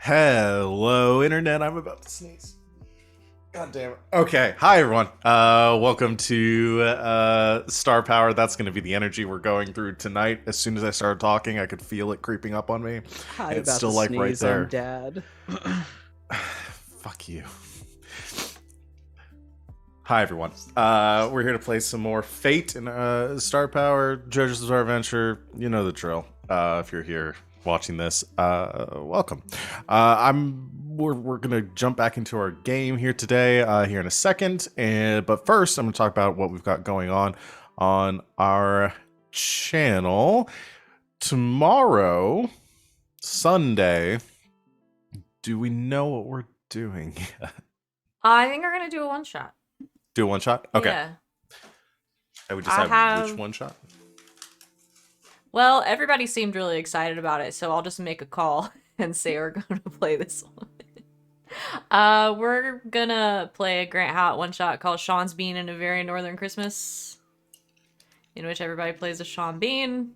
Hello, internet. I'm about to sneeze. God damn it. Okay. Hi, everyone. Welcome to Star Power. That's going to be the energy we're going through tonight. As soon as I started talking, I could feel it creeping up on me. Hi, And it's about to still like right sneeze. I'm there. Dad. Fuck you. Hi, everyone. We're here to play some more Fate and Star Power, Judges of Our Adventure. You know the drill. If you're here watching this, welcome. We're gonna jump back into our game here today, here in a second. But first, I'm gonna talk about what we've got going on our channel tomorrow, Sunday. Do we know what we're doing yet? I think we're gonna do a one shot. Do a one shot? Okay. Yeah. I would decide which one shot. Well, everybody seemed really excited about it, so I'll just make a call and say we're gonna play this one. We're gonna play a Grant Hot one shot called Sean's Bean and a Very Northern Christmas, in which everybody plays a Sean Bean.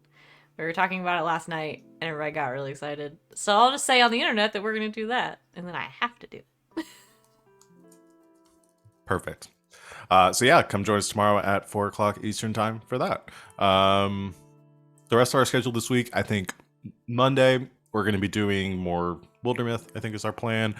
We were talking about it last night, and everybody got really excited. So I'll just say on the internet that we're gonna do that, and then I have to do it. Perfect. So yeah, come join us tomorrow at 4 o'clock Eastern time for that. The rest of our schedule this week, I think Monday, we're going to be doing more Wildermyth, I think is our plan.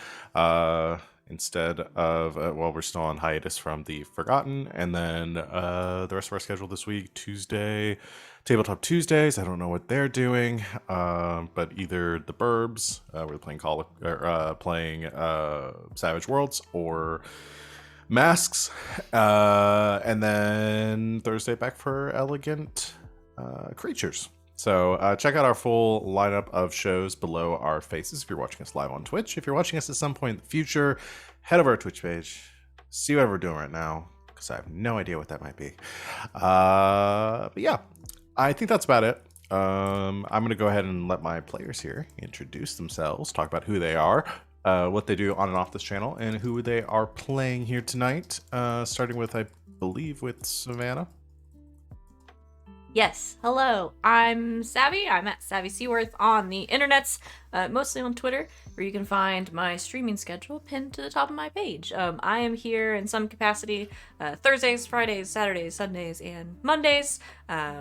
Instead of, we're still on hiatus from the Forgotten. And then the rest of our schedule this week, Tuesday, Tabletop Tuesdays. I don't know what they're doing, but either the Burbs, we're playing Savage Worlds, or Masks, and then Thursday back for Elegant Creatures. So check out our full lineup of shows below our faces if you're watching us live on Twitch. If you're watching us at some point in the future, head over our Twitch page, see what we're doing right now, because I have no idea what that might be. But yeah, I think that's about it. I'm going to go ahead and let my players here introduce themselves, talk about who they are, what they do on and off this channel, and who they are playing here tonight, starting with, I believe, with Savannah. Yes, hello, I'm Savvy. I'm at Savvy Seaworth on the internets, mostly on Twitter, where you can find my streaming schedule pinned to the top of my page. I am here in some capacity Thursdays, Fridays, Saturdays, Sundays, and Mondays,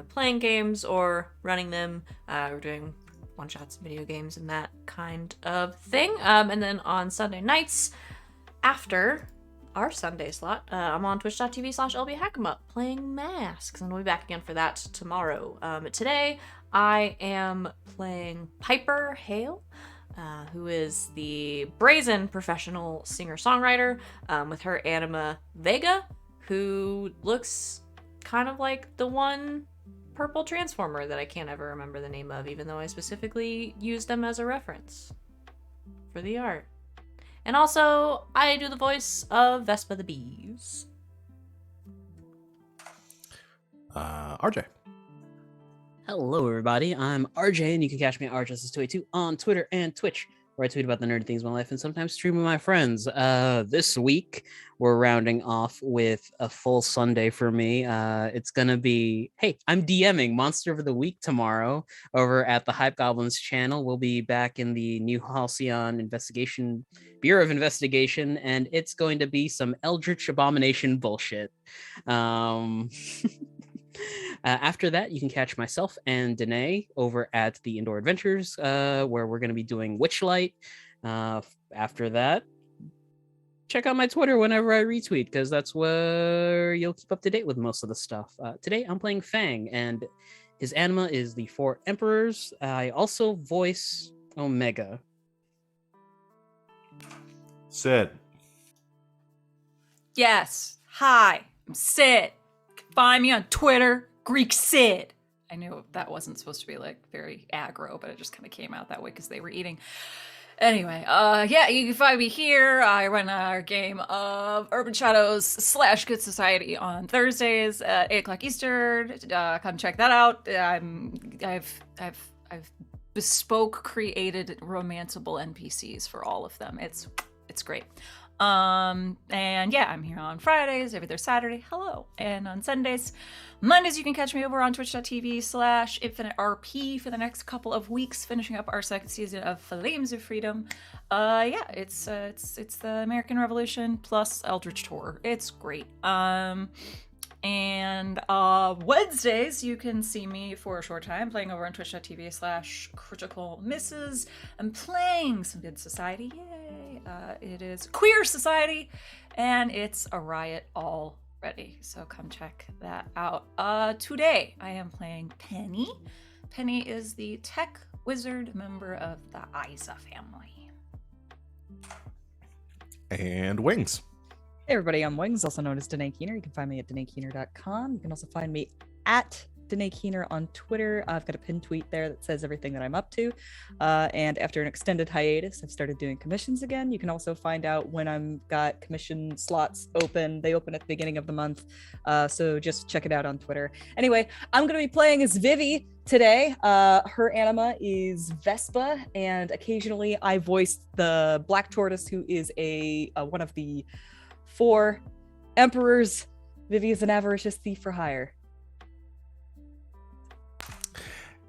playing games or running them. We're doing one-shots, video games, and that kind of thing. And then on Sunday nights, after our Sunday slot, I'm on twitch.tv/lbhack'emup playing Masks, and we'll be back again for that tomorrow. Today, I am playing Piper Vega, who is the brazen professional singer-songwriter, with her Anima Vega, who looks kind of like the one purple transformer that I can't ever remember the name of, even though I specifically used them as a reference for the art. And also, I do the voice of Vespa the Bees. RJ. Hello, everybody. I'm RJ, and you can catch me at rjustice282 on Twitter and Twitch, where I tweet about the nerdy things in my life and sometimes stream with my friends. This week, we're rounding off with a full Sunday for me. It's going to be, hey, I'm DMing Monster of the Week tomorrow over at the Hype Goblins channel. We'll be back in the New Halcyon Bureau of Investigation, and it's going to be some Eldritch Abomination bullshit. After that, you can catch myself and Danae over at the Indoor Adventures, where we're going to be doing Witchlight. After that, check out my Twitter whenever I retweet, because that's where you'll keep up to date with most of the stuff. Today, I'm playing Feng, and his anima is the Four Emperors. I also voice Omega. Sid. Yes. Hi, I'm Sid. Find me on Twitter, Greek Sid. I knew that wasn't supposed to be like very aggro, but it just kind of came out that way because they were eating. Anyway, yeah, you can find me here. I run our game of Urban Shadows / Good Society on Thursdays at 8 o'clock Eastern. Come check that out. I've bespoke created romanceable NPCs for all of them. It's great. And yeah, I'm here on Fridays, every other Saturday. Hello. And on Sundays, Mondays, you can catch me over on twitch.tv/InfiniteRP for the next couple of weeks, finishing up our second season of Flames of Freedom. Yeah, it's the American Revolution plus Eldritch Horror. It's great. And Wednesdays, you can see me for a short time playing over on twitch.tv/critical misses. I'm playing some good society. Yay! It is Queer Society, and it's a riot already. So come check that out. Today, I am playing Penny. Penny is the tech wizard member of the Isa family. And Wings. Hey everybody, I'm Wings, also known as Danae Keener. You can find me at DanaeKeener.com. You can also find me at Danae Keener on Twitter. I've got a pinned tweet there that says everything that I'm up to. And after an extended hiatus, I've started doing commissions again. You can also find out when I've got commission slots open. They open at the beginning of the month. So just check it out on Twitter. Anyway, I'm going to be playing as Vivi today. Her anima is Vespa, and occasionally I voice the Black Tortoise, who is one of the 4 emperors. Vivi is an avaricious thief for hire.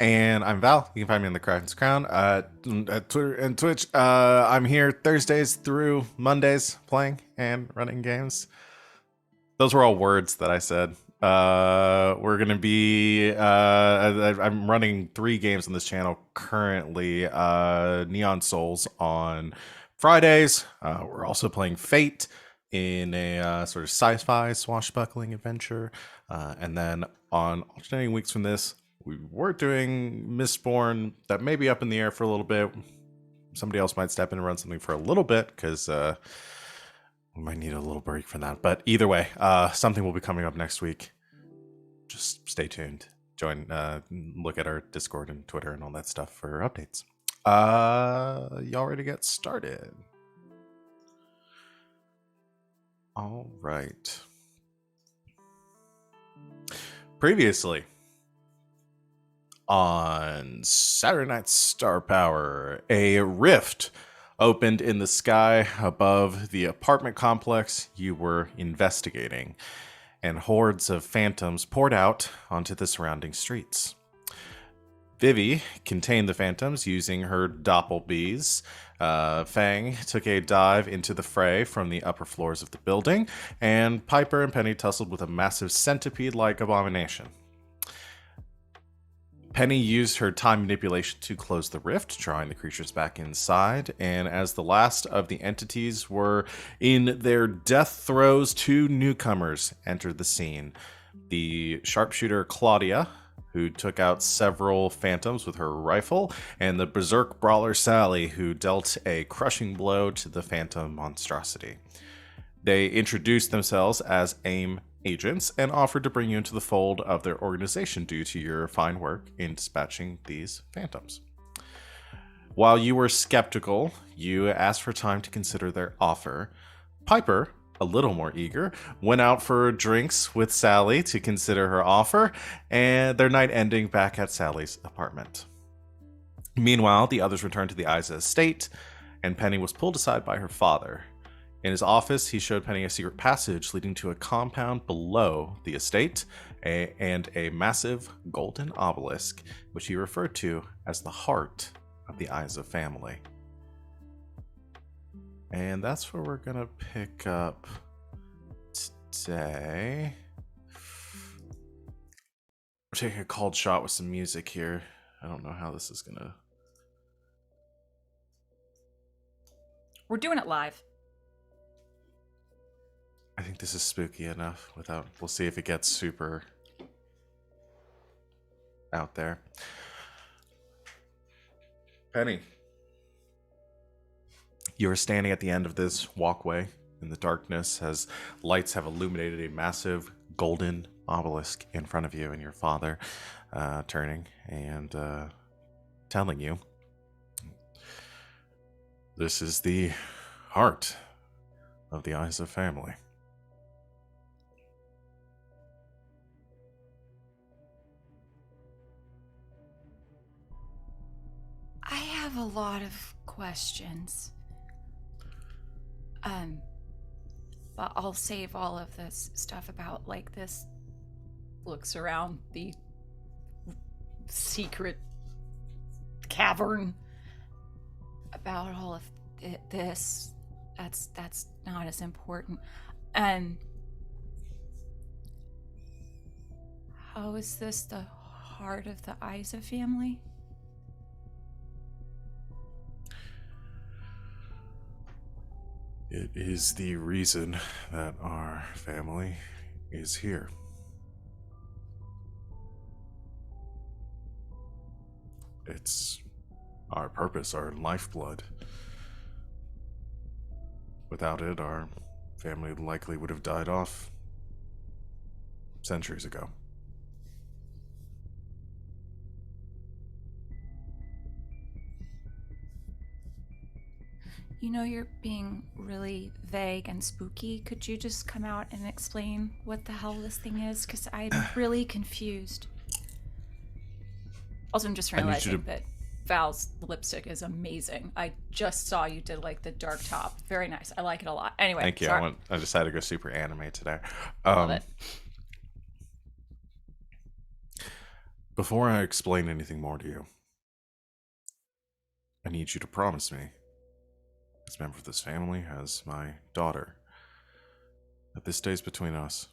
And I'm Val. You can find me in the Kraken's Crown at Twitter and Twitch. I'm here Thursdays through Mondays playing and running games. Those were all words that I said. We're going to be... I'm running 3 games on this channel currently. Neon Souls on Fridays. We're also playing Fate in a sort of sci-fi swashbuckling adventure. And then on alternating weeks from this, we were doing Mistborn. That may be up in the air for a little bit. Somebody else might step in and run something for a little bit, because we might need a little break for that. But either way, something will be coming up next week. Just stay tuned. Join, look at our Discord and Twitter and all that stuff for updates. Y'all ready to get started? All right. Previously on Saturday Night Star Power, a rift opened in the sky above the apartment complex you were investigating, and hordes of phantoms poured out onto the surrounding streets. Vivi contained the phantoms using her doppelbees. Feng took a dive into the fray from the upper floors of the building, and Piper and Penny tussled with a massive centipede-like abomination. Penny used her time manipulation to close the rift, drawing the creatures back inside, and as the last of the entities were in their death throes, 2 newcomers entered the scene. The sharpshooter Claudia, who took out several phantoms with her rifle, and the berserk brawler Sally, who dealt a crushing blow to the phantom monstrosity. They introduced themselves as AIM agents and offered to bring you into the fold of their organization due to your fine work in dispatching these phantoms. While you were skeptical, you asked for time to consider their offer. Piper, a little more eager, went out for drinks with Sally to consider her offer, and their night ending back at Sally's apartment. Meanwhile, the others returned to the Isa estate, and Penny was pulled aside by her father. In his office, he showed Penny a secret passage leading to a compound below the estate, and a massive golden obelisk, which he referred to as the heart of the Isa family. And that's where we're going to pick up today. We're taking a cold shot with some music here. I don't know how this is going to... We're doing it live. I think this is spooky enough without... We'll see if it gets super out there. Penny. You are standing at the end of this walkway in the darkness as lights have illuminated a massive golden obelisk in front of you, and your father turning and telling you, this is the heart of the Isa family. I have a lot of questions. but I'll save all of this stuff about, like, this. Looks around the secret cavern. About all of this. That's not as important. And how is this the heart of the Isa family? It is the reason that our family is here. It's our purpose, our lifeblood. Without it, our family likely would have died off centuries ago. You know, you're being really vague and spooky. Could you just come out and explain what the hell this thing is? Because I'm really confused. Also, I'm just realizing that Val's lipstick is amazing. I just saw you did, like, the dark top. Very nice. I like it a lot. Anyway, Thank you. sorry. I decided to go super anime today. Love it. Before I explain anything more to you, I need you to promise me, as a member of this family, as my daughter, that this stays between us.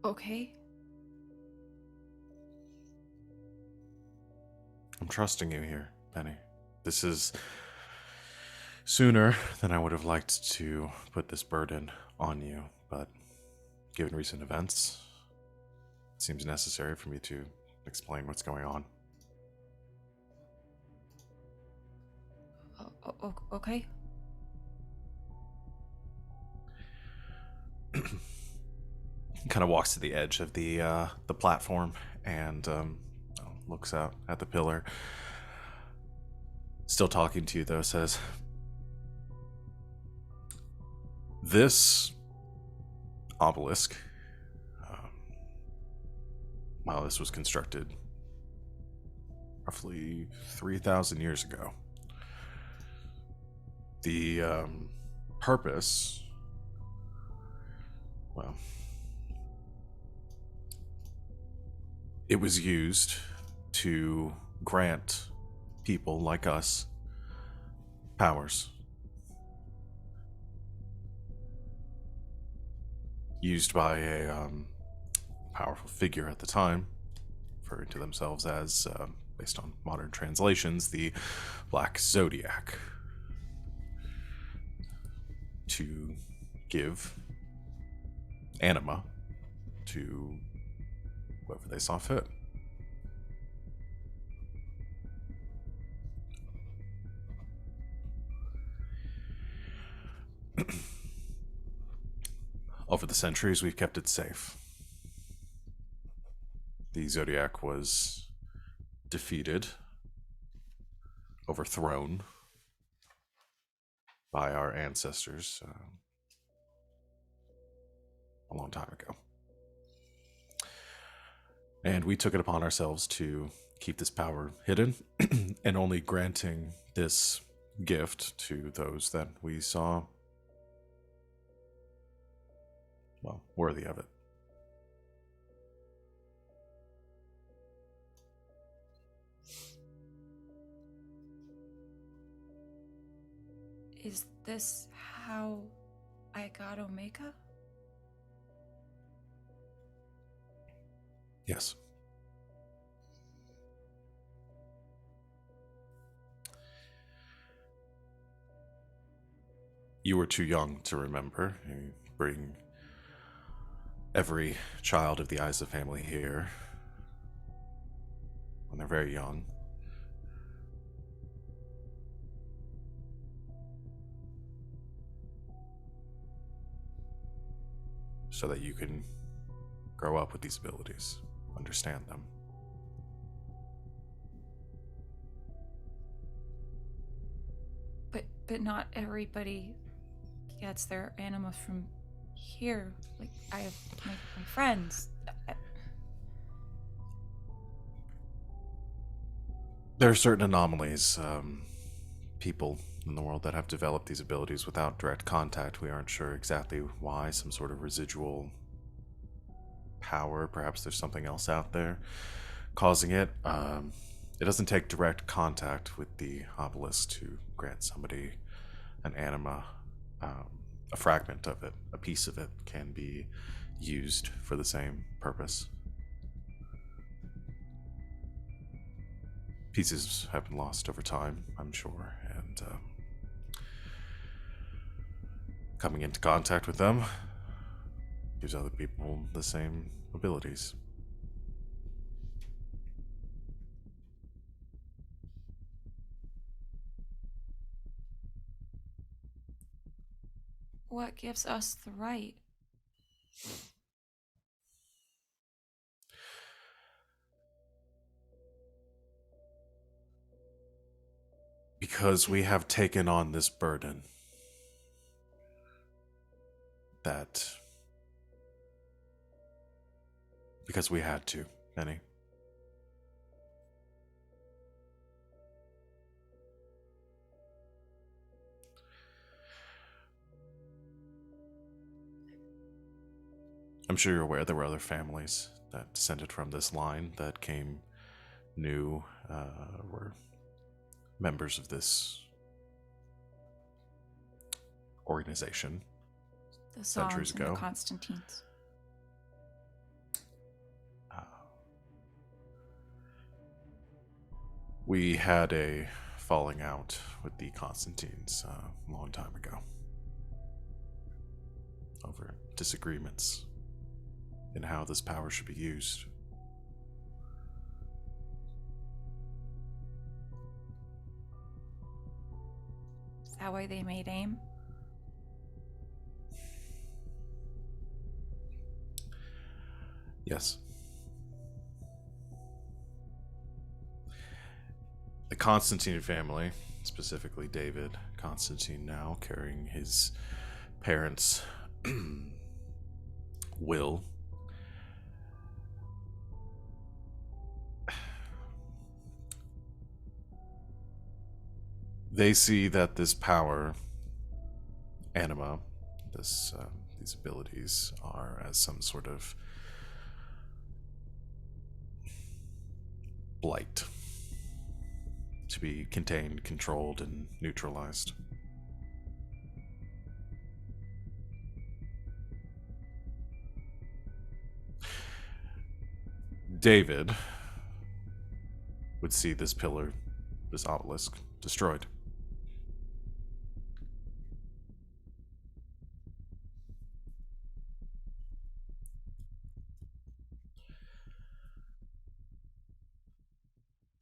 Okay. I'm trusting you here, Penny. This is sooner than I would have liked to put this burden on you, but given recent events, it seems necessary for me to explain what's going on. Okay. Kind of walks to the edge of the platform and looks out at the pillar. Still talking to you, though, says, this obelisk, while this was constructed roughly 3,000 years ago, the purpose, well, it was used to grant people like us powers. Used by a powerful figure at the time, referring to themselves as, based on modern translations, the Black Zodiac, to give anima to whoever they saw fit. Over the centuries, we've kept it safe. The Zodiac was defeated, overthrown by our ancestors a long time ago. And we took it upon ourselves to keep this power hidden and only granting this gift to those that we saw, well, worthy of it. Is this how I got Omega? Yes. You were too young to remember. You bring every child of the Isa family here when they're very young. So that you can grow up with these abilities, understand them. But not everybody Yeah, it's their anima from here. Like, I have my friends. There are certain anomalies, people in the world that have developed these abilities without direct contact. We aren't sure exactly why, some sort of residual power. Perhaps there's something else out there causing it. It doesn't take direct contact with the obelisk to grant somebody an anima. A fragment of it, a piece of it, can be used for the same purpose. Pieces have been lost over time, I'm sure, and coming into contact with them gives other people the same abilities. What gives us the right? Because we have taken on this burden that... Because we had to, Penny. I'm sure you're aware there were other families that descended from this line that came new, were members of this organization The centuries Songs and ago. the Constantines. We had a falling out with the Constantines a long time ago over disagreements in how this power should be used. Is that why they made AIM? Yes. The Constantine family, specifically David Constantine, now carrying his parents' will, they see that this power, anima, these abilities are as some sort of blight to be contained, controlled, and neutralized. David would see this pillar, this obelisk, destroyed.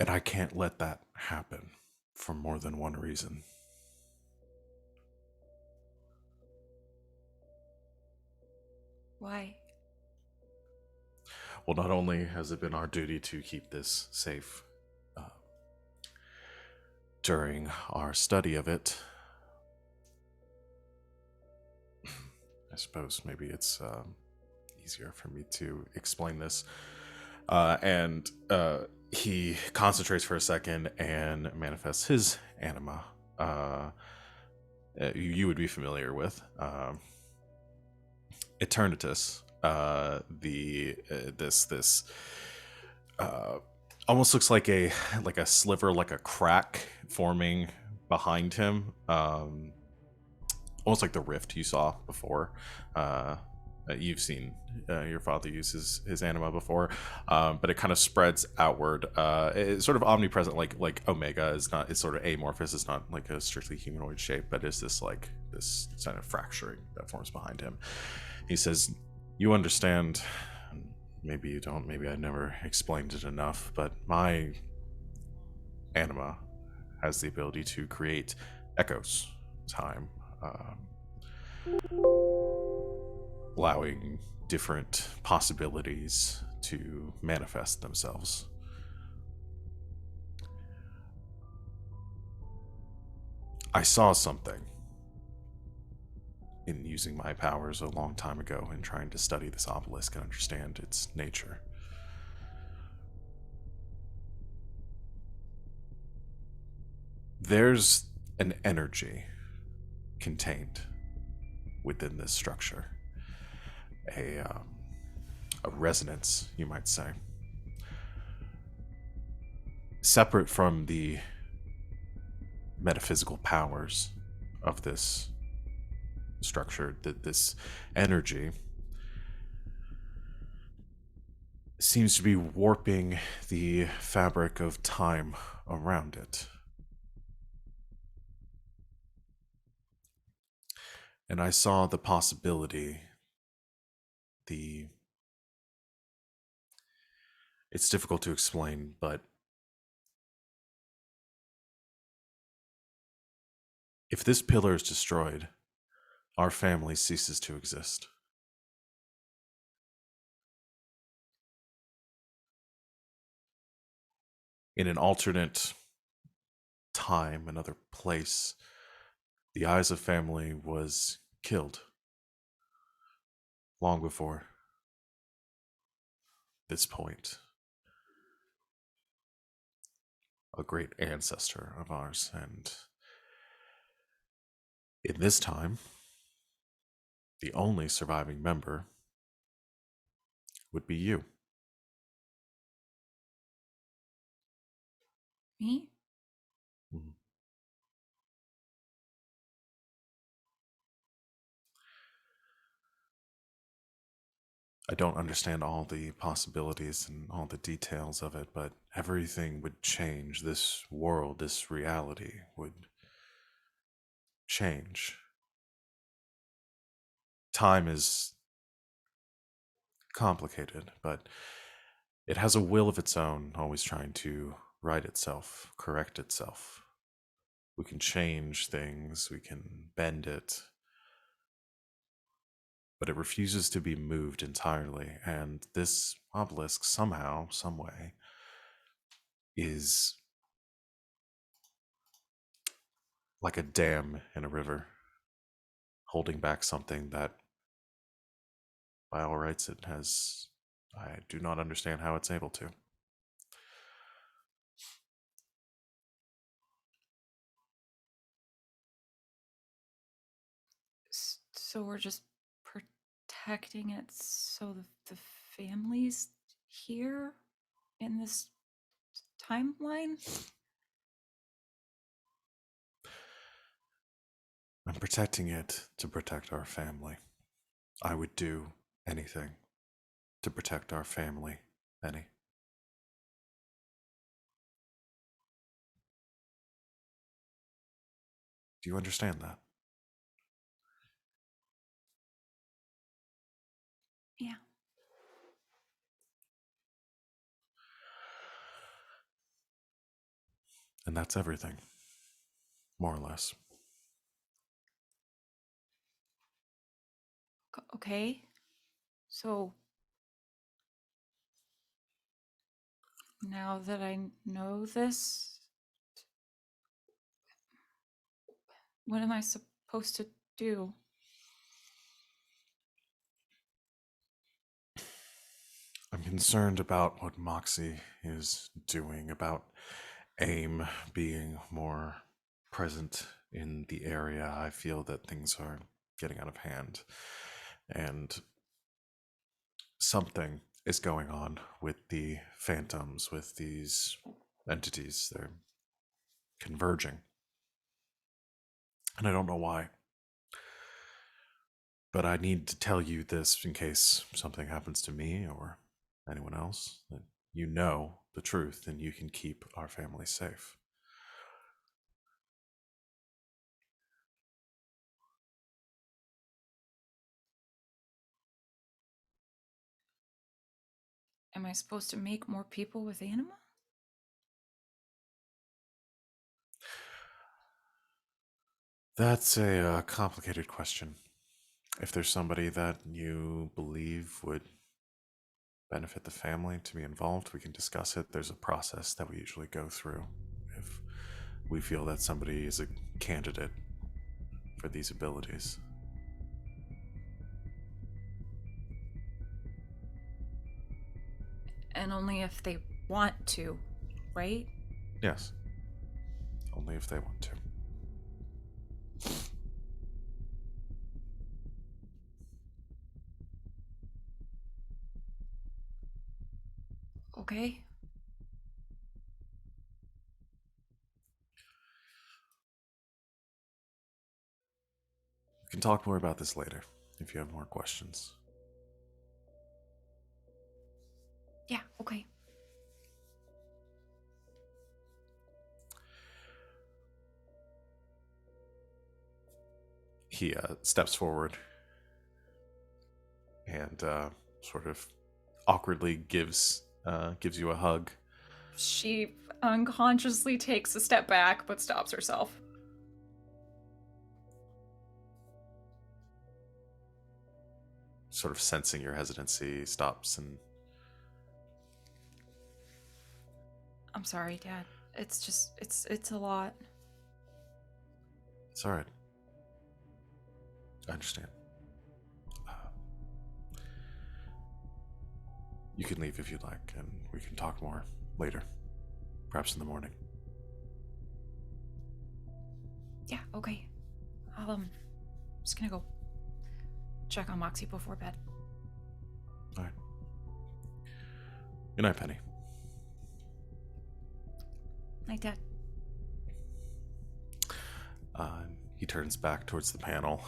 And I can't let that happen for more than one reason. Why? Well, not only has it been our duty to keep this safe during our study of it, I suppose maybe it's easier for me to explain this. And he concentrates for a second and manifests his anima. You would be familiar with Eternatus. This almost looks like a sliver, like a crack forming behind him. Almost like the rift you saw before. You've seen your father use his anima before, but it kind of spreads outward. It's sort of omnipresent, like Omega is not. It's sort of amorphous. It's not like a strictly humanoid shape, but it's this kind of fracturing that forms behind him. He says, "You understand. Maybe you don't. Maybe I never explained it enough. But my anima has the ability to create echoes, time." Allowing different possibilities to manifest themselves. I saw something in using my powers a long time ago in trying to study this obelisk and understand its nature. There's an energy contained within this structure, a resonance, you might say, separate from the metaphysical powers of this structure. That this energy seems to be warping the fabric of time around it. And I saw the possibility, it's difficult to explain, but if this pillar is destroyed, our family ceases to exist. In an alternate time, another place, the Eyes of Family was killed long before this point. A great ancestor of ours, and in this time, the only surviving member would be you. Me? Mhm. I don't understand all the possibilities and all the details of it, but everything would change. This world, this reality would change. Time is complicated, but it has a will of its own, always trying to right itself, correct itself. We can change things, we can bend it, but it refuses to be moved entirely. And this obelisk, somehow, some way, is like a dam in a river, holding back something that, by all rights, it has. I do not understand how it's able to. So we're just protecting it so the family's here in this timeline? I'm protecting it to protect our family. I would do anything to protect our family, Benny. Do you understand that? Yeah. And that's everything, more or less. Okay. So now that I know this, what am I supposed to do? I'm concerned about what Moxie is doing, about AIM being more present in the area. I feel that things are getting out of hand, and something is going on with the phantoms, with these entities. They're converging. And I don't know why. But I need to tell you this in case something happens to me or anyone else, that you know the truth and you can keep our family safe. Am I supposed to make more people with anima? That's a complicated question. If there's somebody that you believe would benefit the family to be involved, we can discuss it. There's a process that we usually go through if we feel that somebody is a candidate for these abilities. And only if they want to, right? Yes. Only if they want to. Okay. We can talk more about this later if you have more questions. Yeah, okay. He steps forward and sort of awkwardly gives you a hug. She unconsciously takes a step back, but stops herself. Sort of sensing your hesitancy, stops and... I'm sorry, Dad. It's just, it's a lot. It's all right. I understand. You can leave if you'd like, and we can talk more later. Perhaps in the morning. Yeah, okay. I'll, just gonna go check on Moxie before bed. All right. Good night, Penny. Night, Dad. He turns back towards the panel,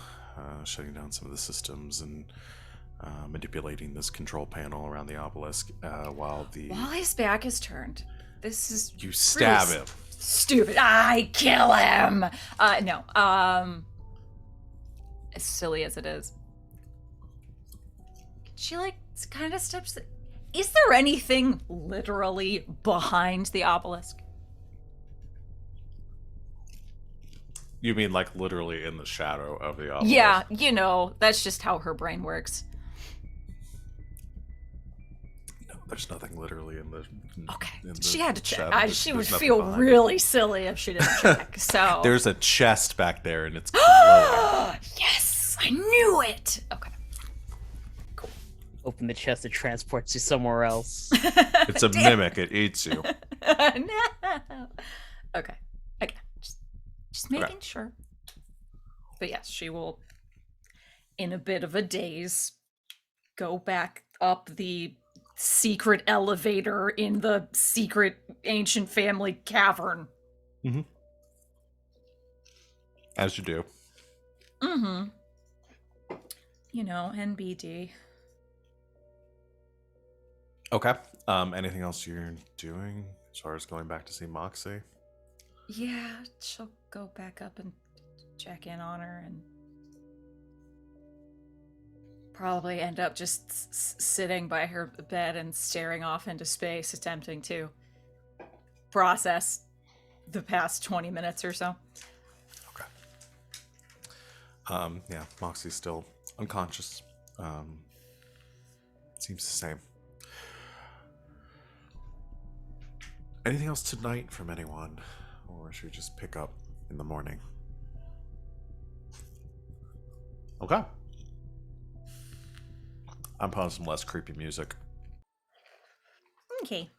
shutting down some of the systems and manipulating this control panel around the obelisk, while his back is turned. This is you stab really him. Stupid. I kill him. No. As silly as it is, she like kind of steps. Is there anything literally behind the obelisk? You mean like literally in the shadow of the obelisk? Yeah, you know, that's just how her brain works. No, there's nothing literally in the... Okay, in the she had to check. shadow. She There's would nothing feel behind it. really silly if she didn't check. So There's a chest back there and it's glowing. yes, I knew it. Okay. Open the chest, it transports you somewhere else. It's a mimic, it eats you. No. Okay. Just making Okay. sure. But yes, she will, in a bit of a daze, go back up the secret elevator in the secret ancient family cavern. Mm-hmm. As you do. Mm-hmm. You know, NBD. Okay. Anything else you're doing as far as going back to see Moxie? Yeah, she'll go back up and check in on her and probably end up just sitting by her bed and staring off into space, attempting to process the past 20 minutes or so. Okay. Yeah, Moxie's still unconscious. Seems the same. Anything else tonight from anyone? Or should we just pick up in the morning? Okay. I'm playing some less creepy music. Okay.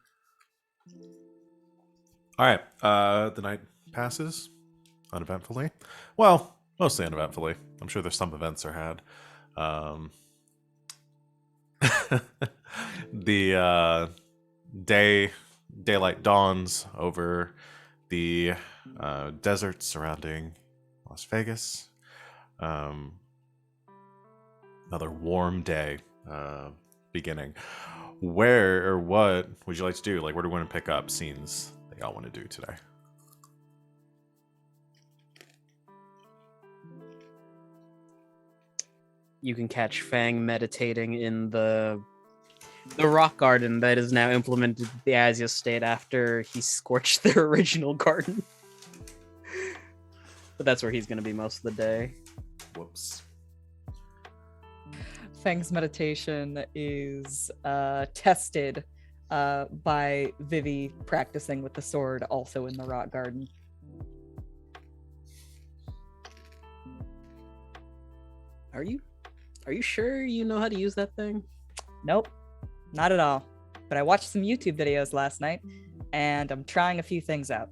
All right. The night passes uneventfully. Well, mostly uneventfully. I'm sure there's some events are had. The daylight dawns over the desert surrounding Las Vegas. Another warm day beginning. Where or what would you like to do? Like, where do we want to pick up scenes that y'all want to do today? You can catch Feng meditating in the rock garden that is now implemented the Azia state after he scorched the original garden. But that's where he's going to be most of the day. Whoops. Feng's meditation is tested by Vivi practicing with the sword also in the rock garden. Are you sure you know how to use that thing? Nope, not at all. but I watched some YouTube videos last night, and I'm trying a few things out.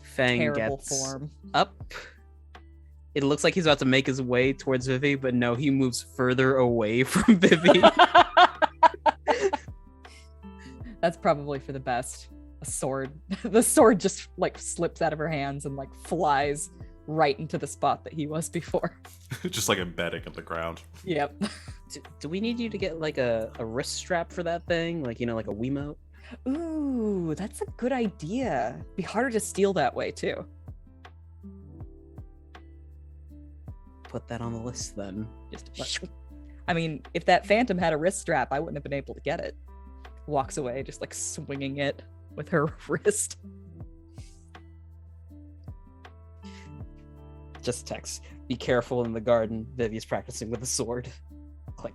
Feng Terrible gets form. up. It looks like he's about to make his way towards Vivi, but no, he moves further away from Vivi. That's probably for the best. A sword. The sword just like slips out of her hands and like flies right into the spot that he was before. Just like embedding in the ground. Yep. Do we need you to get like a wrist strap for that thing? Like, you know, like a Wiimote? Ooh, that's a good idea. Be harder to steal that way too. Put that on the list then. Just I mean, if that phantom had a wrist strap, I wouldn't have been able to get it. Walks away, just like swinging it with her wrist. Just text. Be careful in the garden. Vivi's practicing with a sword. Click.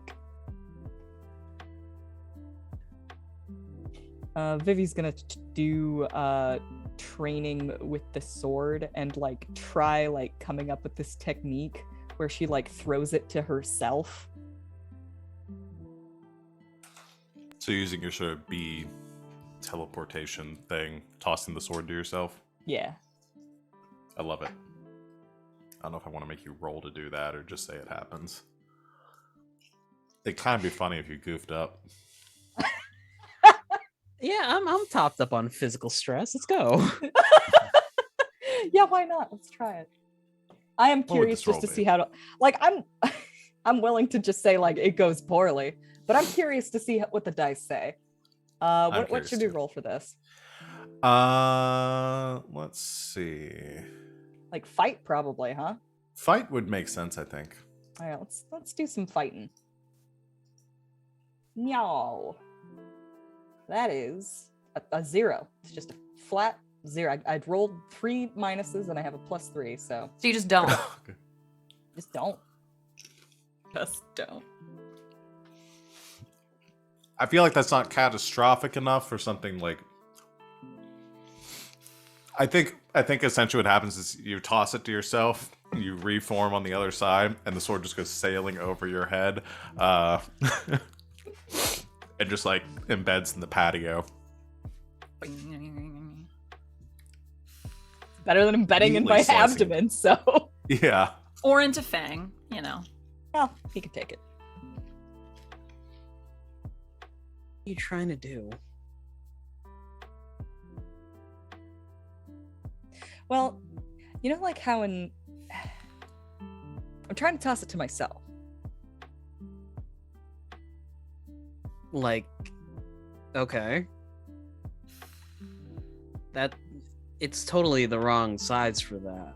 Vivi's gonna do training with the sword and like try like coming up with this technique where she like throws it to herself. So using your sort of bee teleportation thing, tossing the sword to yourself. Yeah. I love it. I don't know if I want to make you roll to do that or just say it happens. It'd kind of be funny if you goofed up. Yeah, I'm topped up on physical stress. Let's go. Yeah, why not? Let's try it. I am What would curious this just roll to be? see how to like I'm willing to just say like it goes poorly, but I'm curious to see what the dice say. What curious should we too. roll for this? Let's see. Like fight probably, huh? Fight would make sense, I think. All right, let's do some fighting. Meow. That is a 0. It's just a flat 0. I'd rolled 3 minuses and I have a +3, so So you just don't. Okay. just don't. Just don't. I feel like that's not catastrophic enough for something like. I think essentially what happens is you toss it to yourself, you reform on the other side, and the sword just goes sailing over your head, and just like embeds in the patio. Better than embedding in Neatly my slicing. abdomen, so Yeah. Or into Feng, you know. well, he could take it. What are you trying to do? Well, you know like how in I'm trying to toss it to myself. Like, okay. That it's totally the wrong size for that.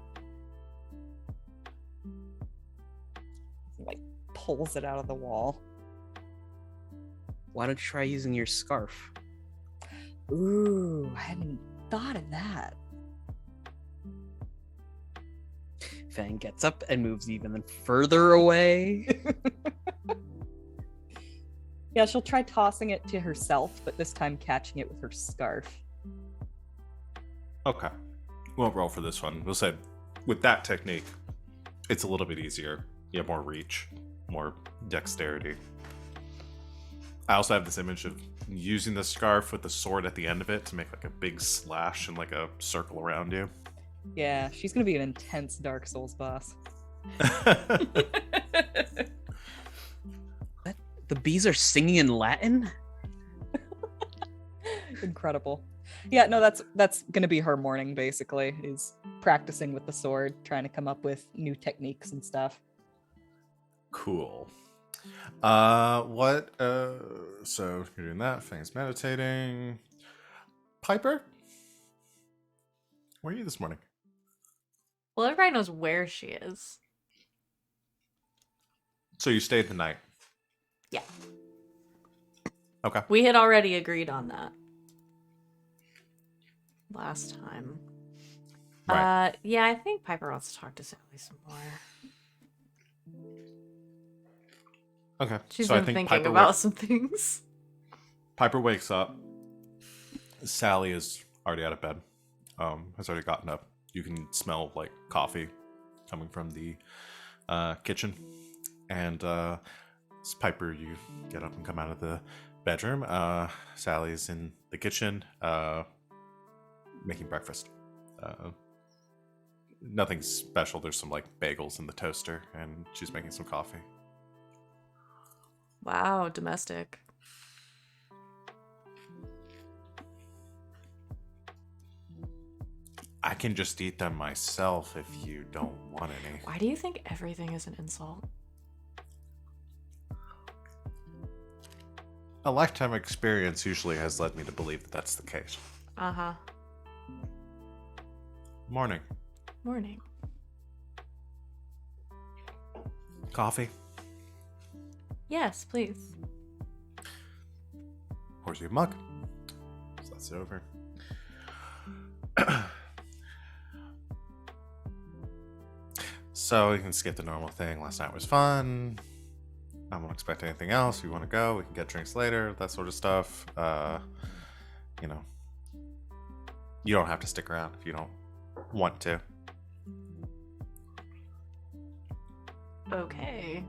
Like pulls it out of the wall. Why don't you try using your scarf? Ooh, I hadn't thought of that. Fang gets up and moves even further away. Yeah, she'll try tossing it to herself, but this time catching it with her scarf. Okay. We won't roll for this one. We'll say with that technique, it's a little bit easier. You have more reach, more dexterity. I also have this image of using the scarf with the sword at the end of it to make like a big slash and like a circle around you. Yeah, she's gonna be an intense Dark Souls boss. The bees are singing in Latin? Incredible. Yeah, no, that's gonna be her morning basically, is practicing with the sword, trying to come up with new techniques and stuff. Cool. So you're doing that. Fang's meditating. Piper? Where are you this morning? Well, everybody knows where she is. So you stayed the night. Yeah. Okay. We had already agreed on that last time. Right. Yeah, I think Piper wants to talk to Sally some more. Okay. She's So I been think thinking about some things. Piper wakes up. Sally is already out of bed. Has already gotten up. You can smell like coffee coming from the kitchen. And It's Piper, you get up and come out of the bedroom. Sally's in the kitchen making breakfast. Nothing special. There's some like bagels in the toaster, and she's making some coffee. Wow, domestic. I can just eat them myself if you don't want any. Why do you think everything is an insult? A lifetime experience usually has led me to believe that that's the case. Uh-huh. Morning. Morning. Coffee. Yes, please. Pours you a mug. So that's over. So you can skip the normal thing. Last night was fun. I won't expect anything else. If you want to go, we can get drinks later, that sort of stuff. You know, you don't have to stick around if you don't want to. Okay.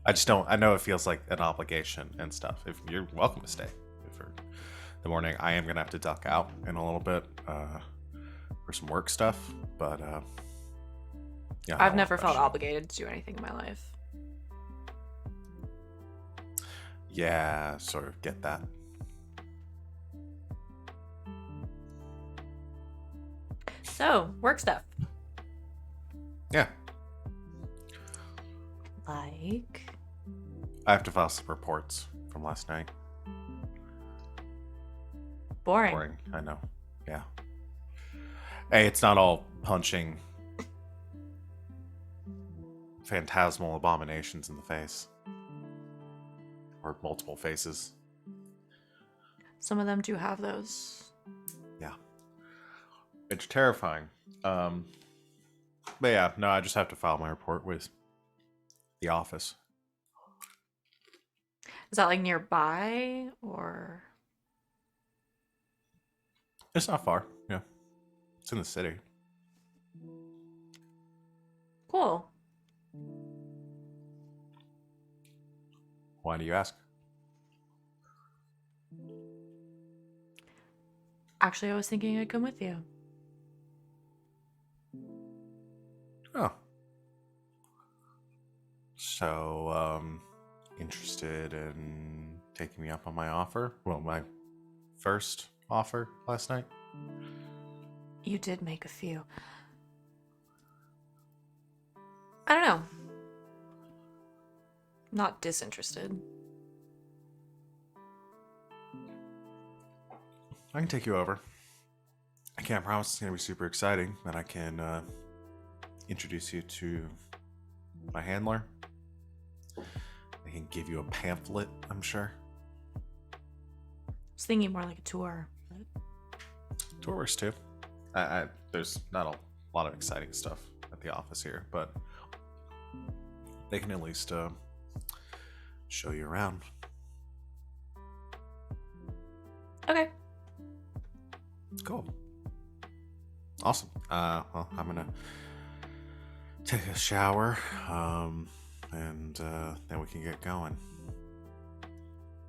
I just don't. I know it feels like an obligation and stuff. If you're welcome to stay for the morning, I am gonna have to duck out in a little bit for some work stuff. But yeah, I've never felt obligated to do anything in my life. Yeah, sort of get that. So, work stuff. Yeah, Like... I have to file some reports from last night. Boring. Boring, I know. Yeah. Hey, it's not all punching phantasmal abominations in the face. Or multiple faces. Some of them do have those. Yeah. It's terrifying. But yeah, no, I just have to file my report with the office. Is that like nearby or... It's not far, yeah. It's in the city. Cool. Why do you ask? Actually, I was thinking I'd come with you. Oh. So, interested in taking me up on my offer? Well, my first offer last night? You did make a few. I don't know. Not disinterested. I can take you over. I can't promise it's going to be super exciting, but I can introduce you to my handler. I can give you a pamphlet, I'm sure. I was thinking more like a tour. But... Tour works too. There's not a lot of exciting stuff at the office here, but they can at least show you around. Okay. Cool. Awesome. Well, I'm gonna take a shower, and then we can get going.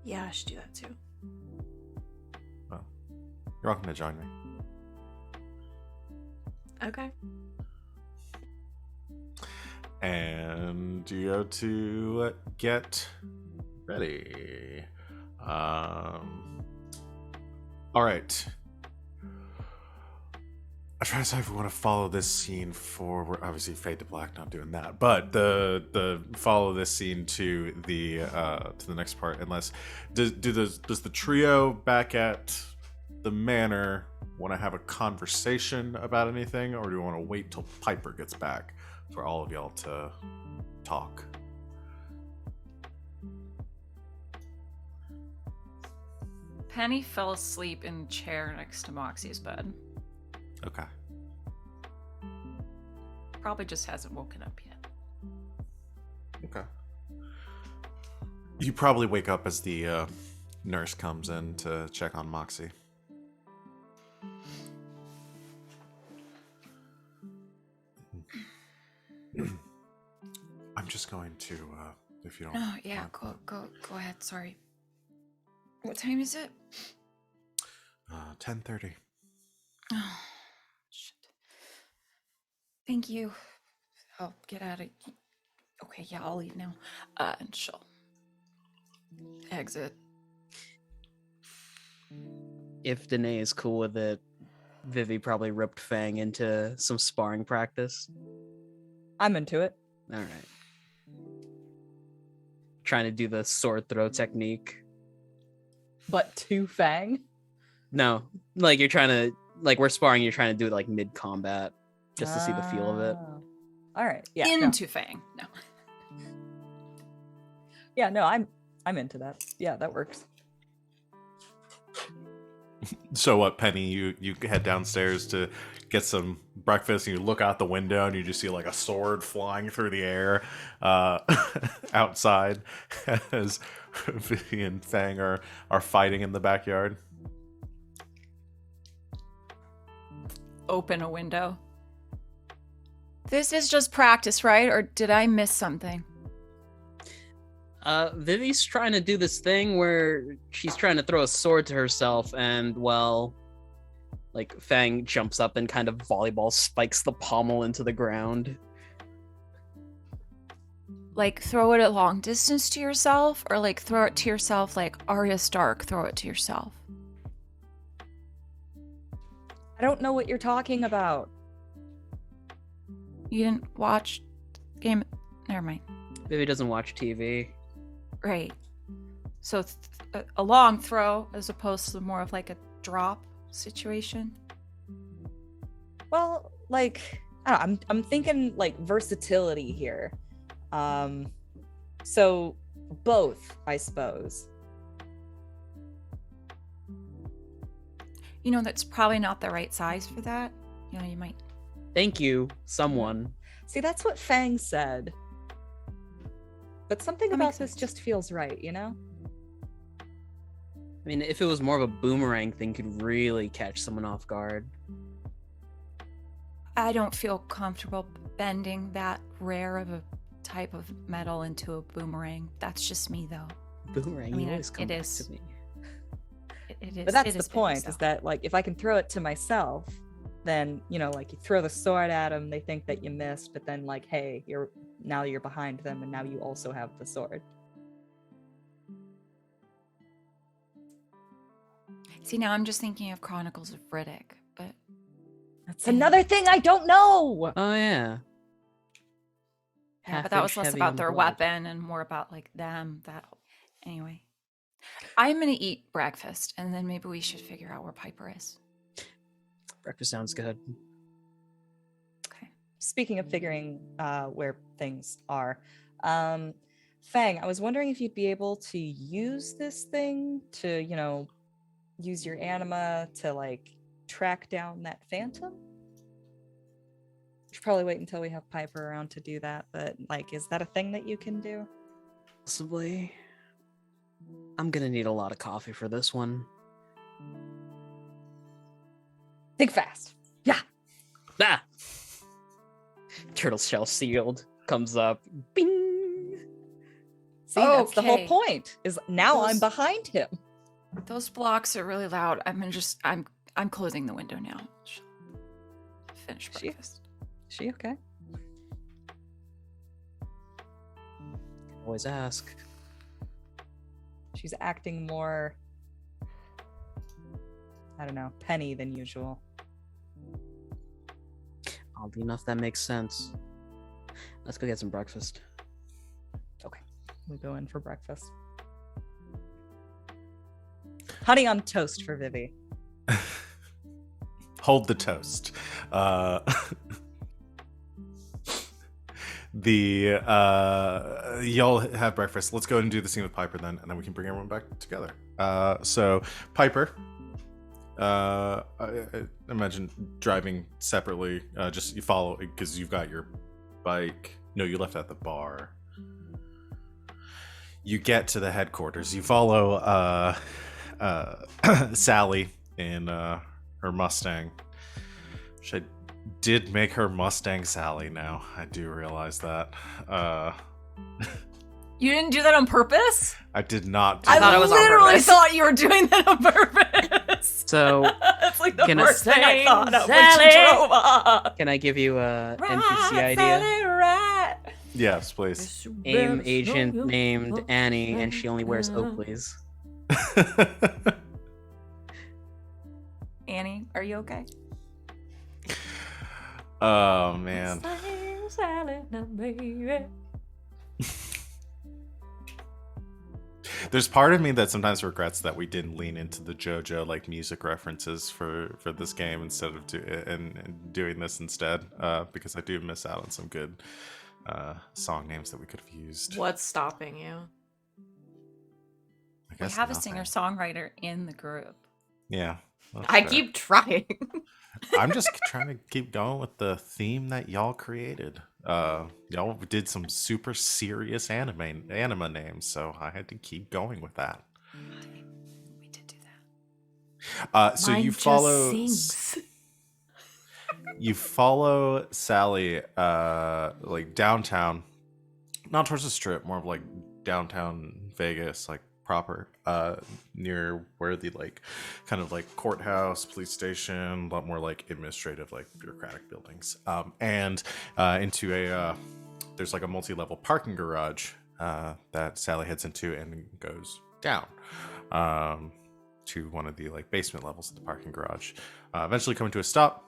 Yeah, I should do that too. Well, you're welcome to join me. Okay. And you go to get ready. All right. I try to decide if we want to follow this scene forward. Obviously, fade to black, not doing that. But the follow this scene to the next part. Unless does the trio back at the manor want to have a conversation about anything, or do you want to wait till Piper gets back for all of y'all to talk? Penny fell asleep in the chair next to Moxie's bed. Okay. Probably just hasn't woken up yet. Okay. You probably wake up as the nurse comes in to check on Moxie. I'm just going to if you don't. No, yeah, go ahead. Sorry. What time is it? 10:30. Oh, shit. Thank you. I'll get out of. Okay, yeah, I'll leave now. And she'll exit. If Danae is cool with it, Vivi probably roped Feng into some sparring practice. I'm into it. All right. Trying to do the sword throw technique. But to Fang? No, like you're trying to, like we're sparring, you're trying to do it like mid combat just to see the feel of it. Oh. All right. Yeah. No. Into Fang. No. Yeah, no, I'm into that. Yeah, that works. So what, Penny? You head downstairs to get some breakfast, and you look out the window, and you just see like a sword flying through the air outside as Vivi and Fang are fighting in the backyard. Open a window. This is just practice, right? Or did I miss something? Vivi's trying to do this thing where she's trying to throw a sword to herself, and well, like Fang jumps up and kind of volleyball spikes the pommel into the ground. Like throw it a long distance to yourself, or like throw it to yourself like Arya Stark, throw it to yourself? I don't know what you're talking about. You didn't watch Game. Never mind. Vivi doesn't watch TV. Right. So a long throw as opposed to more of like a drop situation. Well, like I don't know, I'm thinking like versatility here. So both, I suppose. You know, that's probably not the right size for that. You know, you might. Thank you, someone. See, that's what Fang said. But something That about makes this sense. just feels right, you know? I mean, if it was more of a boomerang thing, could really catch someone off guard. I don't feel comfortable bending that rare of a type of metal into a boomerang. That's just me, though. Boomerang, I mean, you always come it back is. to me. It is. But that's it the is point, busy, is so. that like if I can throw it to myself, then you know, like you throw the sword at them, they think that you missed, but then like, hey, you're behind them, and now you also have the sword. See, now I'm just thinking of Chronicles of Riddick, but That's another thing I don't know. Oh yeah. yeah, but that was Half-inch less heavy about on their blood. weapon and more about like them. That anyway. I'm gonna eat breakfast, and then maybe we should figure out where Piper is. Breakfast sounds good. Okay. Speaking of figuring where things are, Fang, I was wondering if you'd be able to use this thing to, you know, use your anima to like track down that phantom. Should probably wait until we have Piper around to do that, but like, is that a thing that you can do? Possibly. I'm gonna need a lot of coffee for this one. Think fast. Yeah. Ah! Turtle shell sealed comes up. Bing! See, that's the whole Okay. point. Is now I'm Those- behind him. Those blocks are really loud. I'm closing the window now. Finish She- breakfast. Is she okay? Always ask. She's acting more, I don't know, penny than usual. Oddly enough, that makes sense. Let's go get some breakfast. We go in for breakfast. Honey on toast for Vivi. Hold the toast. Y'all have breakfast. Let's go and do the scene with Piper then, and then we can bring everyone back together. So Piper, I imagine driving separately. Just you follow because you've got your bike. No, you left at the bar. You get to the headquarters. You follow Sally in her Mustang. Which I did make her Mustang Sally now. I do realize that. You didn't do that on purpose? I did not do I that. thought it was on literally purpose. thought you were doing that on purpose. So That's like the Can I first thing I thought of when Sally? she drove up. can I give you a Right, NPC idea? Sally, right. Yes, please. AIM agent named Annie, and she only wears Oakleys. Annie, are you okay? Oh man. Sally, now, baby. There's part of me that sometimes regrets that we didn't lean into the JoJo like music references for this game instead of doing this instead, because I do miss out on some good song names that we could have used. What's stopping you? I We guess have a nothing. singer-songwriter in the group. Yeah. well, I sure. keep trying. I'm just trying to keep going with the theme that y'all created. Y'all did some super serious anime names, so I had to keep going with that. We did do that. So Mine you just follow sings. you follow Sally like downtown, not towards the strip, more of like downtown Vegas, like proper, near where the like kind of like courthouse, police station, a lot more like administrative, like bureaucratic buildings, and into a there's like a multi-level parking garage that Sally heads into and goes down to one of the like basement levels of the parking garage, eventually coming to a stop,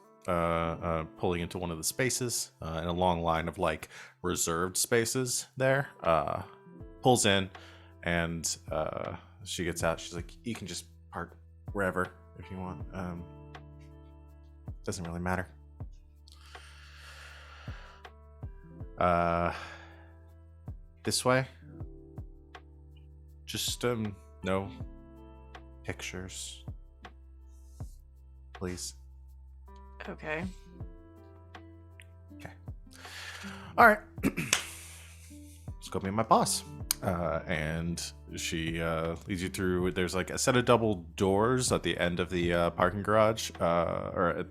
pulling into one of the spaces in a long line of like reserved spaces there, pulls in, and she gets out. She's like, you can just park wherever if you want. Doesn't really matter. This way. Just no pictures, please. Okay. All right. Let's go meet my boss. And she leads you through. There's like a set of double doors at the end of the parking garage, that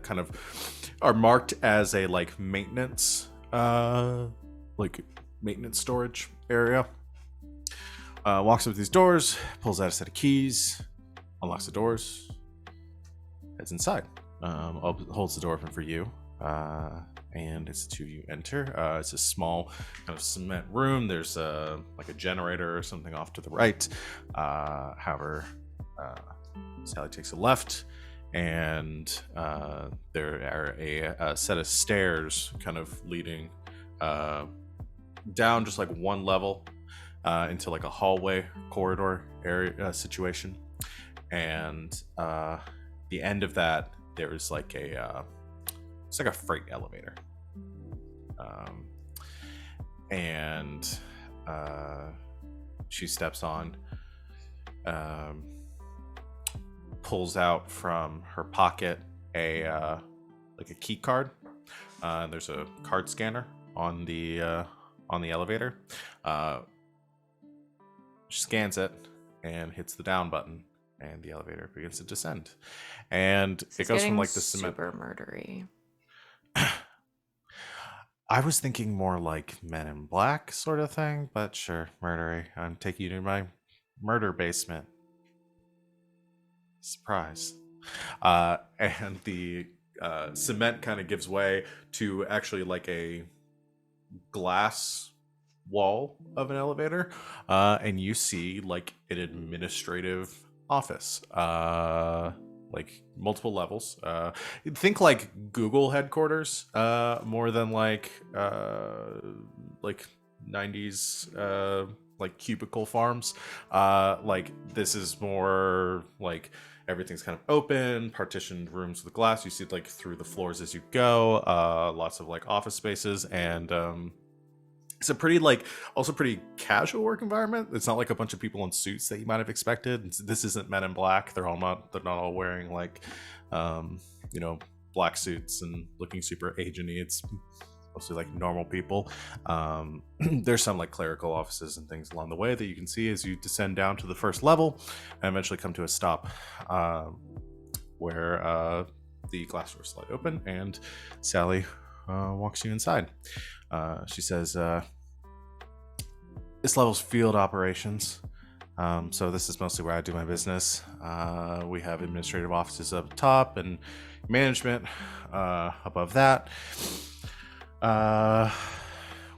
kind of are marked as a like maintenance storage area. Walks up these doors, pulls out a set of keys, unlocks the doors, heads inside. Holds the door open for you. And it's two you enter. It's a small kind of cement room. There's like a generator or something off to the right. However, Sally takes a left, and there are a set of stairs kind of leading down just like one level into like a hallway corridor area situation. And the end of that, there's like it's like a freight elevator. And she steps on, pulls out from her pocket a key card. There's a card scanner on the elevator. She scans it and hits the down button, and the elevator begins to descend. And This it is goes from getting like the cement. super murdery. I was thinking more like Men in Black sort of thing, but sure, murdery. I'm taking you to my murder basement. Surprise. And the cement kind of gives way to actually like a glass wall of an elevator, and you see like an administrative office, like multiple levels. Think like Google headquarters, more than like 90s like cubicle farms. Like this is more like everything's kind of open, partitioned rooms with glass. You see like through the floors as you go. Lots of like office spaces, and it's a pretty like also pretty casual work environment. It's not like a bunch of people in suits that you might have expected. This isn't Men in Black. They're not all wearing like black suits and looking super agent-y. It's mostly like normal people. There's some like clerical offices and things along the way that you can see as you descend down to the first level and eventually come to a stop, where the glass doors slide open and Sally walks you inside. She says, this level's field operations. So this is mostly where I do my business. We have administrative offices up top and management above that.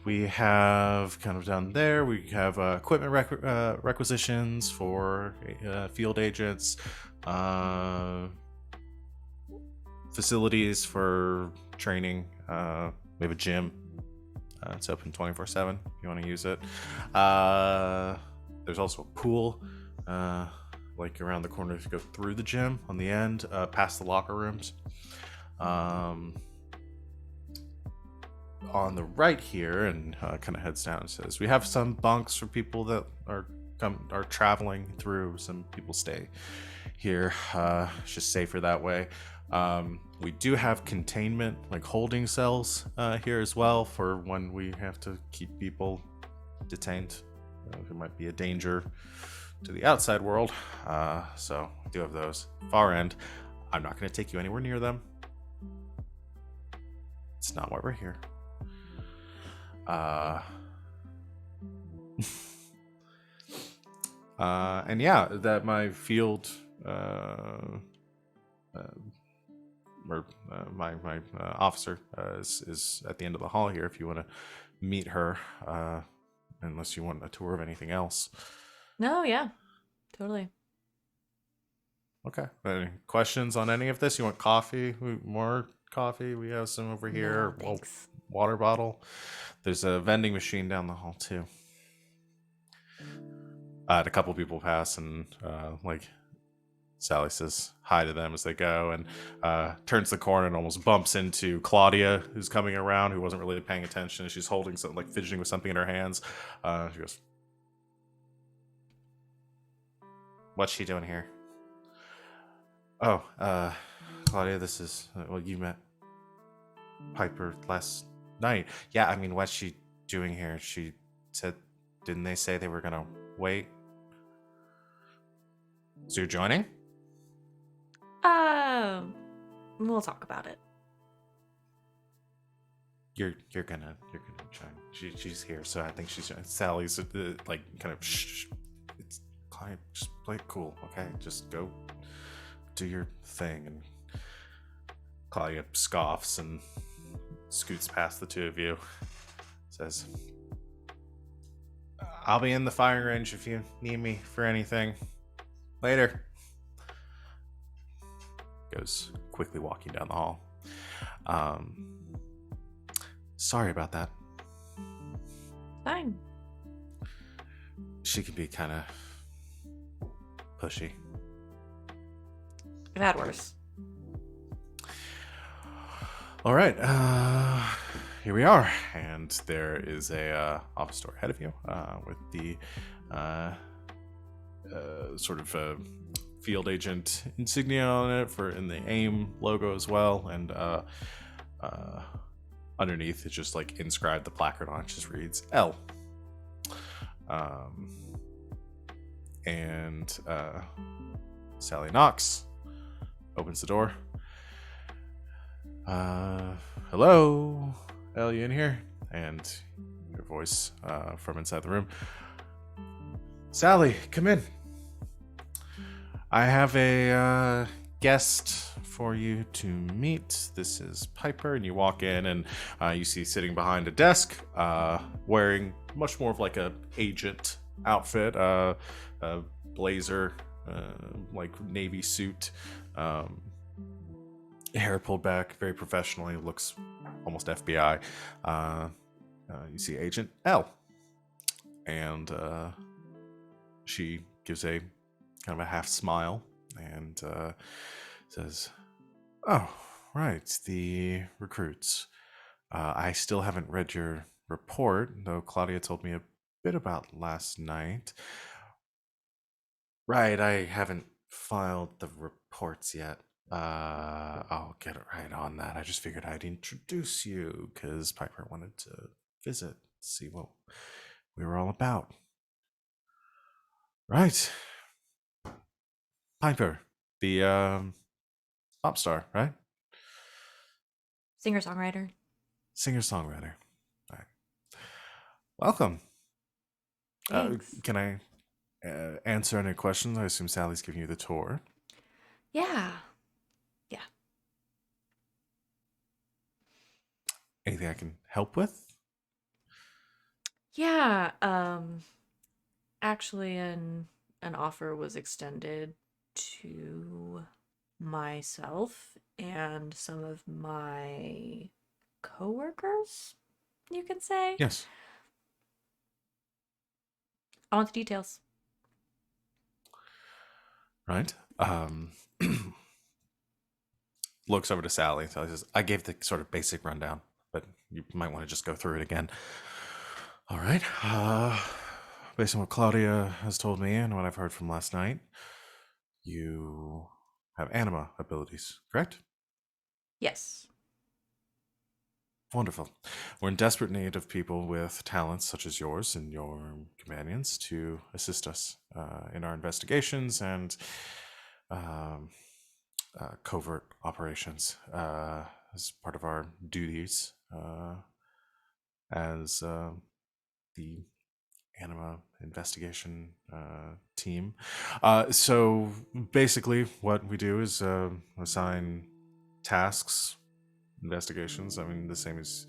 We have kind of down there, we have equipment requisitions for field agents, facilities for training. We have a gym. It's open 24/7 if you want to use it. There's also a pool, like around the corner if you go through the gym on the end, past the locker rooms. On the right here, and kind of heads down, it says we have some bunks for people that are traveling through. Some people stay here. It's just safer that way. We do have containment, like holding cells here as well, for when we have to keep people detained who might be a danger to the outside world. So we do have those. Far end, I'm not going to take you anywhere near them. It's not why we're here. And yeah, that my field or my officer is at the end of the hall here if you want to meet her, unless you want a tour of anything else. No, yeah, totally. Okay. Any questions on any of this? You want coffee? More coffee? We have some over here. No, thanks. Water bottle. There's a vending machine down the hall too. A couple people pass, and like Sally says hi to them as they go, and turns the corner and almost bumps into Claudia, who's coming around, who wasn't really paying attention. She's holding something, like fidgeting with something in her hands. She goes, "What's she doing here?" "Oh, Claudia, this is well, you met Piper last night." "Yeah, I mean, what's she doing here?" She said, "Didn't they say they were gonna wait?" "So you're joining?" We'll talk about it. You're gonna join. She's here, so I think she's Sally's like kind of it's kind of just play it cool, okay? Just go do your thing. And Claudia scoffs and scoots past the two of you. Says, "I'll be in the firing range if you need me for anything. Later." Goes quickly walking down the hall. Sorry about that. Fine. She can be kind of pushy. I've had worse. All right, here we are, and there is a office door ahead of you with the sort of field agent insignia on it in the AIM logo as well, and underneath it's just like inscribed, the placard on it just reads L. And Sally knocks, opens the door. "Hello, L, you in here?" And your voice from inside the room, "Sally, come in. I have a guest for you to meet. This is Piper." And you walk in, and you see sitting behind a desk, wearing much more of like a agent outfit, a blazer, like navy suit, hair pulled back very professionally, looks almost FBI. You see Agent L, and she gives a kind of a half smile and says, "Oh, right, the recruits. I still haven't read your report, though Claudia told me a bit about last night." "Right, I haven't filed the reports yet. I'll get it right on that. I just figured I'd introduce you because Piper wanted to visit, see what we were all about." "Right. Piper, the pop star, right? Singer-songwriter. Singer-songwriter. All right. Welcome. Thanks. Can I answer any questions? I assume Sally's giving you the tour. Yeah. Anything I can help with? Yeah. Actually, an offer was extended to myself and some of my coworkers, you can say. Yes. I want the details. Right. Looks over to Sally. Sally says, I gave the sort of basic rundown, but you might want to just go through it again. All right. Based on what Claudia has told me and what I've heard from last night, you have anima abilities, correct? Yes. Wonderful. We're in desperate need of people with talents such as yours and your companions to assist us in our investigations and covert operations as part of our duties as the anima investigation team. So basically, what we do is assign tasks, investigations. I mean, the same as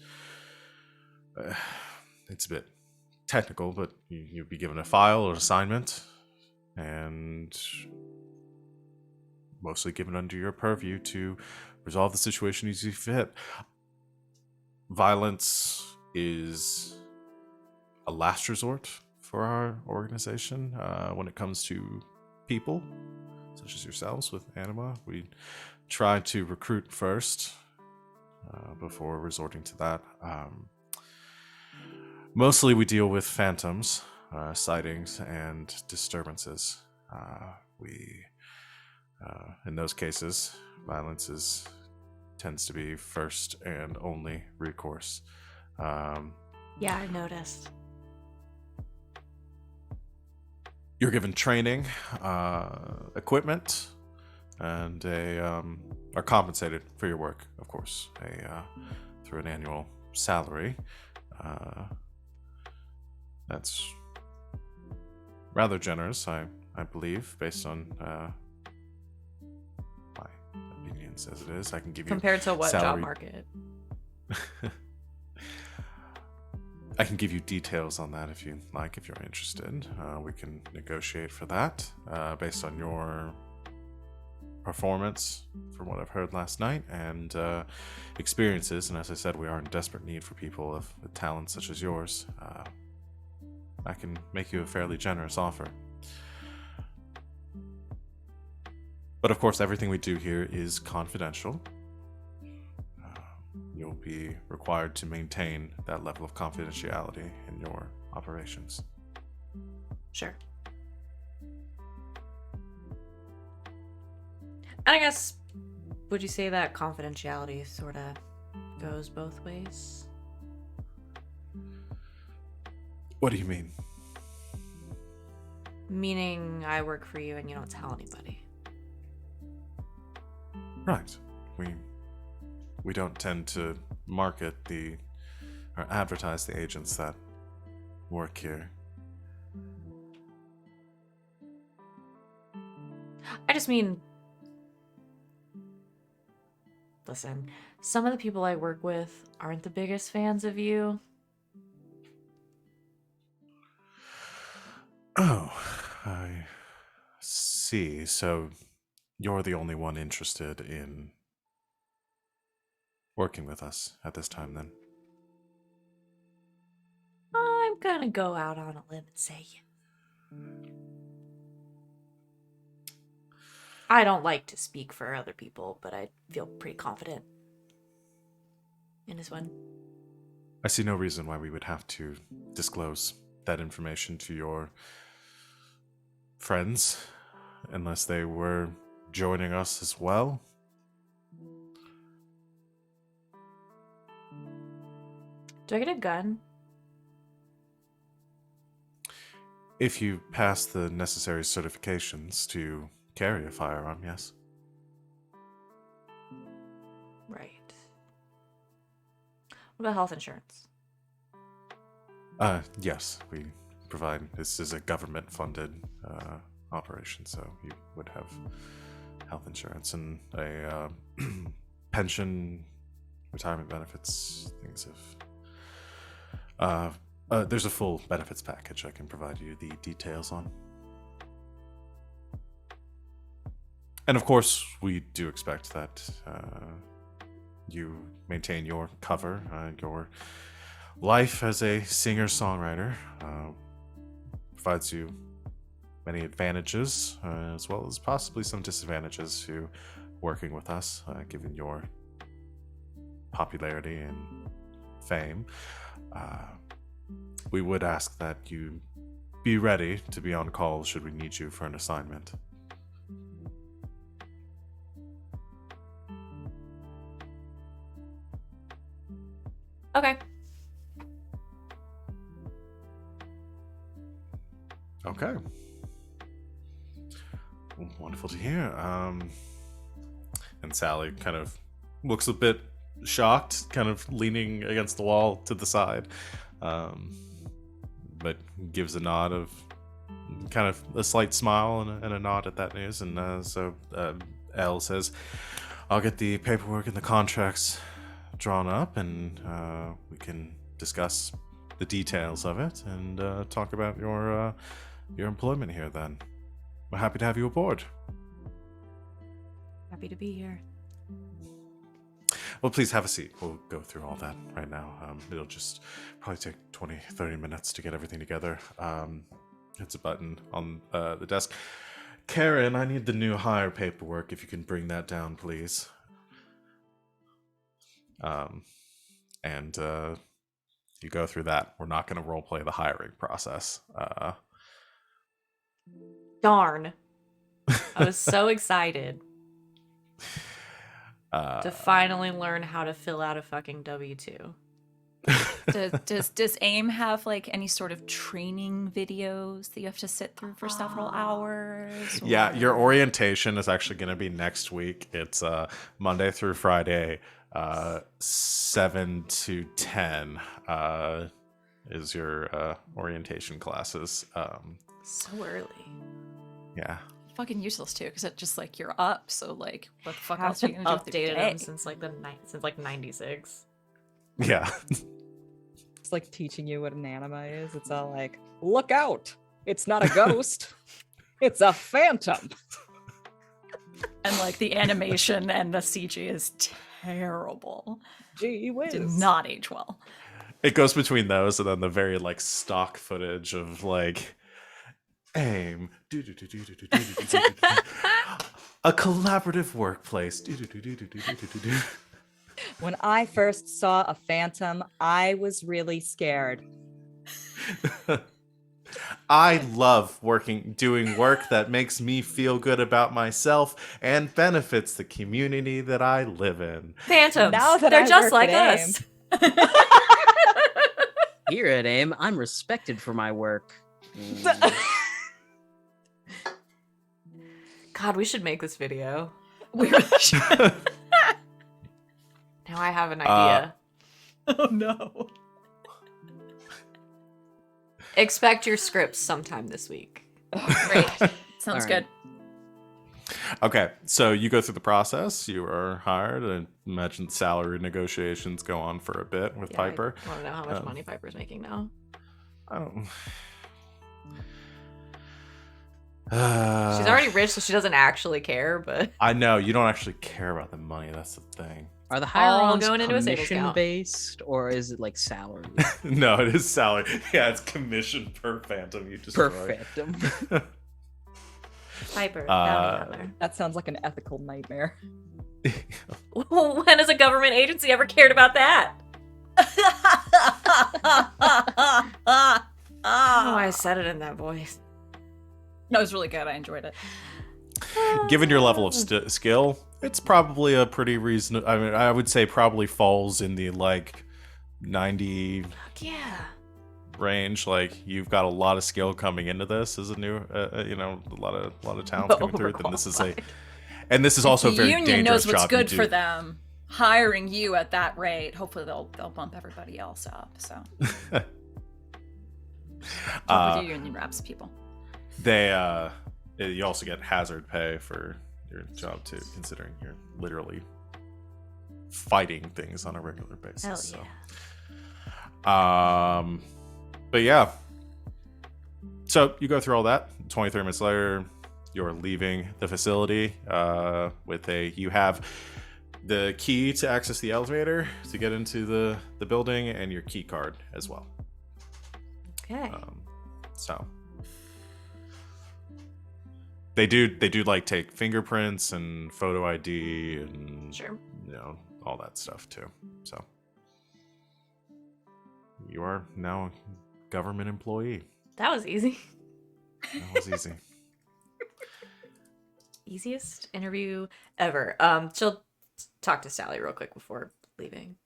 it's a bit technical, but you'll be given a file or assignment, and mostly given under your purview to resolve the situation as you fit. Violence is a last resort for our organization when it comes to people such as yourselves with anima. We try to recruit first before resorting to that. Mostly we deal with phantoms, sightings, and disturbances. In those cases, violence tends to be first and only recourse. Yeah, I noticed. You're given training, equipment, and are compensated for your work, of course, through an annual salary. That's rather generous, I believe, based on my opinions as it is. I can give you Compared to what job salary- market? I can give you details on that if you like, if you're interested. We can negotiate for that based on your performance, from what I've heard last night, and experiences. And as I said, we are in desperate need for people of talent such as yours. I can make you a fairly generous offer. But of course, everything we do here is confidential. You'll be required to maintain that level of confidentiality in your operations. Sure. And I guess, would you say that confidentiality sort of goes both ways? What do you mean? Meaning I work for you and you don't tell anybody. Right. We don't tend to market or advertise the agents that work here. I just mean, listen, some of the people I work with aren't the biggest fans of you. Oh, I see. So you're the only one interested in working with us at this time, then? I'm gonna go out on a limb and say I don't like to speak for other people, but I feel pretty confident in this one. I see no reason why we would have to disclose that information to your friends, unless they were joining us as well. Do I get a gun? If you pass the necessary certifications to carry a firearm, yes. Right. What about health insurance? Yes, we provide, this is a government-funded operation, so you would have health insurance and a pension, retirement benefits, things of... there's a full benefits package I can provide you the details on. And of course, we do expect that you maintain your cover, your life as a singer-songwriter provides you many advantages, as well as possibly some disadvantages to working with us, given your popularity and fame. We would ask that you be ready to be on call should we need you for an assignment. Okay. Okay. Wonderful to hear. And Sally kind of looks a bit shocked, kind of leaning against the wall to the side, but gives a nod of kind of a slight smile and a nod at that news. And so Elle says, I'll get the paperwork and the contracts drawn up, and we can discuss the details of it and talk about your employment here then. We're happy to have you aboard. Happy to be here. Well, please have a seat. We'll go through all that right now. It'll just probably take 20-30 minutes to get everything together. Hits a button on the desk. Karen, I need the new hire paperwork, if you can bring that down, please. And you go through that. We're not going to roleplay the hiring process. Darn. I was so excited to finally learn how to fill out a fucking W-2. Does AIM have like any sort of training videos that you have to sit through for several hours? Yeah, your orientation is actually going to be next week. It's Monday through Friday, 7 to 10 is your orientation classes. So early. Yeah. Fucking useless too, because it's just like you're up. So like, what the fuck I else are you haven't gonna do with your updated day? them since like 96. Yeah. It's like teaching you what an anime is. It's all like, look out! It's not a ghost. It's a phantom. And like the animation and the CG is terrible. Gee whiz. Did not age well. It goes between those and then the very like stock footage of like AIM, a collaborative workplace. When I first saw a phantom, I was really scared. I love doing work that makes me feel good about myself and benefits the community that I live in. Phantoms. Now that They're I just work like at us. Here at AIM, I'm respected for my work. Mm. God, we should make this video. We really should. Now I have an idea. Oh no. Expect your scripts sometime this week. Great. Sounds All right. good. Okay, so you go through the process. You are hired. I imagine salary negotiations go on for a bit with Piper. I want to know how much money Piper's making now. I don't. She's already rich, so she doesn't actually care, but I know you don't actually care about the money. That's the thing. Are the All hire-ons going into a savings commission account. based, or is it like salary No, it is salary. Yeah, it's commission per phantom you destroy. per phantom? Piper, That sounds like an ethical nightmare. when has a government agency ever cared about that? Oh, I said it in that voice. No, it was really good. I enjoyed it. Given your level of skill, it's probably a pretty reasonable. I mean, I would say probably falls in the like 90 Yeah. range. Like you've got a lot of skill coming into this as a new, a lot of talents coming through. Then this is also a the very union dangerous knows what's job you good do. for them. Hiring you at that rate, hopefully they'll bump everybody else up. So Talk Uh, with your union reps, people. you also get hazard pay for your job too, considering you're literally fighting things on a regular basis. Hell So. But yeah. So you go through all that. 23 minutes later, you're leaving the facility you have the key to access the elevator to get into the building and your key card as well. Okay. So they do like take fingerprints and photo ID and Sure. all that stuff too. So you are now a government employee. That was easy. That was easy. Easiest interview ever. She'll talk to Sally real quick before leaving.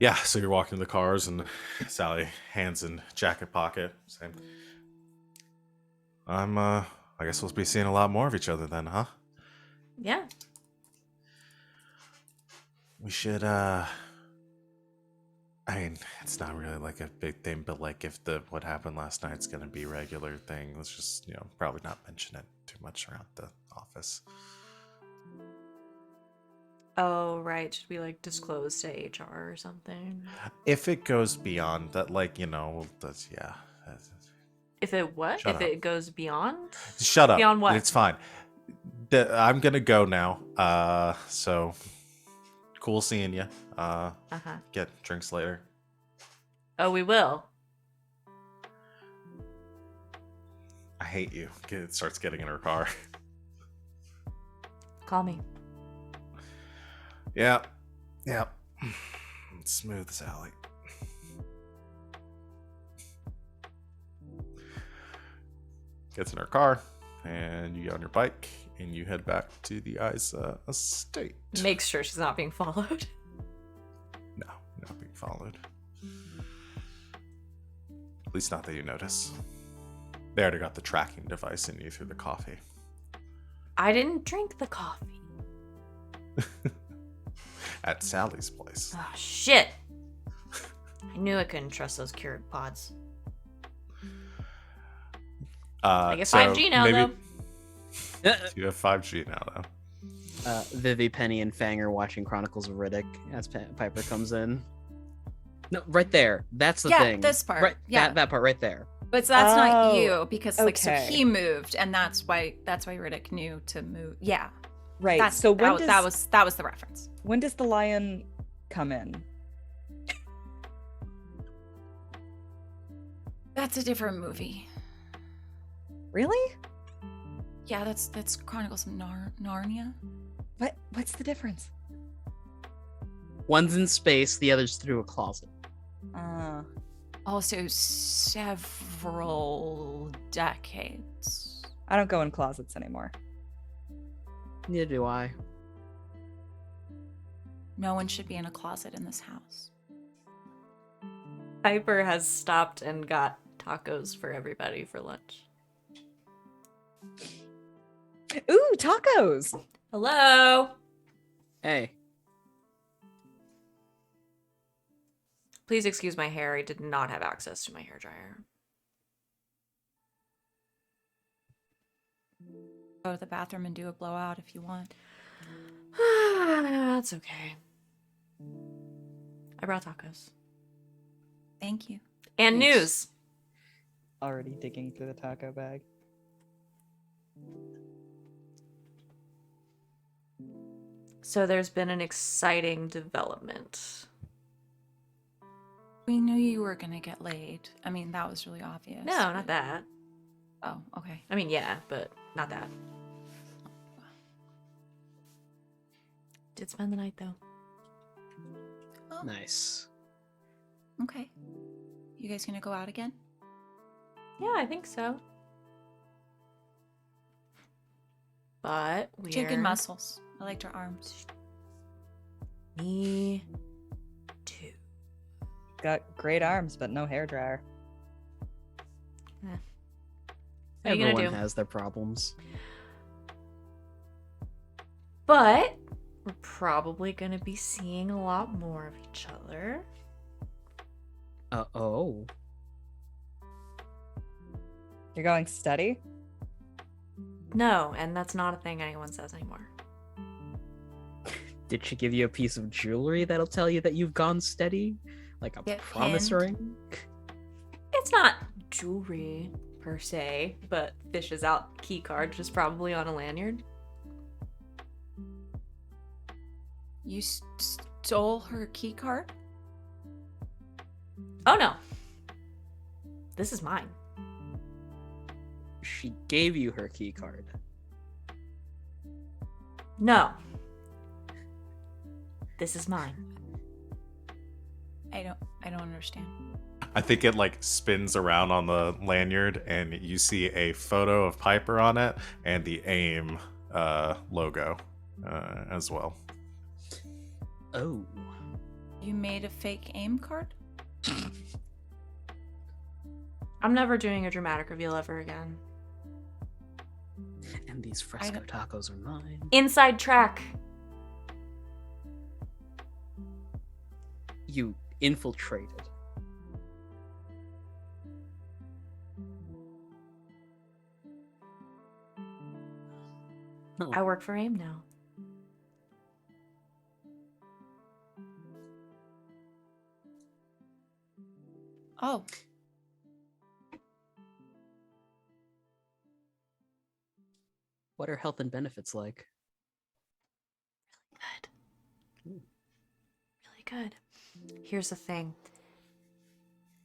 Yeah, so you're walking to the cars and Sally hands in jacket pocket saying, I guess we'll be seeing a lot more of each other then, huh? Yeah. We should I mean, it's not really like a big thing, but like if what happened last night's gonna be a regular thing, let's just, probably not mention it too much around the office. Oh, right. Should we like disclose to HR or something? If it goes beyond that, that's, yeah. If it what? Shut If up. it goes beyond? Shut up. Beyond what? It's fine. I'm gonna go now. So cool seeing you. Uh-huh. Get drinks later. Oh, we will. I hate you. Starts getting in her car. Call me. Yeah. Smooth Sally. Gets in her car, and you get on your bike, and you head back to the Isa estate. Makes sure she's not being followed. No, not being followed. At least not that you notice. They already got the tracking device in you through the coffee. I didn't drink the coffee. At Sally's place. Oh, shit. I knew I couldn't trust those Keurig pods. I guess 5G now, though. You have 5G now, though. Vivi, Penny, and Feng are watching Chronicles of Riddick as Piper comes in. No, right there. That's the thing. This part. Right, Yeah. that part right there. But that's not Oh, you because so okay. he moved, and that's why Riddick knew to move. Yeah. Right. That's So when that was the reference. when does the lion come in? That's a different movie. Really? Yeah, that's Chronicles of Narnia. What's the difference? One's in space, the other's through a closet. Also, several decades. I don't go in closets anymore. Neither do I. No one should be in a closet in this house. Piper has stopped and got tacos for everybody for lunch. Ooh, tacos! Hello. Hey. Please excuse my hair. I did not have access to my hairdryer. Go to the bathroom and do a blowout if you want. That's okay. I brought tacos. Thank you. And Thanks. news. Already digging through the taco bag. So there's been an exciting development. We knew you were gonna get laid. I mean, that was really obvious. No, not that. Oh, okay. I mean, yeah, but not that. Did spend the night though. Oh, Nice. okay. You guys gonna go out again? Yeah, I think so. But we're Chicken muscles. I liked her arms. Me too. Got great arms, but no hair dryer. What are you gonna Everyone do? has their problems. But we're probably gonna be seeing a lot more of each other. Oh. You're going steady? No, and that's not a thing anyone says anymore. Did she give you a piece of jewelry that'll tell you that you've gone steady? Like a Get promise pinned. ring? It's not jewelry per se, but fishes out key card, which is probably on a lanyard. You stole her key card? Oh no. This is mine. She gave you her key card. No. This is mine. I don't understand. I think it like spins around on the lanyard, and you see a photo of Piper on it, and the AIM logo as well. Oh. You made a fake AIM card? I'm never doing a dramatic reveal ever again. And these fresco tacos are mine. Inside track. You infiltrated. Oh. I work for AIM now. Oh. What are health and benefits like? Good. Really good. Here's the thing.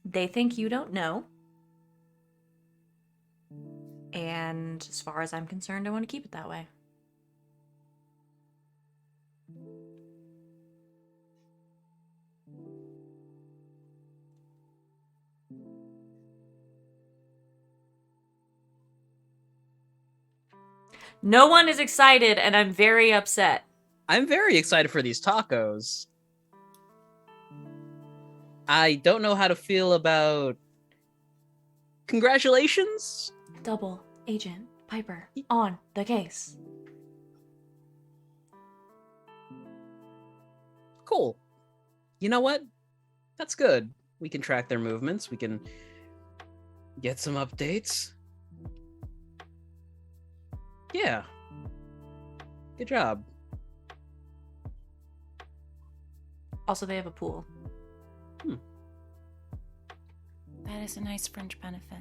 They think you don't know. And as far as I'm concerned, I want to keep it that way. No one is excited, and I'm very upset. I'm very excited for these tacos. I don't know how to feel about... Congratulations? Double Agent Piper on the case. Cool. You know what? That's good. We can track their movements. We can get some updates. Yeah. Good job. Also, they have a pool. That is a nice fringe benefit.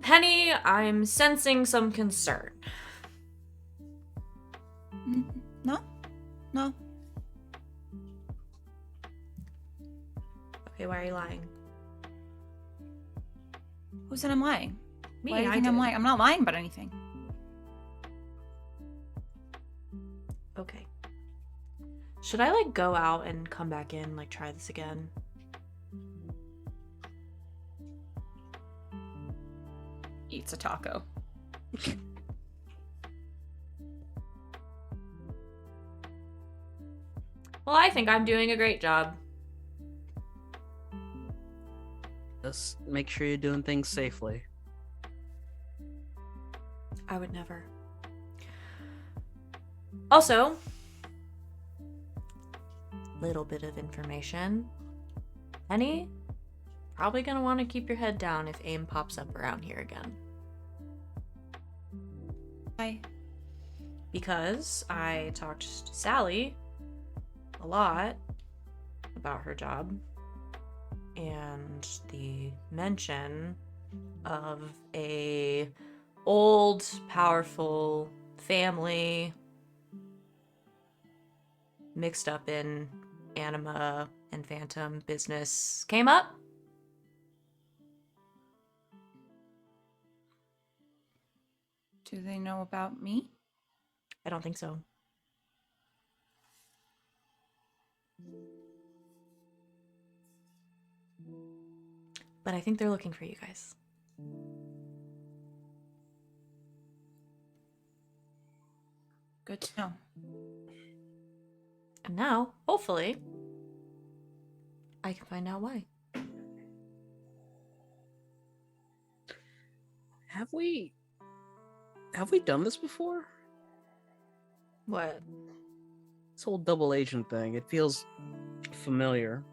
Penny, I'm sensing some concern. No. Okay, why are you lying? Who said I'm lying? Me, Why do you I think I'm did. lying? I'm not lying about anything. Okay. Should I, like, go out and come back in, like, try this again? Eats a taco. Well, I think I'm doing a great job. Just make sure you're doing things safely. I would never. Also, little bit of information. Penny, probably gonna want to keep your head down if AIM pops up around here again. Why? Because I talked to Sally a lot about her job and the mention of a old, powerful family mixed up in anima and phantom business came up. Do they know about me? I don't think so. But I think they're looking for you guys. Good to know. And now, hopefully, I can find out why. Have we done this before? What? This whole double agent thing, it feels familiar.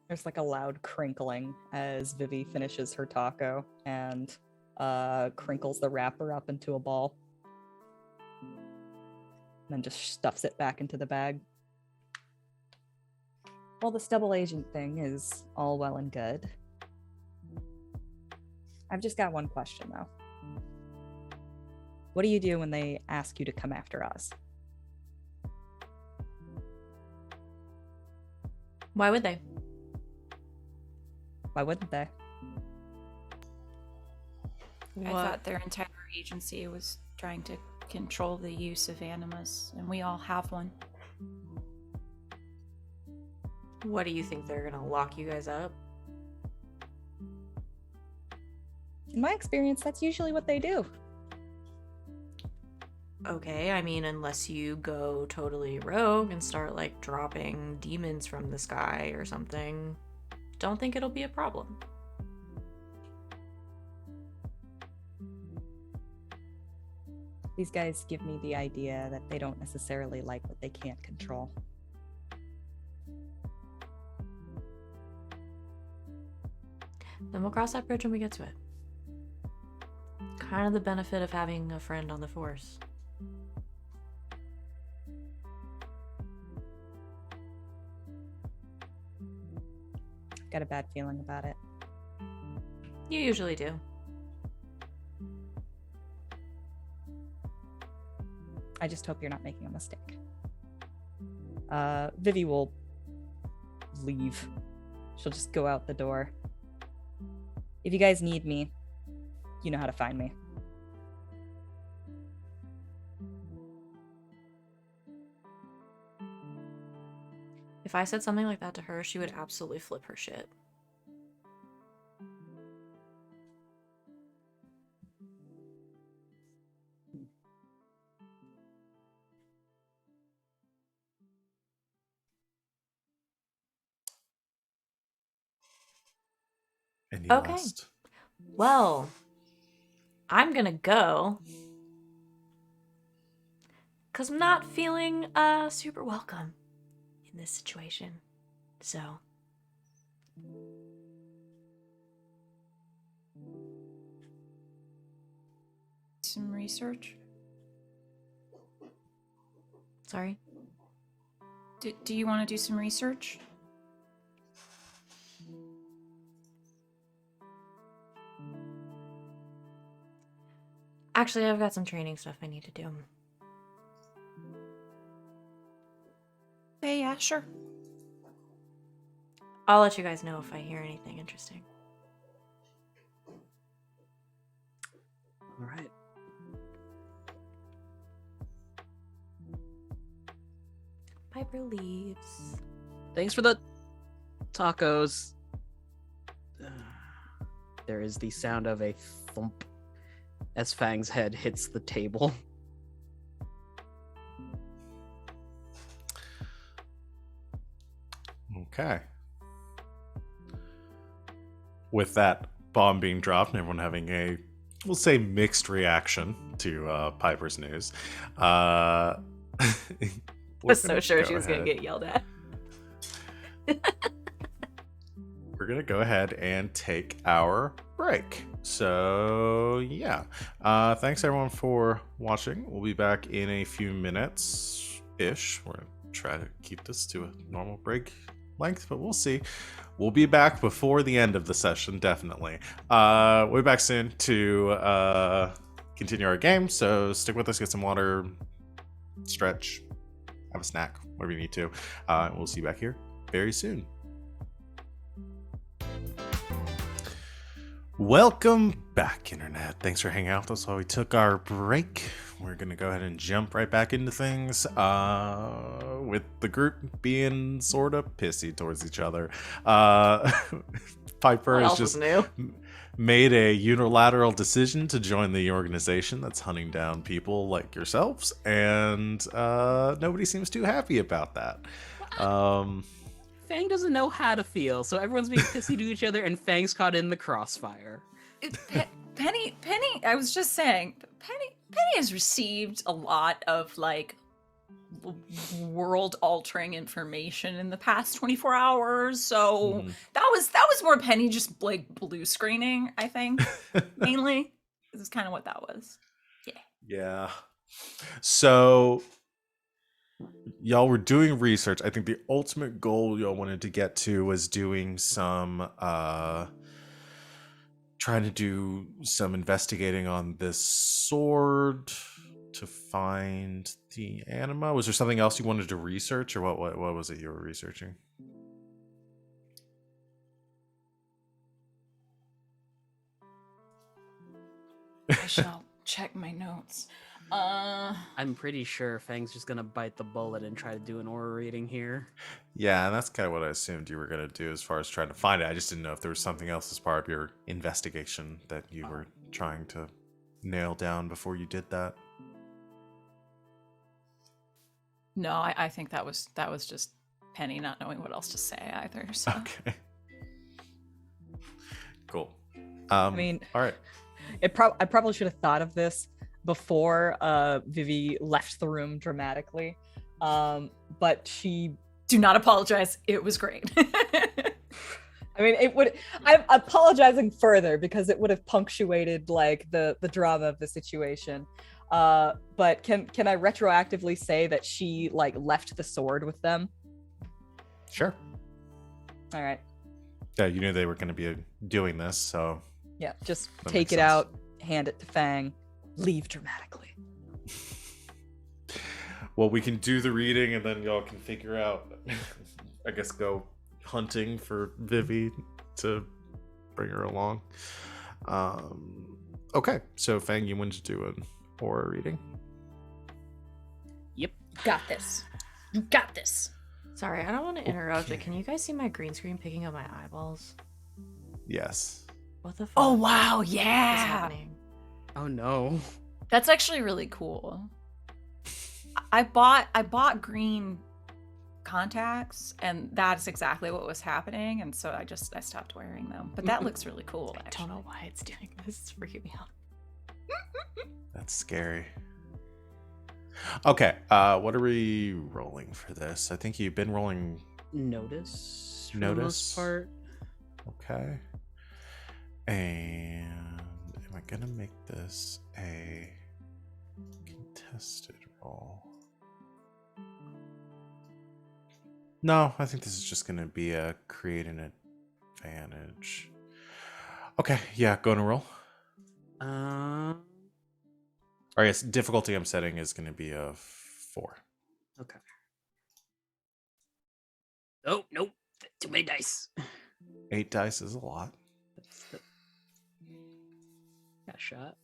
There's like a loud crinkling as Vivi finishes her taco and crinkles the wrapper up into a ball. And then just stuffs it back into the bag. Well, this double agent thing is all well and good. I've just got one question, though. What do you do when they ask you to come after us? Why would they? Why wouldn't they? I thought their entire agency was trying to control the use of animus, and we all have one. What do you think, they're gonna lock you guys up? In my experience, that's usually what they do. Okay, I mean, unless you go totally rogue and start like dropping demons from the sky or something, don't think it'll be a problem. These guys give me the idea that they don't necessarily like what they can't control. Then we'll cross that bridge when we get to it. Kind of the benefit of having a friend on the force. Got a bad feeling about it. You usually do. I just hope you're not making a mistake. Vivi will leave. She'll just go out the door. If you guys need me, you know how to find me. If I said something like that to her, she would absolutely flip her shit. And you Okay. lost. Well, I'm gonna go. Because I'm not feeling super welcome in this situation. So. Some research? Sorry? Do you want to do some research? Actually, I've got some training stuff I need to do. Hey, yeah, sure. I'll let you guys know if I hear anything interesting. All right. Piper leaves. Thanks for the tacos. There is the sound of a thump as Fang's head hits the table. Okay. With that bomb being dropped and everyone having a, we'll say, mixed reaction to Piper's news, I was so sure she was going to get yelled at. We're going to go ahead and take our break. So, yeah. Thanks, everyone, for watching. We'll be back in a few minutes-ish. We're going to try to keep this to a normal break length, but we'll see. We'll be back before the end of the session, definitely. We'll be back soon to continue our game, so stick with us, get some water, stretch, have a snack, whatever you need to. We'll see you back here very soon. Welcome back, Internet. Thanks for hanging out with us while we took our break. We're going to go ahead and jump right back into things with the group being sort of pissy towards each other. Piper has just made a unilateral decision to join the organization that's hunting down people like yourselves, and nobody seems too happy about that. Fang doesn't know how to feel, so everyone's being pissy to each other, and Fang's caught in the crossfire. Penny, I was just saying, Penny has received a lot of, like, world-altering information in the past 24 hours. So Mhm. that was more Penny just like blue screening, I think, mainly. This is kind of what that was. Yeah. So y'all were doing research. I think the ultimate goal y'all wanted to get to was doing some trying to do some investigating on this sword to find the anima. Was there something else you wanted to research, or what was it you were researching? I shall check my notes. I'm pretty sure Feng's just gonna bite the bullet and try to do an aura reading here. Yeah, and that's kind of what I assumed you were going to do as far as trying to find it. I just didn't know if there was something else as part of your investigation that you were trying to nail down before you did that. No, I think that was just Penny not knowing what else to say either. So Okay. Cool. I mean, all right. I probably should have thought of this before Vivi left the room dramatically. But she... do not apologize. It was great. I mean, it would... I'm apologizing further because it would have punctuated like the drama of the situation. But can I retroactively say that she like left the sword with them? Sure. All right. Yeah, you knew they were going to be doing this, so... Yeah, just That take makes it sense. out, hand it to Feng, leave dramatically. Well, we can do the reading, and then y'all can figure out, I guess, go hunting for Vivi to bring her along. Okay, so Fang, you want to do an aura reading? Yep. Got this. You got this. Sorry, I don't want to interrupt, but Okay. can you guys see my green screen picking up my eyeballs? Yes. What the fuck? Oh wow, is yeah. happening? Oh no. That's actually really cool. I bought green contacts, and that's exactly what was happening, and so I stopped wearing them. But that looks really cool. I Actually. don't know why it's doing this. It's freaking me out. That's scary. Okay, what are we rolling for this? I think you've been rolling. Notice. For the Notice. most part. Okay. And am I gonna make this a contested roll? No, I think this is just gonna be a create an advantage. Okay, yeah, go and roll. Or yes, difficulty I'm setting is gonna be a 4. Okay. Oh nope. Too many dice. 8 dice is a lot. Got a shot.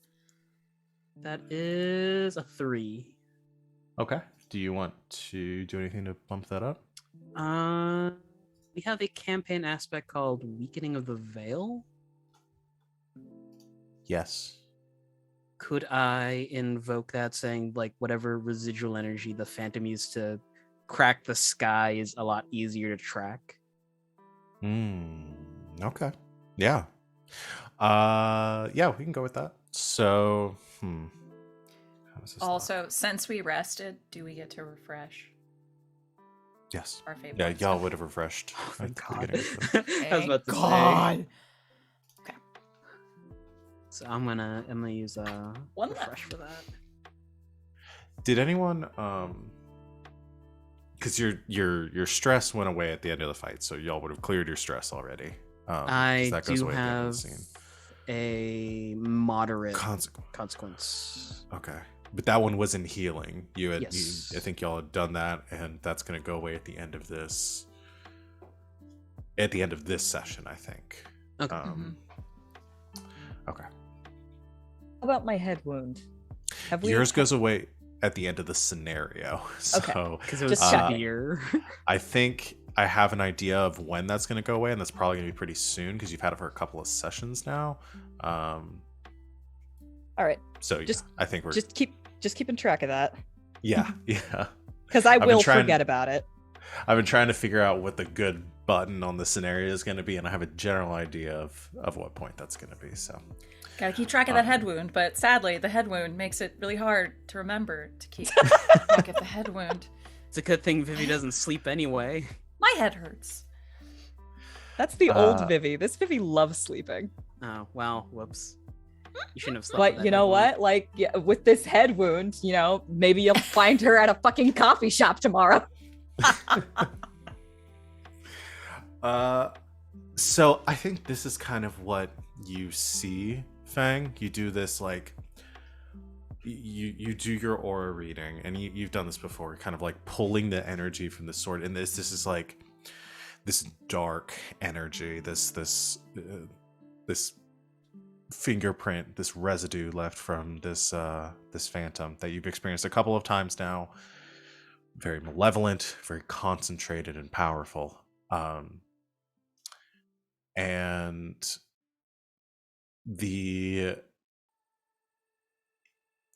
That is a 3. Okay. Do you want to do anything to bump that up? We have a campaign aspect called Weakening of the Veil. Yes. Could I invoke that, saying like whatever residual energy the Phantom used to crack the sky is a lot easier to track? Okay. Yeah. Yeah, we can go with that. So, how does this look? Also, since we rested, do we get to refresh Yes. our favorite? Yeah, y'all would have refreshed. Oh, at thank the God. beginning of the- I was about to say. God. So I'm gonna use One refresh for that. Did anyone because your stress went away at the end of the fight, so y'all would have cleared your stress already. 'Cause I that goes do away at the end of the have scene. a moderate Consequence. consequence. Okay. But that one wasn't healing. You had Yes. I think y'all had done that, and that's gonna go away at the end of this session, I think. Okay. Okay. How about my head wound? Have we? Yours goes away at the end of the scenario. So Because it was Just checking. severe. I think I have an idea of when that's going to go away, and that's probably going to be pretty soon because you've had it for a couple of sessions now. All right. So yeah, Just- I think we're Just keeping track of that, yeah. because I been will trying- forget about it. I've been trying to figure out what the good button on the scenario is going to be, and I have a general idea of what point that's going to be. So Gotta keep track of that head wound, but sadly, the head wound makes it really hard to remember to keep track of the head wound. It's a good thing Vivi doesn't sleep anyway. My head hurts. That's the old Vivi. This Vivi loves sleeping. Oh, well, whoops. You shouldn't have slept. with But that you know head wound. what? Like, yeah, with this head wound, you know, maybe you'll find her at a fucking coffee shop tomorrow. So I think this is kind of what you see, Feng. You do this like you do your aura reading, and you've done this before, kind of like pulling the energy from the sword. And this is like this dark energy, this fingerprint, this residue left from this phantom that you've experienced a couple of times now. Very malevolent, very concentrated and powerful. And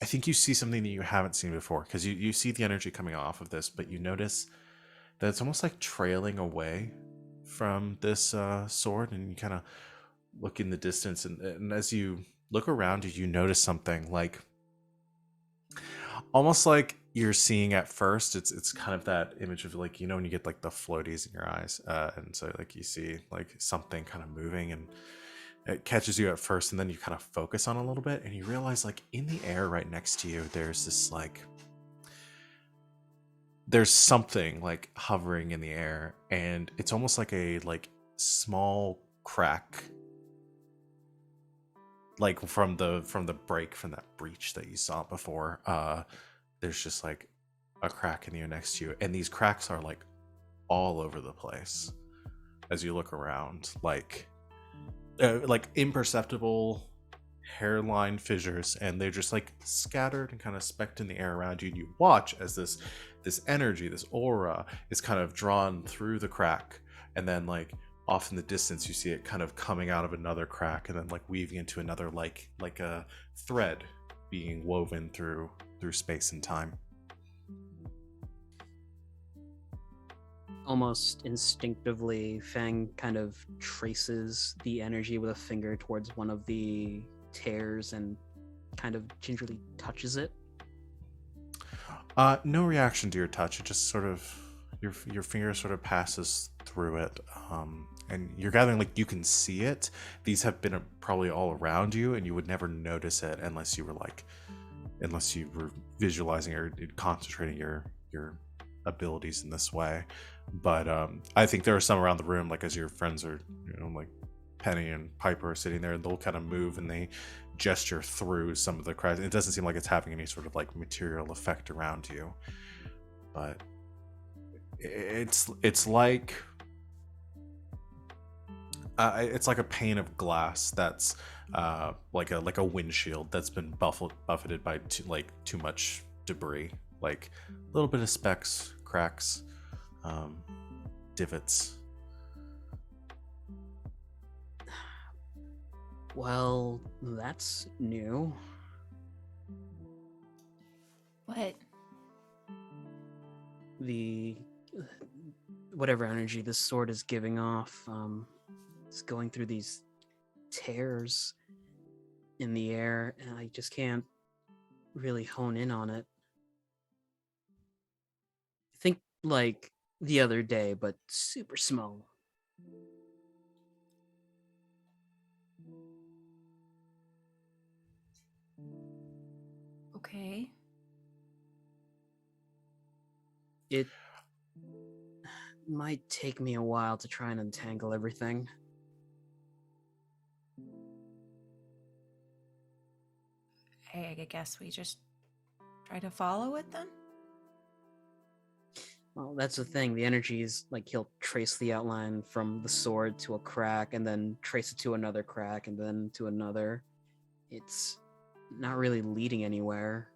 I think you see something that you haven't seen before, because you see the energy coming off of this, but you notice that it's almost like trailing away from this sword, and you kind of look in the distance, and as you look around you notice something like almost like you're seeing at first. It's kind of that image of like, you know, when you get like the floaties in your eyes, and so like you see like something kind of moving, and it catches you at first, and then you kind of focus on it a little bit, and you realize like in the air right next to you there's this like there's something like hovering in the air, and it's almost like a like small crack, like from the break from that breach that you saw before. There's just like a crack in the air next to you, and these cracks are like all over the place as you look around, like imperceptible hairline fissures, and they're just like scattered and kind of specked in the air around you. And you watch as this energy, this aura, is kind of drawn through the crack, and then like off in the distance you see it kind of coming out of another crack, and then like weaving into another, like a thread being woven through space and time. Almost instinctively, Feng kind of traces the energy with a finger towards one of the tears and kind of gingerly touches it. No reaction to your touch. It just sort of your finger sort of passes through it, and you're gathering like you can see it. These have been probably all around you, and you would never notice it unless you were visualizing or concentrating your abilities in this way. But I think there are some around the room, like as your friends are, you know, like Penny and Piper are sitting there, and they'll kind of move and they gesture through some of the cracks. It doesn't seem like it's having any sort of like material effect around you, but it's like it's like a pane of glass that's like a windshield that's been buffeted by too much debris, like a little bit of specks, cracks, divots. Well, that's new. What? The whatever energy this sword is giving off is going through these tears in the air, and I just can't really hone in on it. Think like the other day, but super small. Okay. It might take me a while to try and untangle everything. I guess we just try to follow it then? Well, that's the thing. The energy is like he'll trace the outline from the sword to a crack, and then trace it to another crack, and then to another. It's not really leading anywhere.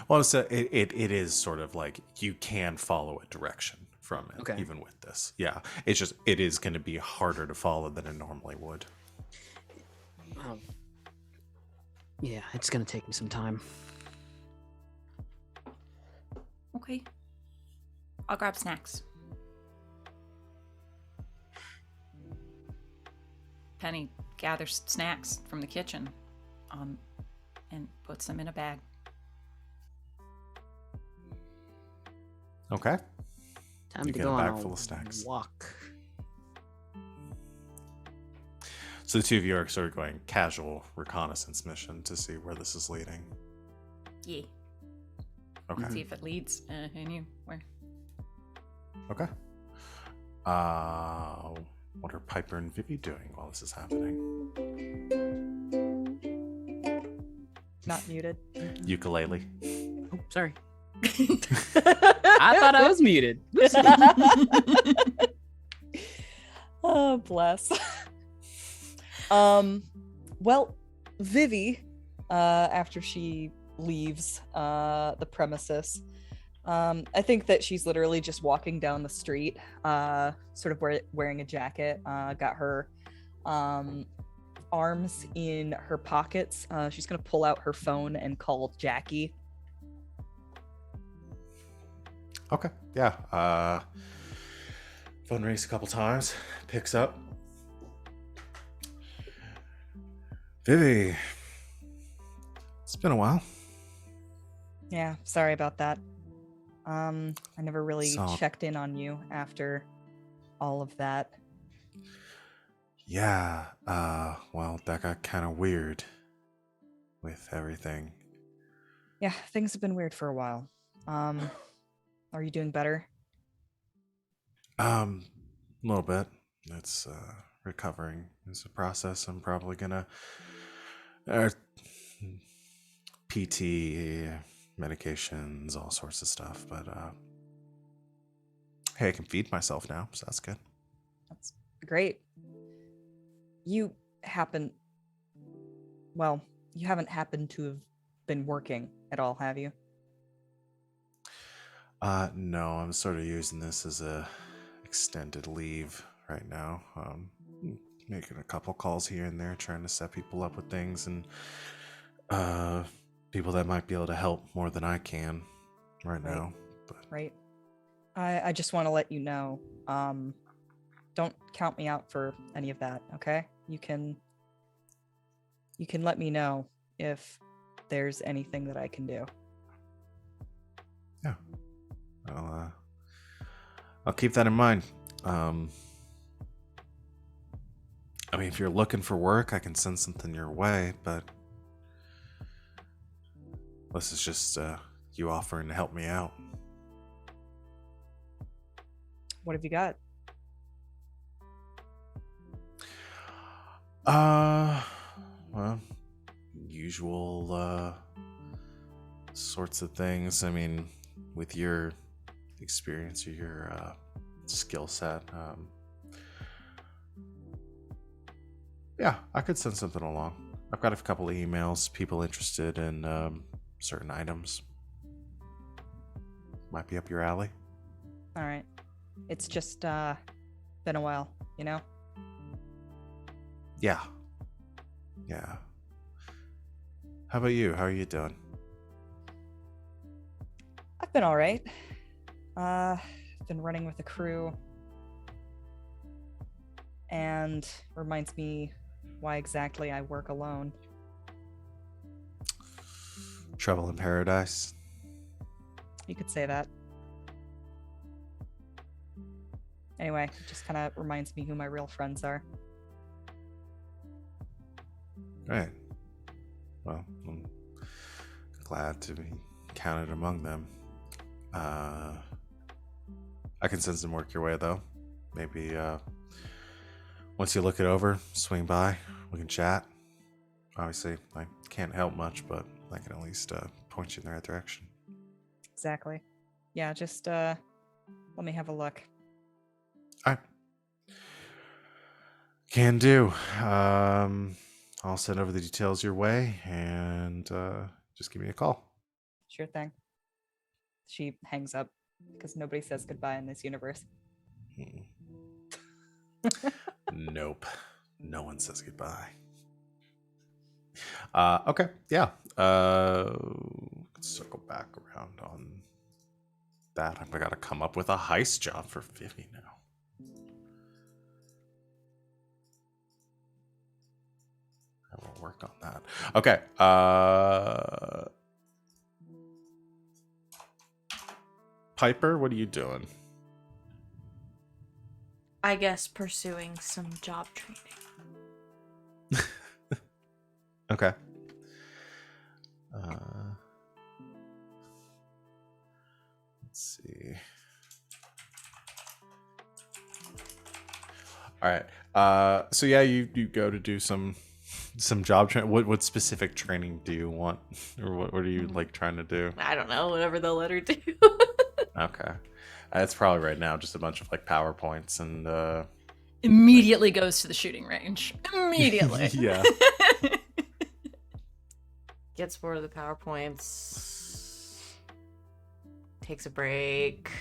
Well, it is sort of like you can follow a direction from it, Okay. even with this. Yeah, it's just it is going to be harder to follow than it normally would. Yeah, it's gonna take me some time. Okay. I'll grab snacks. Penny gathers snacks from the kitchen, and puts them in a bag. Okay. Time You to get go a on bag a full of snacks. walk. So the two of you are sort of going casual reconnaissance mission to see where this is leading. Yeah. Okay. See if it leads anywhere. Okay. What are Piper and Vivi doing while this is happening? Not muted. Ukulele. Oh, sorry. I thought I was muted. Oh, bless. Well, Vivi, after she leaves the premises, I think that she's literally just walking down the street, sort of wearing a jacket, got her arms in her pockets. She's gonna pull out her phone and call Jackie. Okay. Yeah. Phone rings a couple times. Picks up. Vivi. It's been a while. Yeah, sorry about that. I never really So- checked in on you after all of that. Yeah. Well, that got kind of weird with everything. Yeah, things have been weird for a while. Are you doing better? A little bit. It's recovering. It's a process. I'm probably gonna PT, medications, all sorts of stuff. But hey, I can feed myself now, so that's good. That's great. You haven't happened to have been working at all, have you? No, I'm sort of using this as a extended leave right now. Making a couple calls here and there, trying to set people up with things and people that might be able to help more than I can right now. But Right. I just want to let you know, don't count me out for any of that, okay? You can let me know if there's anything that I can do. yeah, I'll keep that in mind. I mean, if you're looking for work, I can send something your way, but this is just you offering to help me out. What have you got? Well, usual sorts of things. I mean, with your experience or your skill set, yeah, I could send something along. I've got a couple of emails, people interested in certain items. Might be up your alley. All right. It's just been a while, you know? Yeah. How about you? How are you doing? I've been all right. Been running with a crew. And reminds me why exactly I work alone. Trouble in paradise. You could say that. Anyway, it just kind of reminds me who my real friends are. Right. Well, I'm glad to be counted among them. I can send some work your way, though. Maybe once you look it over, swing by. We can chat. Obviously, I can't help much, but I can at least point you in the right direction. Exactly. Yeah, just let me have a look. All right. Can do. I'll send over the details your way, and just give me a call. Sure thing. She hangs up because nobody says goodbye in this universe. Nope. No one says goodbye. Okay. Yeah. Let's circle back around on that. I've got to come up with a heist job for Vivi now. will work on that. Okay. Piper, what are you doing? I guess pursuing some job training. Okay. Let's see. All right. So yeah, you go to do some job training. What specific training do you want, or what are you like trying to do? I don't know, whatever they'll let her do. Okay. It's probably right now just a bunch of like PowerPoints and Immediately goes to the shooting range. Immediately. Yeah. Gets bored of the PowerPoints. Takes a break.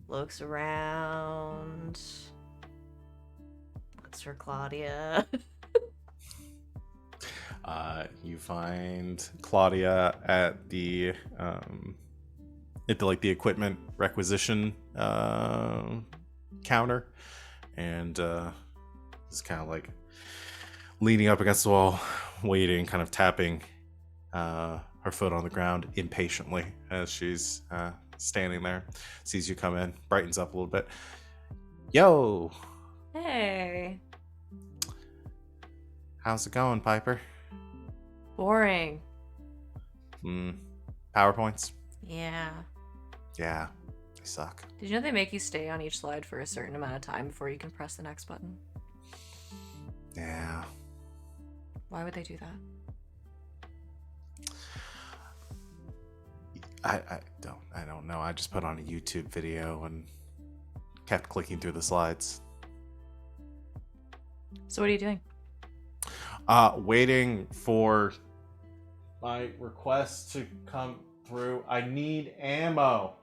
Looks around. Looks for Claudia. You find Claudia at the equipment requisition counter, and is kind of like leaning up against the wall, waiting, kind of tapping her foot on the ground impatiently as she's standing there. Sees you come in, brightens up a little bit. Yo, Hey. how's it going, Piper? Boring. PowerPoints? Yeah. Yeah, they suck. Did you know they make you stay on each slide for a certain amount of time before you can press the next button? Yeah. Why would they do that? I don't know. I just put on a YouTube video and kept clicking through the slides. So what are you doing? Waiting for my request to come through. I need ammo.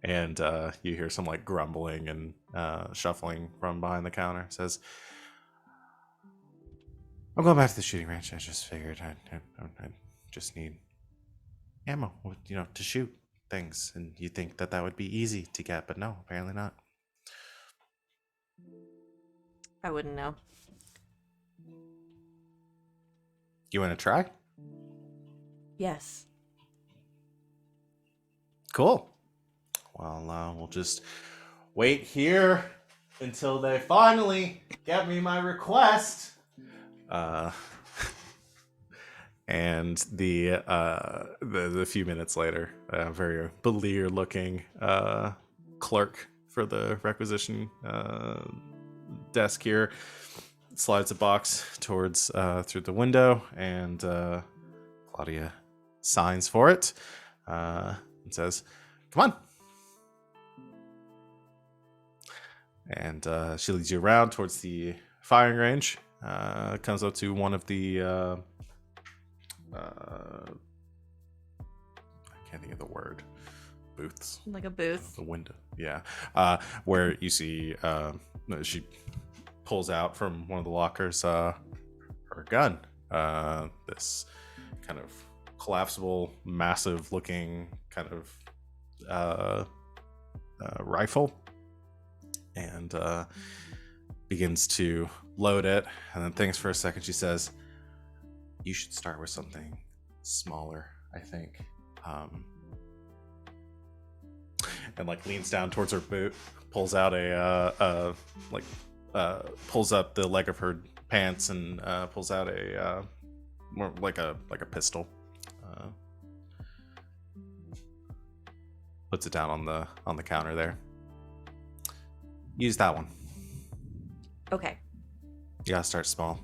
And you hear some like grumbling and shuffling from behind the counter. It says, I'm going back to the shooting range. I just figured I just need ammo, to shoot things. And you think that would be easy to get, but no, apparently not. I wouldn't know. You want to try? Yes. Cool. Well, we'll just wait here until they finally get me my request. And the few minutes later, a very beleaguered-looking clerk for the requisition desk here slides a box towards through the window, and Claudia signs for it and says, "Come on." And she leads you around towards the firing range. Comes up to one of the I can't think of the word. Booths. Like a booth. The window. Yeah. Where you see she pulls out from one of the lockers her gun. This kind of collapsible, massive looking kind of rifle. And begins to load it, and then thinks for a second. She says, "You should start with something smaller, I think." And like leans down towards her boot, pulls out pulls up the leg of her pants, and pulls out a more like a pistol. Puts it down on the counter there. Use that one. Okay. You gotta start small.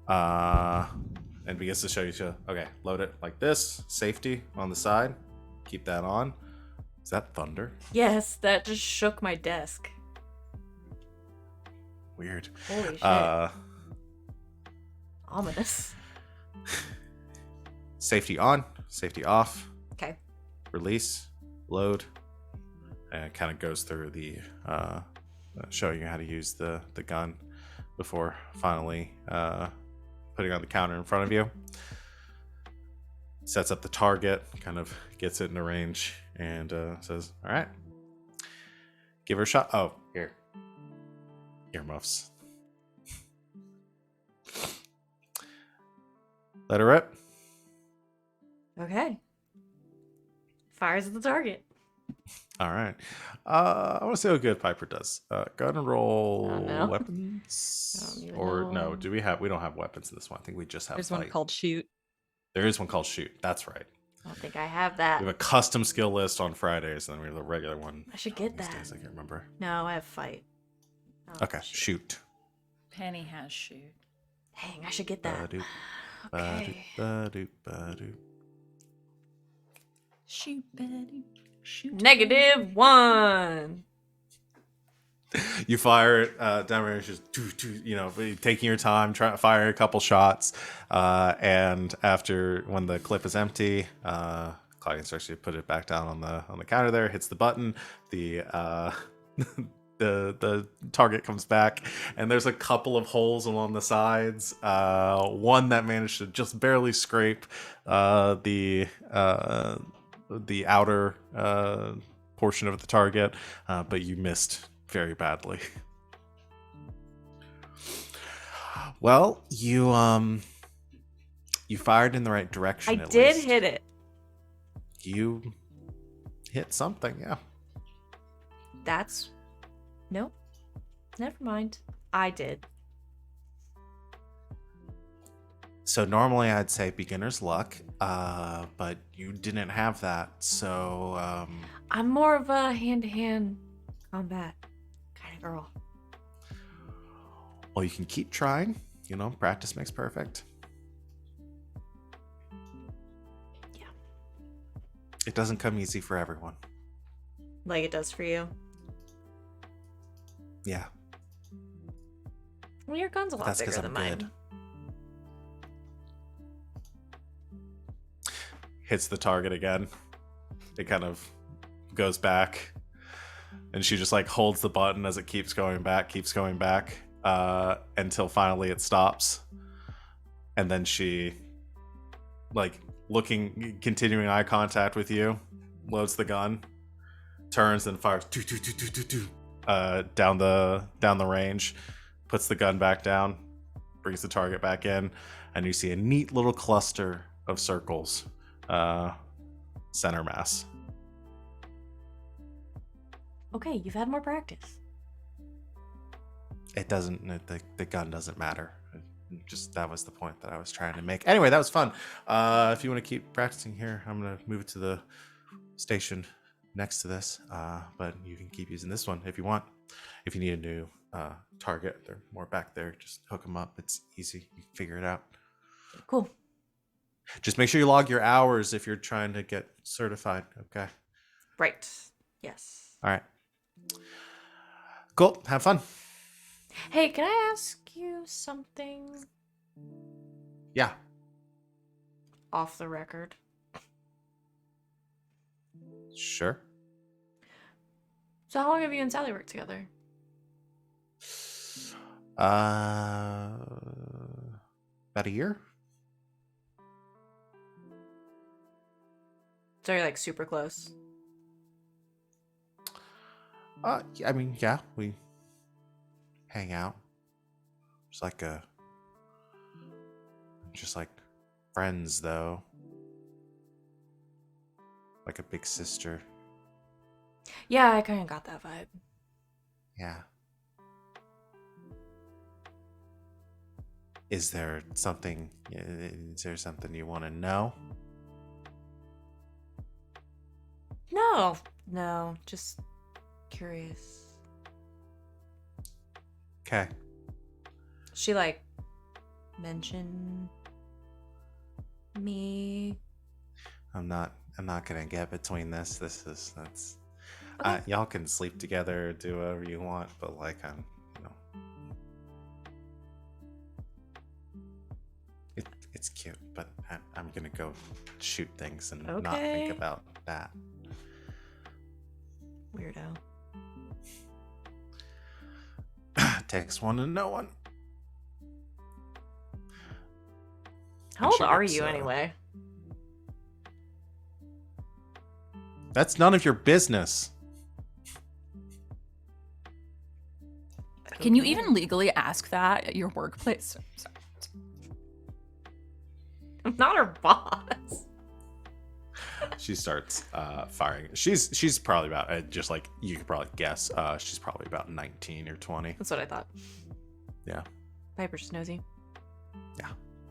And begins to show you, okay, load it like this. Safety on the side. Keep that on. Is that thunder? Yes, that just shook my desk. Weird. Holy shit. Ominous. Safety on. Safety off. Okay. Release. Load. And it kind of goes through the showing you how to use the gun before finally putting on the counter in front of you. Sets up the target, kind of gets it in a range, and says, "All right, give her a shot." Oh, here, earmuffs. Let her rip. Okay. Fires at the target. All right. I want to see how good Piper does. Go ahead and roll Oh, no. weapons. I don't even Or know. no, we don't have weapons in this one. I think we just have There's fight. one called shoot. There is one called shoot. That's right. I don't think I have that. We have a custom skill list on Fridays, and then we have the regular one. I should get these that. days. I can't remember. No, I have fight. Oh, Okay, shoot. Penny has shoot. Dang, I should get that. Ba-doop, Okay. ba-doop, ba-doop. Shoot, Betty. Shoot. -1. You fire it down range, just taking your time, try to fire a couple shots, and after when the clip is empty, Claudia starts to put it back down on the counter. There, hits the button. The the target comes back, and there's a couple of holes along the sides. One that managed to just barely scrape the outer portion of the target, but you missed very badly. Well, you fired in the right direction. I at did least. hit it. You hit something, yeah. That's... Nope. Never mind. I did. So normally I'd say beginner's luck, but you didn't have that, so I'm more of a hand-to-hand combat kind of girl. well, you can keep trying. Practice makes perfect. Yeah. It doesn't come easy for everyone. Like it does for you. Yeah. Well, your gun's a lot That's bigger 'cause than I'm mine. good. Hits the target again. It kind of goes back, and she just like holds the button as it keeps going back, until finally it stops. And then she, like, continuing eye contact with you, loads the gun, turns and fires down the range, puts the gun back down, brings the target back in, and you see a neat little cluster of circles, center mass. Okay, you've had more practice. It doesn't, the gun doesn't matter. Just, that was the point that I was trying to make. Anyway, that was fun. If you want to keep practicing here, I'm going to move it to the station next to this, but you can keep using this one if you want. If you need a new target, they're more back there. Just hook them up. It's easy. You can figure it out. Cool. Just make sure you log your hours if you're trying to get certified. Okay. Right. Yes. All right. Cool. Have fun. Hey, can I ask you something Yeah. off the record? Sure. So how long have you and Sally worked together? About a year. So you're like super close. I mean, yeah, we hang out. Just like friends, though. Like a big sister. Yeah, I kind of got that vibe. Yeah. Is there something you want to know? No, just curious. Okay. She like mentioned me. I'm not gonna get between this. That's Okay. y'all can sleep together, do whatever you want, but like it's cute, but I'm gonna go shoot things and not think Okay. about that. Weirdo. Takes one to know one. How old sure are it's, you anyway? That's none of your business. Can you even legally ask that at your workplace? Sorry. I'm not her boss. She starts firing. She's probably about just like you could probably guess. She's probably about 19 or 20. That's what I thought. Yeah. Piper's nosy. Yeah.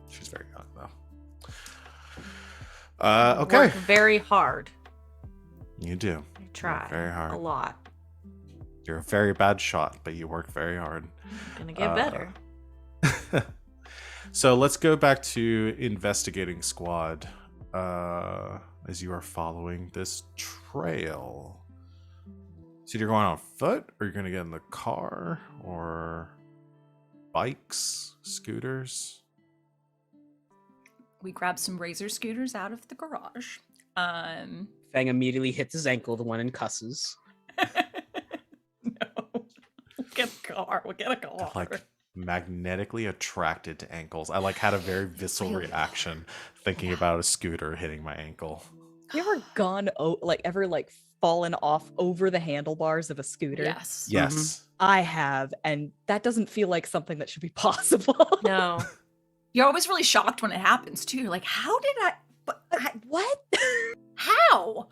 She's very young though. I Okay. Work very hard. You do. I try very hard. a lot. You're a very bad shot, but you work very hard. I'm gonna get better. So let's go back to investigating squad. As you are following this trail. So you're going on foot, or you're going to get in the car, or bikes, scooters? We grab some razor scooters out of the garage. Feng immediately hits his ankle, the one and cusses. No. We'll get a car. We'll get a car. Like magnetically attracted to ankles. I like had a very visceral reaction thinking about a scooter hitting my ankle. You ever gone ever fallen off over the handlebars of a scooter? Yes. Yes. I have, and that doesn't feel like something that should be possible. No. You're always really shocked when it happens too. You're like, how did What? how?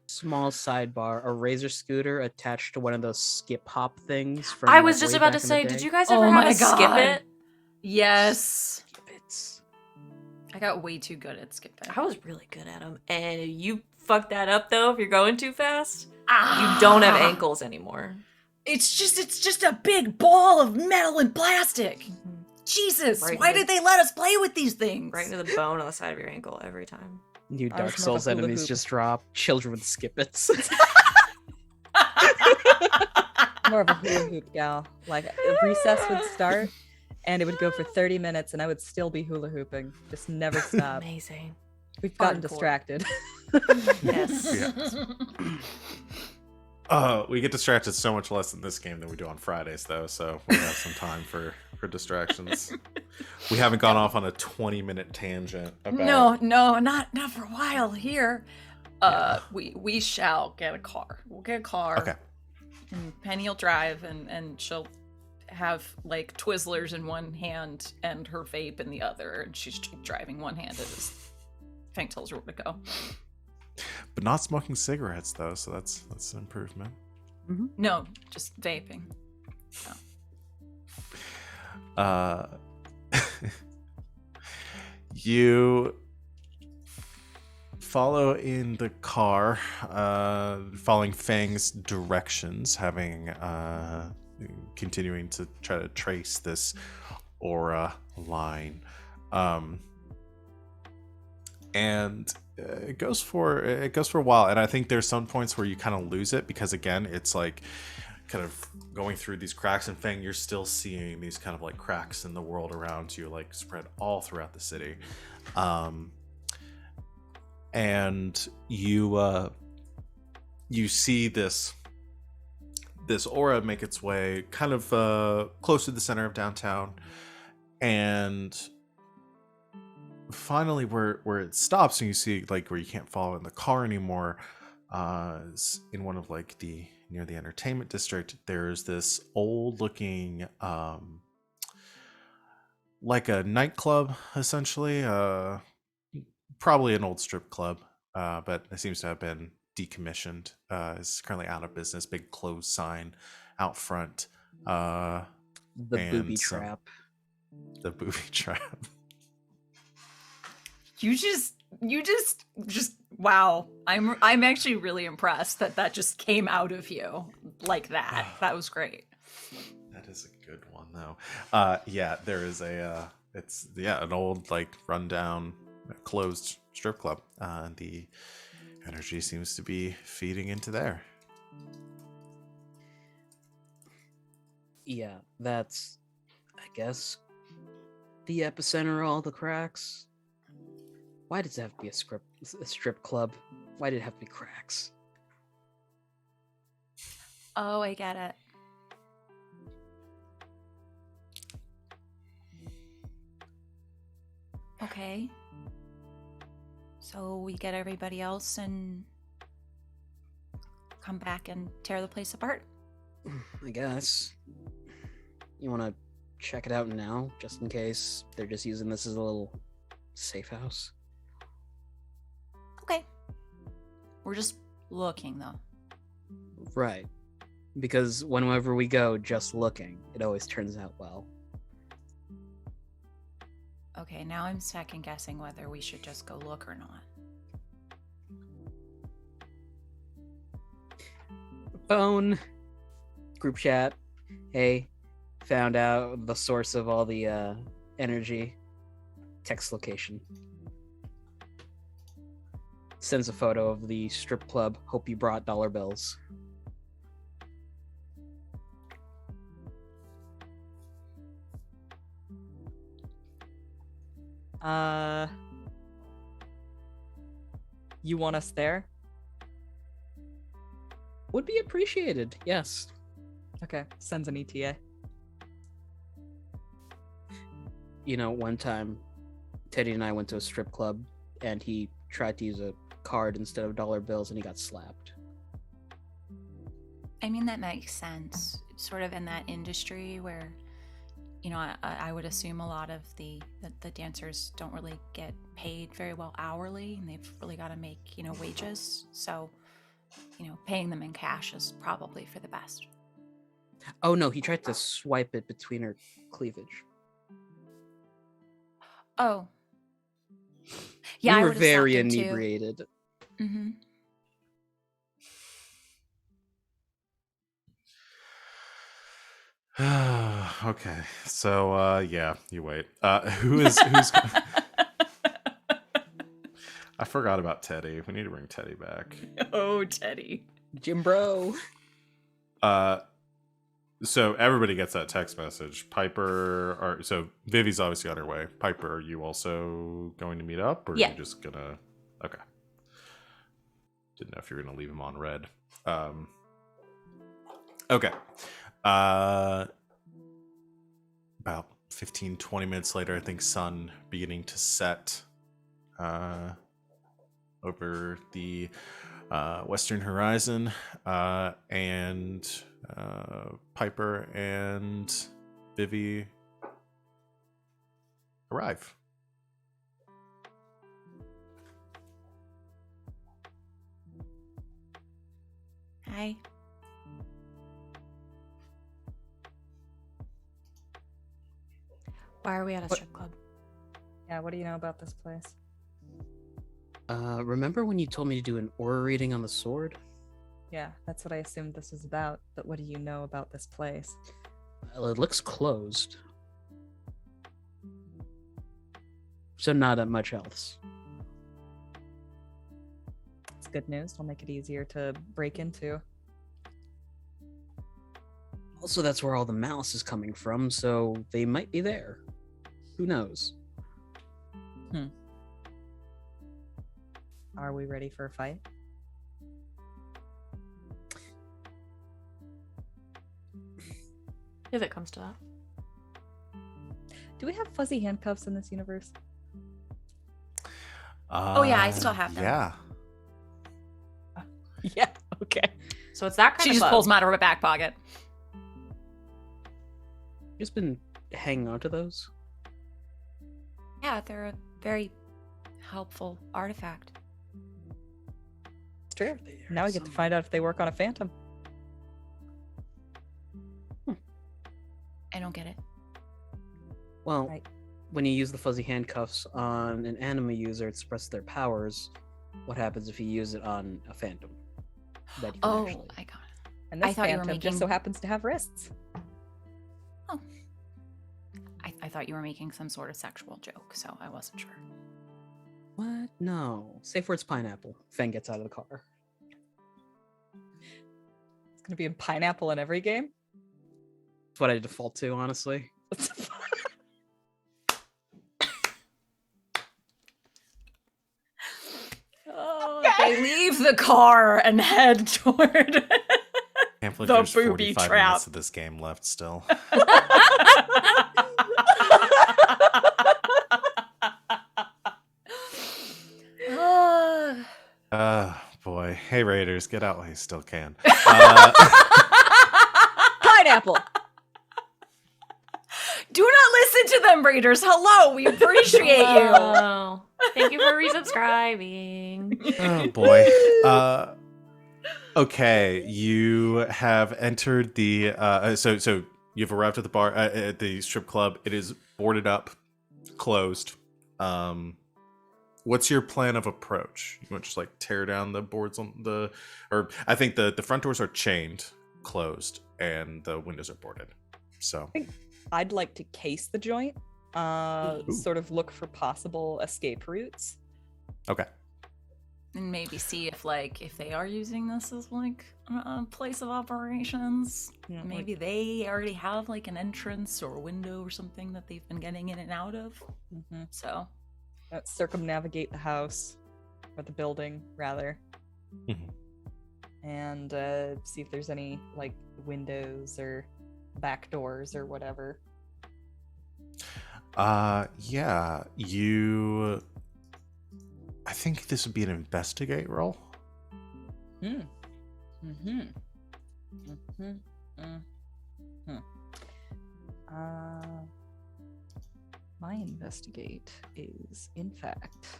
Small sidebar: a razor scooter attached to one of those skip hop things. From I was like, just way about to back in the say, day. did you guys Oh ever my have a skip God. it? Yes. Skip it. I got way too good at skipping. I was really good at them. And you fucked that up though if you're going too fast. Ah. You don't have ankles anymore. It's just a big ball of metal and plastic. Jesus, Right why into- did they let us play with these things? Right into the bone on the side of your ankle every time. New I Dark was more of a Souls hula enemies hoop. just drop. Children with skippets. More of a hula hoop gal. Like recess would start, and it would go for 30 minutes, and I would still be hula hooping, just never stop. Amazing. We've gotten Hardcore. distracted. Yes. We get distracted so much less in this game than we do on Fridays, though, so we have some time for distractions. We haven't gone off on a 20-minute tangent about... No, not for a while here. Yeah. We shall get a car. We'll get a car. Okay. And Penny will drive, and she'll have like Twizzlers in one hand and her vape in the other, and she's driving one-handed as Feng tells her where to go. But not smoking cigarettes, though, so that's an improvement. No, just vaping. You follow in the car, following Feng's directions, continuing to try to trace this aura line. And it goes for a while, and I think there's some points where you kind of lose it because again it's like kind of going through these cracks, and Feng, you're still seeing these kind of like cracks in the world around you, like spread all throughout the city. And you see this aura make its way kind of close to the center of downtown, and finally where it stops and you see like where you can't follow in the car anymore, is in one of like near the entertainment district. There's this old looking like a nightclub, essentially, probably an old strip club, but it seems to have been decommissioned. It's currently out of business. Big closed sign out front. The And booby some- trap. The booby trap. You just wow. I'm actually really impressed that just came out of you like that. That was great. That is a good one, though. Yeah, there is an old like rundown closed strip club. The energy seems to be feeding into there. Yeah, that's, I guess, the epicenter of all the cracks. Why does it have to be a strip club? Why did it have to be cracks? Oh, I get it. Okay. So we get everybody else and come back and tear the place apart? I guess. You want to check it out now, just in case they're just using this as a little safe house. Okay. We're just looking, though. Right. Because whenever we go just looking, it always turns out well. Okay, now I'm second guessing whether we should just go look or not. Phone, group chat. Hey, found out the source of all the energy. Text location. Sends a photo of the strip club. Hope you brought dollar bills. You want us there? Would be appreciated, yes. Okay, sends an ETA. You know, one time, Teddy and I went to a strip club, and he tried to use a card instead of dollar bills, and he got slapped. I mean, that makes sense. Sort of in that industry where, you know, I would assume a lot of the dancers don't really get paid very well hourly, and they've really got to make, you know, wages. So, you know, paying them in cash is probably for the best. Oh no, he tried to swipe it between her cleavage. Oh. Yeah, we I were would've very slapped him too. inebriated. Mm-hmm. Okay, so yeah, you wait. Who's I forgot about Teddy. We need to bring Teddy back. Oh, Teddy. Jim Bro. So everybody gets that text message. So Vivi's obviously on her way. Piper, are you also going to meet up, or Yeah. are you just gonna? Okay. Didn't know if you were gonna leave him on red. Okay. About 15, 20 minutes later, I think sun beginning to set over the western horizon, and Piper and Vivi arrive. Hi. Why are we at a strip club? Yeah, what do you know about this place? Remember when you told me to do an aura reading on the sword? Yeah, that's what I assumed this was about. But what do you know about this place? Well, it looks closed. So not that much else. It's good news. It'll make it easier to break into. Also, that's where all the malice is coming from, so they might be there. Who knows? Are we ready for a fight? If it comes to that. Do we have fuzzy handcuffs in this universe? Oh, yeah, I still have them. Yeah. Yeah, okay. So it's that kind She of just club. pulls them out of her back pocket. Just been hanging on to those. Yeah, they're a very helpful artifact. It's true. Now we get to find out if they work on a phantom. I don't get it. Well, Right. when you use the fuzzy handcuffs on an anime user to suppress their powers, what happens if you use it on a phantom? That you can Oh, actually... I got it. And I this thought you were phantom just making- so happens to have wrists. Oh. I thought you were making some sort of sexual joke, so I wasn't sure. What? No. Safe word's pineapple. Feng gets out of the car. It's gonna be a pineapple in every game. That's what I default to, honestly. Oh, they leave the car and head toward. Can't believe The there's booby 45 trap. minutes of this game left still. Boy. Hey, Raiders, get out while you still can. Pineapple! Do not listen to Prime Raiders, hello! We appreciate you! Oh, thank you for resubscribing. Oh boy. Okay, you have entered the so you've arrived at the bar at the strip club. It is boarded up, closed. What's your plan of approach? You want to just like tear down the boards on the, or I think the front doors are chained, closed, and the windows are boarded. So I'd like to case the joint, sort of look for possible escape routes. okay. And maybe see if they are using this as like a place of operations. Yeah, Maybe they already have like an entrance or a window or something that they've been getting in and out of. So circumnavigate the house or the building rather, and see if there's any like windows or back doors or whatever. Yeah, you. I think this would be an investigate roll. My investigate is in fact.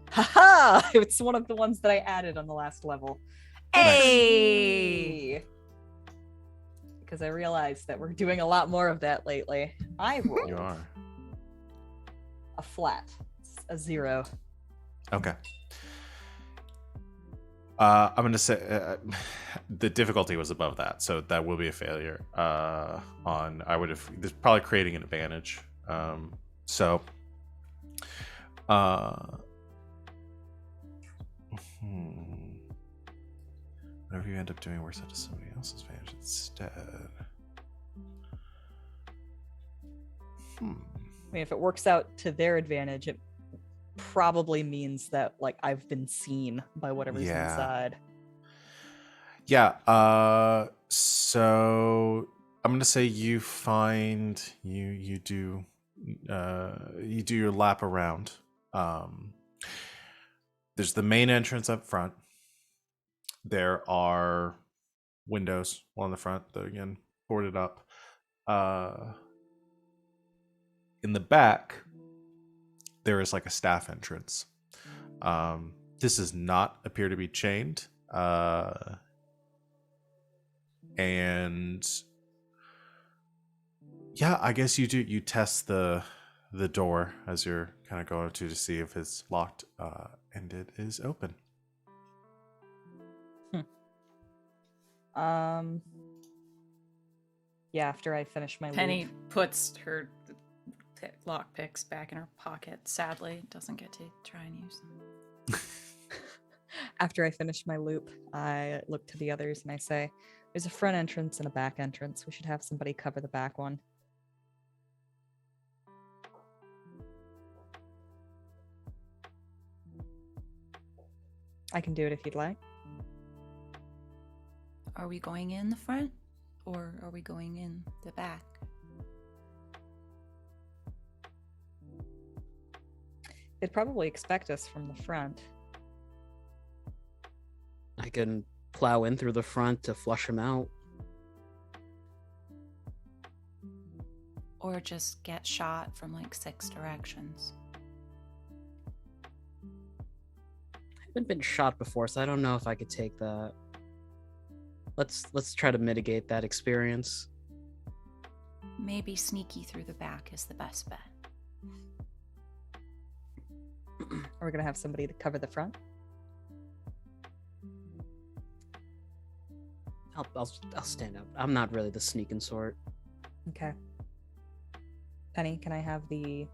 Haha! It's one of the ones that I added on the last level. hey, Because I realized that we're doing a lot more of that lately. I rolled You are. a flat. It's a 0. Okay. I'm going to say the difficulty was above that, so that will be a failure. There's probably creating an advantage. Whatever you end up doing works out to somebody else's advantage instead. I mean, if it works out to their advantage, it probably means that like I've been seen by whatever's inside. Yeah. So I'm gonna say you find you do your lap around. There's the main entrance up front. There are windows, one on the front, that again boarded up. In the back, there is like a staff entrance. This does not appear to be chained. And yeah, I guess you test the door as you're kind of going to see if it's locked, and it is open. Yeah, after I finish my Penny loop. puts her lockpicks back in her pocket. Sadly, doesn't get to try and use them. After I finish my loop, I look to the others and I say, there's a front entrance and a back entrance. We should have somebody cover the back one. I can do it if you'd like. Are we going in the front or are we going in the back? They'd probably expect us from the front. I can plow in through the front to flush him out. Or just get shot from like 6 directions? I haven't been shot before, so I don't know if I could take that. Let's try to mitigate that experience. Maybe sneaky through the back is the best bet. Are we gonna have somebody to cover the front? I'll stand up. I'm not really the sneaking sort. Okay. Penny, can I have the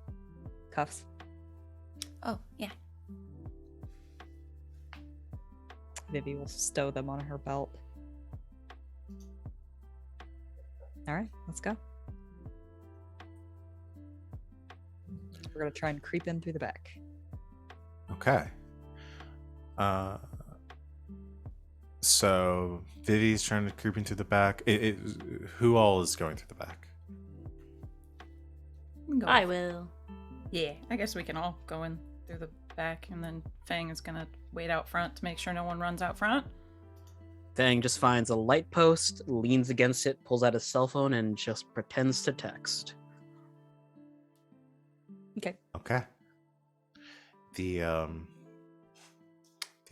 cuffs? Oh, yeah. Vivi will stow them on her belt. All right, let's go. We're gonna try and creep in through the back. Okay. So Vivi's trying to creep into the back. Who all is going through the back? I will. Yeah, I guess we can all go in through the back, and then Feng is gonna wait out front to make sure no one runs out front. Feng just finds a light post, leans against it, pulls out his cell phone, and just pretends to text. Okay. Okay. The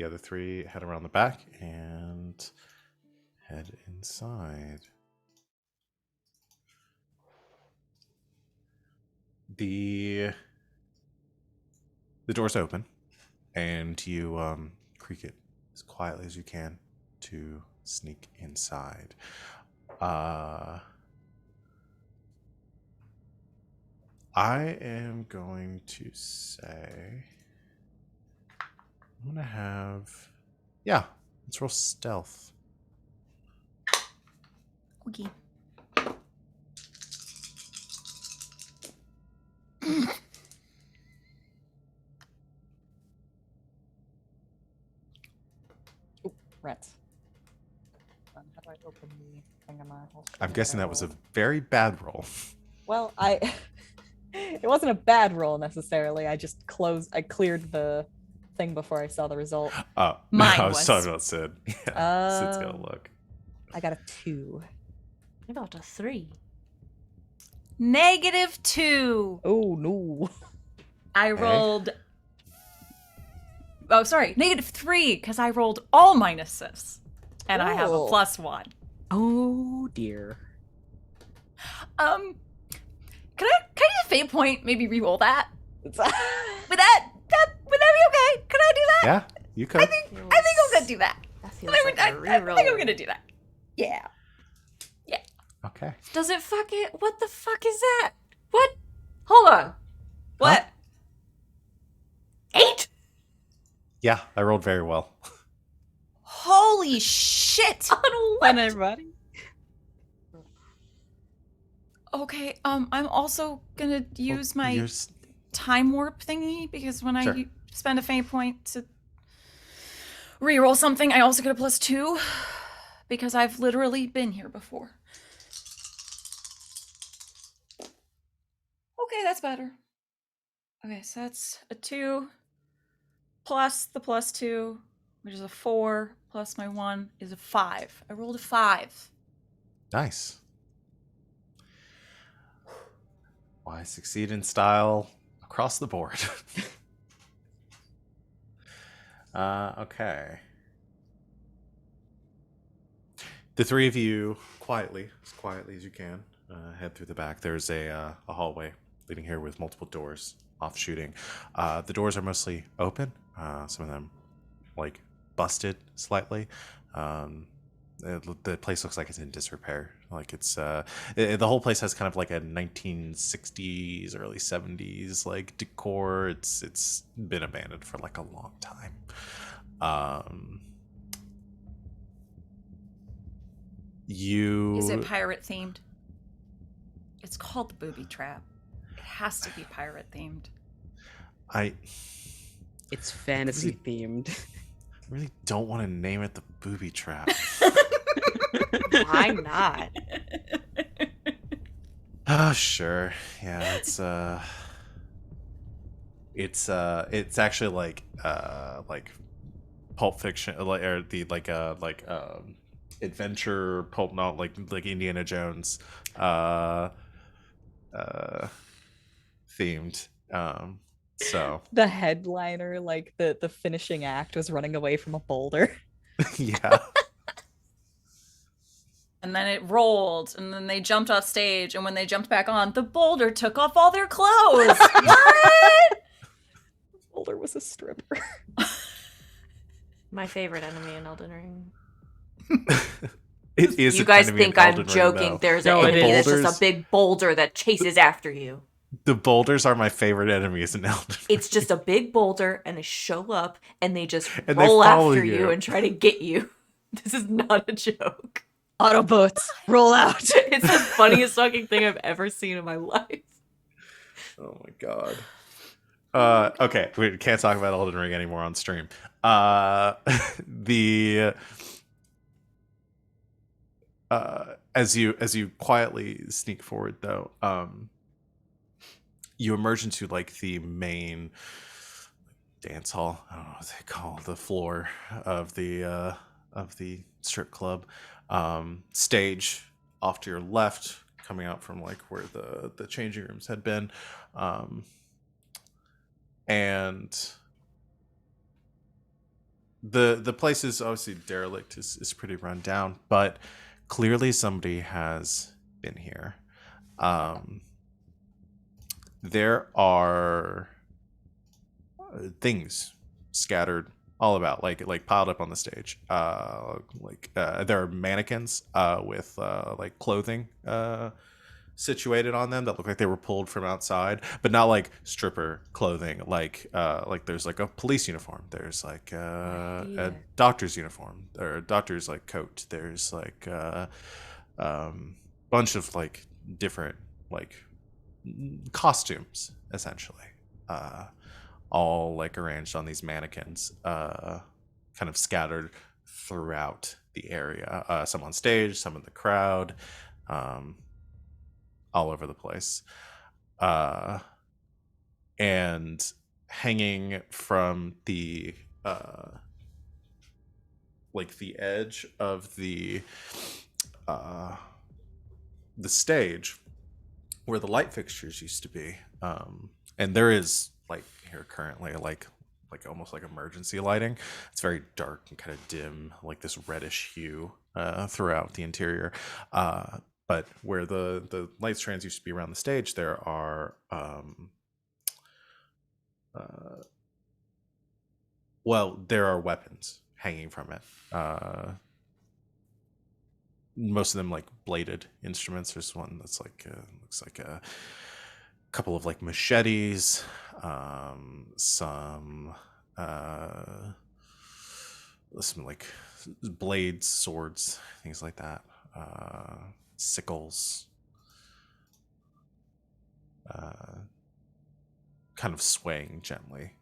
other three head around the back and head inside. The door's open, and you creak it as quietly as you can to sneak inside. I am going to say I'm gonna have let's roll stealth. Okay. Rats. How do I open the thing on my I'm guessing that was a very bad roll. Well, it wasn't a bad roll necessarily. I cleared the thing before I saw the result. Oh, Mine I was was. talking about Sid. Yeah, Sid's gonna Oh. look. I got a 2. I got a 3. -2. Oh no. I rolled. Oh, sorry, -3 because I rolled all minuses, and I have a Ooh. +1. Oh dear. Can I do a fate point? Maybe re-roll that. It's- Would that be okay? Could I do that? Yeah, you could. I think I'm gonna do that. That feels I like think a I'm reroll. gonna do that. Yeah. Okay. Does it what the fuck is that? What? Hold on. What? 8? Yeah, I rolled very well. Holy shit! On what? Fun, everybody. Okay, I'm also gonna use my You're s- time warp thingy because when Sure. I spend a fate point to reroll something, I also get a +2 because I've literally been here before. Okay, that's better. Okay, so that's a 2 plus the +2, which is a 4, plus my 1 is a 5. I rolled a 5. Nice. Why succeed in style across the board? Okay. The three of you quietly as you can, head through the back. There's a hallway leading here with multiple doors offshooting. The doors are mostly open. Some of them like busted slightly. The place looks like it's in disrepair. Like it's the whole place has kind of like a 1960s, early 70s like decor. It's been abandoned for like a long time. Is it pirate themed? It's called the Booby Trap. It has to be pirate themed. It's fantasy themed. I really don't want to name it the Booby Trap. Why not? Oh, sure. Yeah, it's actually like Pulp Fiction, or the adventure pulp, not like Indiana Jones themed. So the headliner, like the finishing act, was running away from a boulder. yeah. And then it rolled, and then they jumped off stage, and when they jumped back on, the boulder took off all their clothes. What? Boulder was a stripper. My favorite enemy in Elden Ring. It is You an guys enemy in think I'm Elden Ring, joking. though. There's No, an it enemy that's is. just a big boulder that chases after you. The boulders are my favorite enemies in Elden Ring. It's just a big boulder, and they show up, and they just And they roll follow after you. you and try to get you. This is not a joke. Autobots, roll out. It's the funniest fucking thing I've ever seen in my life. Oh my god. Okay, we can't talk about Elden Ring anymore on stream. As you quietly sneak forward, though, you emerge into like the main dance hall. I don't know what they call the floor of the strip club. Stage off to your left, coming out from like where the changing rooms had been. and the place is obviously derelict, is pretty run down, but clearly somebody has been here. There are things scattered all about, like piled up on the stage. There are mannequins with like clothing situated on them that look like they were pulled from outside, but not like stripper clothing. Like there's like a police uniform. There's like a doctor's uniform or a doctor's like coat. There's like bunch of like different like costumes essentially. All like arranged on these mannequins, kind of scattered throughout the area. Some on stage, some in the crowd, all over the place. And hanging from the like the edge of the stage where the light fixtures used to be, and there is light here currently, like almost like emergency lighting. It's very dark and kind of dim, like this reddish hue throughout the interior. But where the light strands used to be around the stage, there are there are weapons hanging from it. Most of them like bladed instruments. There's one that's like looks like a couple of like machetes, some like blades, swords, things like that, sickles, kind of swaying gently,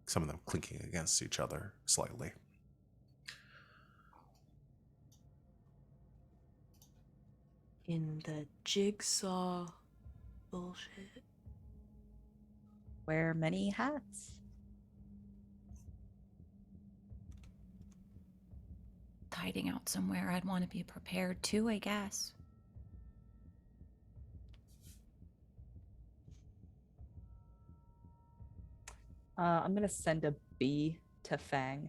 some of them clinking against each other slightly. In the jigsaw bullshit. Wear many hats. Hiding out somewhere, I'd want to be prepared too, I guess. I'm gonna send a bee to Feng.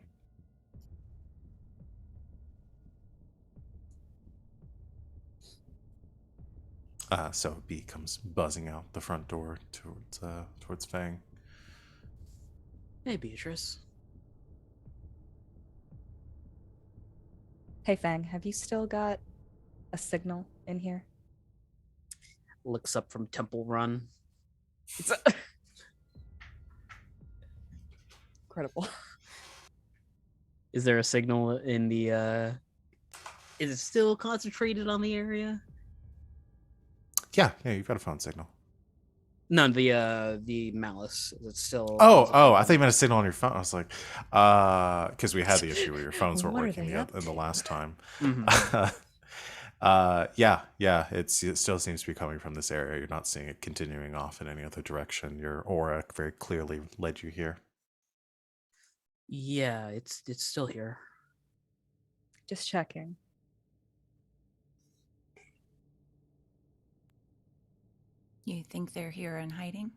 So a bee comes buzzing out the front door towards Feng. Hey, Beatrice. Hey Feng, have you still got a signal in here? Looks up from Temple Run. Incredible. Is there a signal in the is it still concentrated on the area? Yeah, you've got a phone signal. No, the malice. Is it still Oh, I thought you meant a signal on your phone. I was like, because we had the issue where your phones weren't What are working they up in the last time. Mhm. Yeah, it still seems to be coming from this area. You're not seeing it continuing off in any other direction. Your aura very clearly led you here. Yeah, it's still here. Just checking. You think they're here and hiding?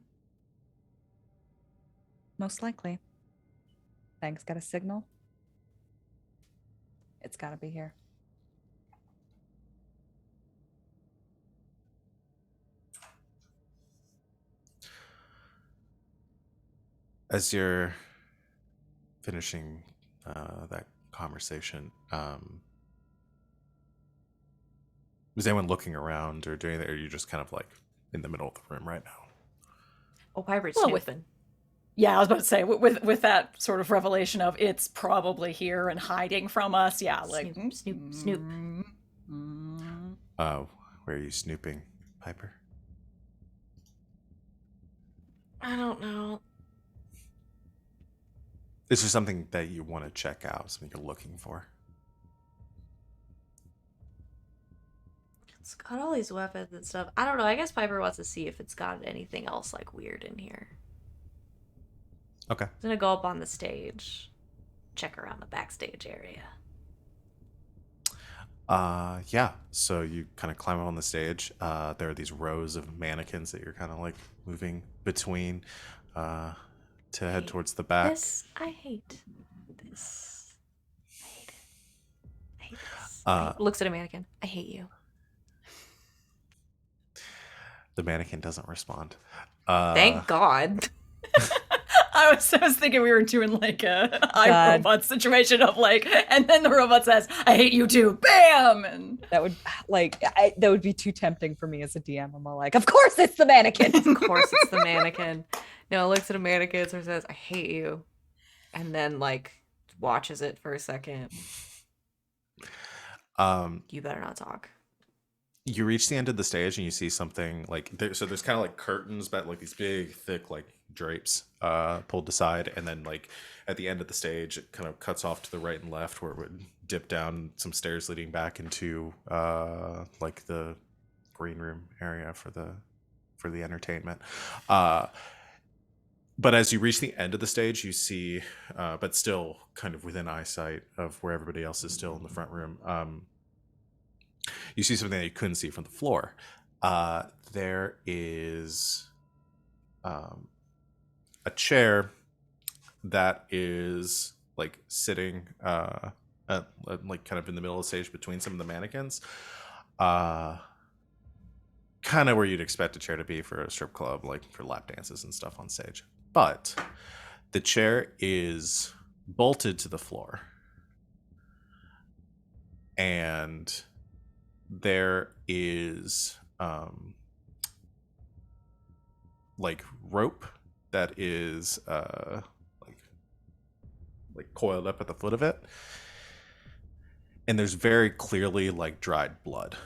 Most likely. Feng's got a signal. It's gotta be here. As you're finishing that conversation, was anyone looking around or doing that, or are you just kind of like in the middle of the room right now? Oh, Piper's Well, snooping. Yeah, I was about to say with that sort of revelation of it's probably here and hiding from us. Yeah, like Snoop. Where are you snooping, Piper? I don't know. Is there something that you want to check out, something you're looking for? It's got all these weapons and stuff. I don't know. I guess Piper wants to see if it's got anything else like weird in here. Okay. I'm gonna go up on the stage, check around the backstage area. Yeah. So you kind of climb up on the stage. There are these rows of mannequins that you're kind of like moving between to head Hate towards the back. This I hate. This I hate it. I hate this. Looks at a mannequin. I hate you. The mannequin doesn't respond. Thank God. I was thinking we were doing like a God. iRobot situation of like, and then the robot says, "I hate you too." Bam, and That would that would be too tempting for me as a DM. I'm all like, of course it's the mannequin. Of course it's the mannequin. No, it looks at a mannequin and says, I hate you. And then like watches it for a second. You better not talk. You reach the end of the stage and you see something like so there's kind of like curtains, but like these big thick like drapes pulled aside, and then like at the end of the stage it kind of cuts off to the right and left where it would dip down some stairs leading back into like the green room area for the entertainment. But as you reach the end of the stage, you see, but still kind of within eyesight of where everybody else is still in the front room, you see something that you couldn't see from the floor. There is a chair that is like sitting like kind of in the middle of the stage between some of the mannequins. Kind of where you'd expect a chair to be for a strip club, like for lap dances and stuff on stage. But the chair is bolted to the floor. And there is like rope that is like coiled up at the foot of it. And there's very clearly like dried blood.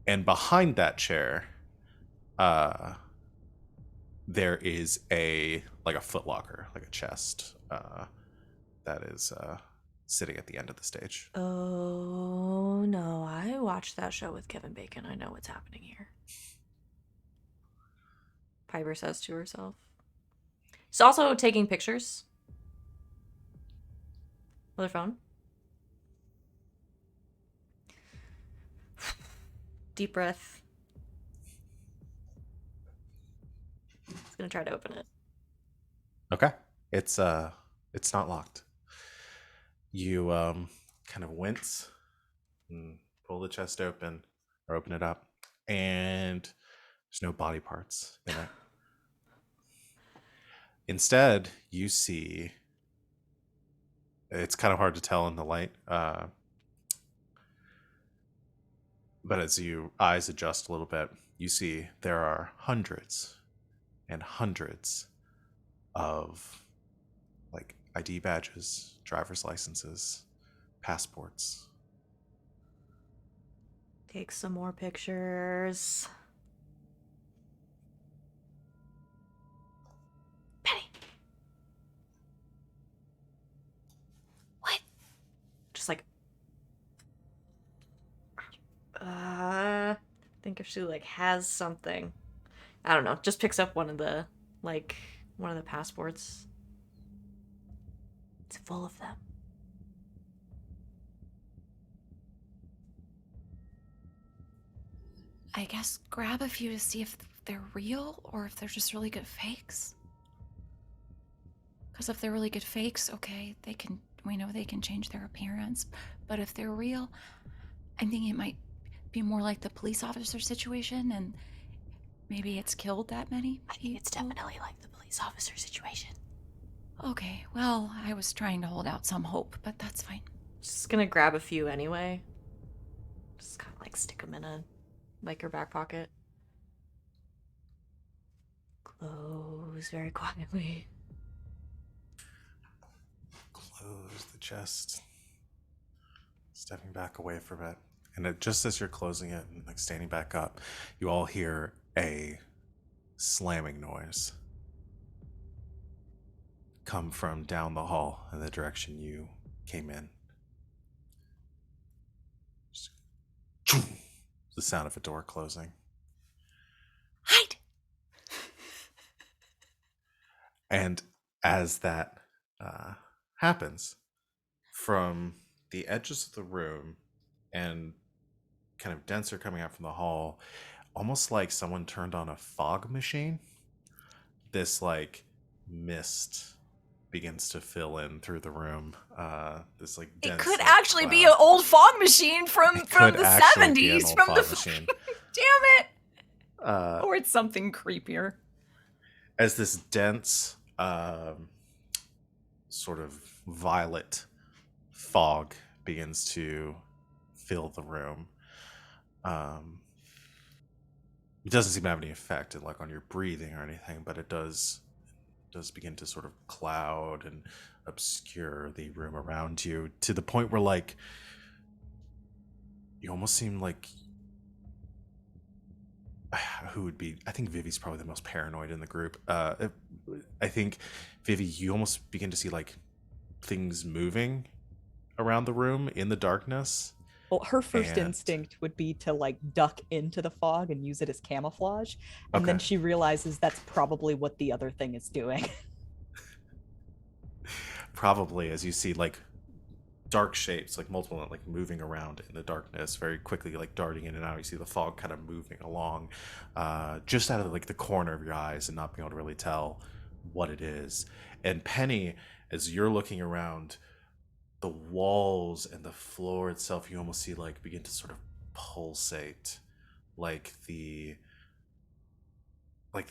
And behind that chair, there is a footlocker, like a chest that is sitting at the end of the stage. Oh no, I watched that show with Kevin Bacon. I know what's happening here. Piper says to herself. She's also taking pictures with her phone. Deep breath. He's gonna try to open it. Okay. It's not locked. You kind of wince and pull the chest open or open it up, and there's no body parts in it. Instead, you see, it's kind of hard to tell in the light, but as your eyes adjust a little bit, you see there are hundreds and hundreds of like ID badges, driver's licenses, passports. Take some more pictures. Penny. What? Just like think if she like has something. I don't know. Just picks up one of the passports. It's full of them. I guess grab a few to see if they're real or if they're just really good fakes. Because if they're really good fakes, okay, we know they can change their appearance. But if they're real, I'm thinking it might be more like the police officer situation, and maybe it's killed that many people. I think it's definitely like the police officer situation. Okay, well, I was trying to hold out some hope, but that's fine. Just gonna grab a few anyway. Just kind of like stick them in her back pocket. Close very quietly. Close the chest. Stepping back away from it. And just as you're closing it and like standing back up, you all hear a slamming noise come from down the hall in the direction you came in. Just the sound of a door closing. Hide! And as that happens from the edges of the room and kind of denser coming out from the hall, almost like someone turned on a fog machine. This like mist begins to fill in through the room. This like It dense, could like, actually be cloud. an old fog machine from It could the actually be an 70s, old from the fog machine. Damn it! Uh, Or it's something creepier. as this dense, sort of violet fog begins to fill the room. It doesn't seem to have any effect like on your breathing or anything, but it does begin to sort of cloud and obscure the room around you to the point where like you almost seem like who would be, I think Vivi's probably the most paranoid in the group. I think Vivi, you almost begin to see like things moving around the room in the darkness. Well, her first And- instinct would be to like duck into the fog and use it as camouflage, and then Okay. she realizes that's probably what the other thing is doing. Probably as you see like dark shapes, like multiple, like moving around in the darkness very quickly, like darting in and out. You see the fog kind of moving along, just out of like the corner of your eyes and not being able to really tell what it is. And Penny, as you're looking around, the walls and the floor itself, you almost see like begin to sort of pulsate, like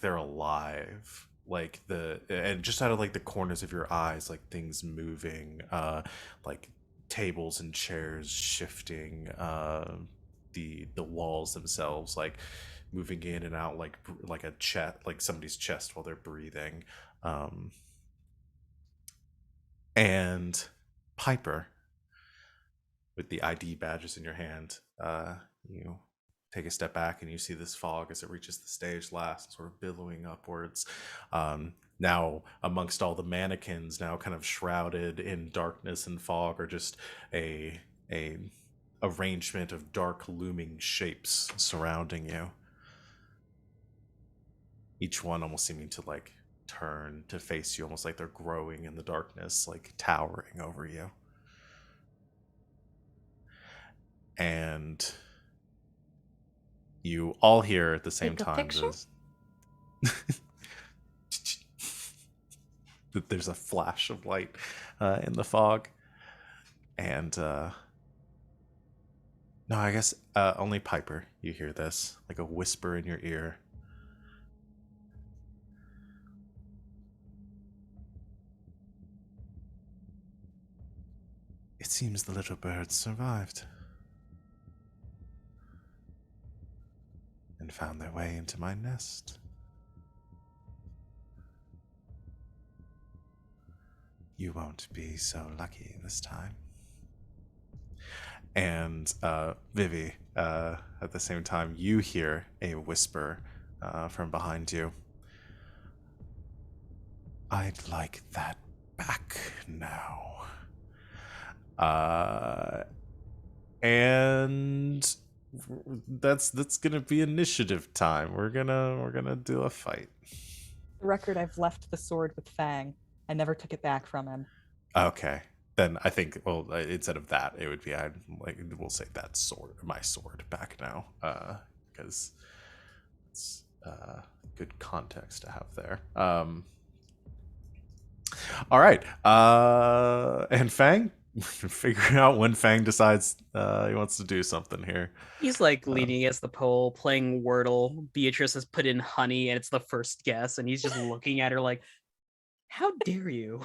they're alive, like and just out of like the corners of your eyes, like things moving, like tables and chairs shifting, the walls themselves like moving in and out, like a chest, like somebody's chest while they're breathing. And Piper, with the ID badges in your hand, you take a step back and you see this fog as it reaches the stage last, sort of billowing upwards. Now, amongst all the mannequins, now kind of shrouded in darkness and fog, are just a arrangement of dark looming shapes surrounding you. Each one almost seeming to like turn to face you, almost like they're growing in the darkness, like towering over you. And you all hear at the same Take a time picture? that there's a flash of light in the fog. And no, I guess only Piper, you hear this, like a whisper in your ear. It seems the little birds survived and found their way into my nest. You won't be so lucky this time. And Vivi, at the same time, you hear a whisper from behind you. I'd like that back now. And that's gonna be initiative time. We're gonna do a fight. For the record, I've left the sword with Feng. I never took it back from him. Okay, then I think, well, instead of that, it would be, we'll say that sword, my sword, back now, because it's good context to have there. All right, and Fang, figuring out when Fang decides he wants to do something here. He's like leaning against the pole, playing Wordle. Beatrice has put in honey, and it's the first guess, and he's just looking at her like, "How dare you?"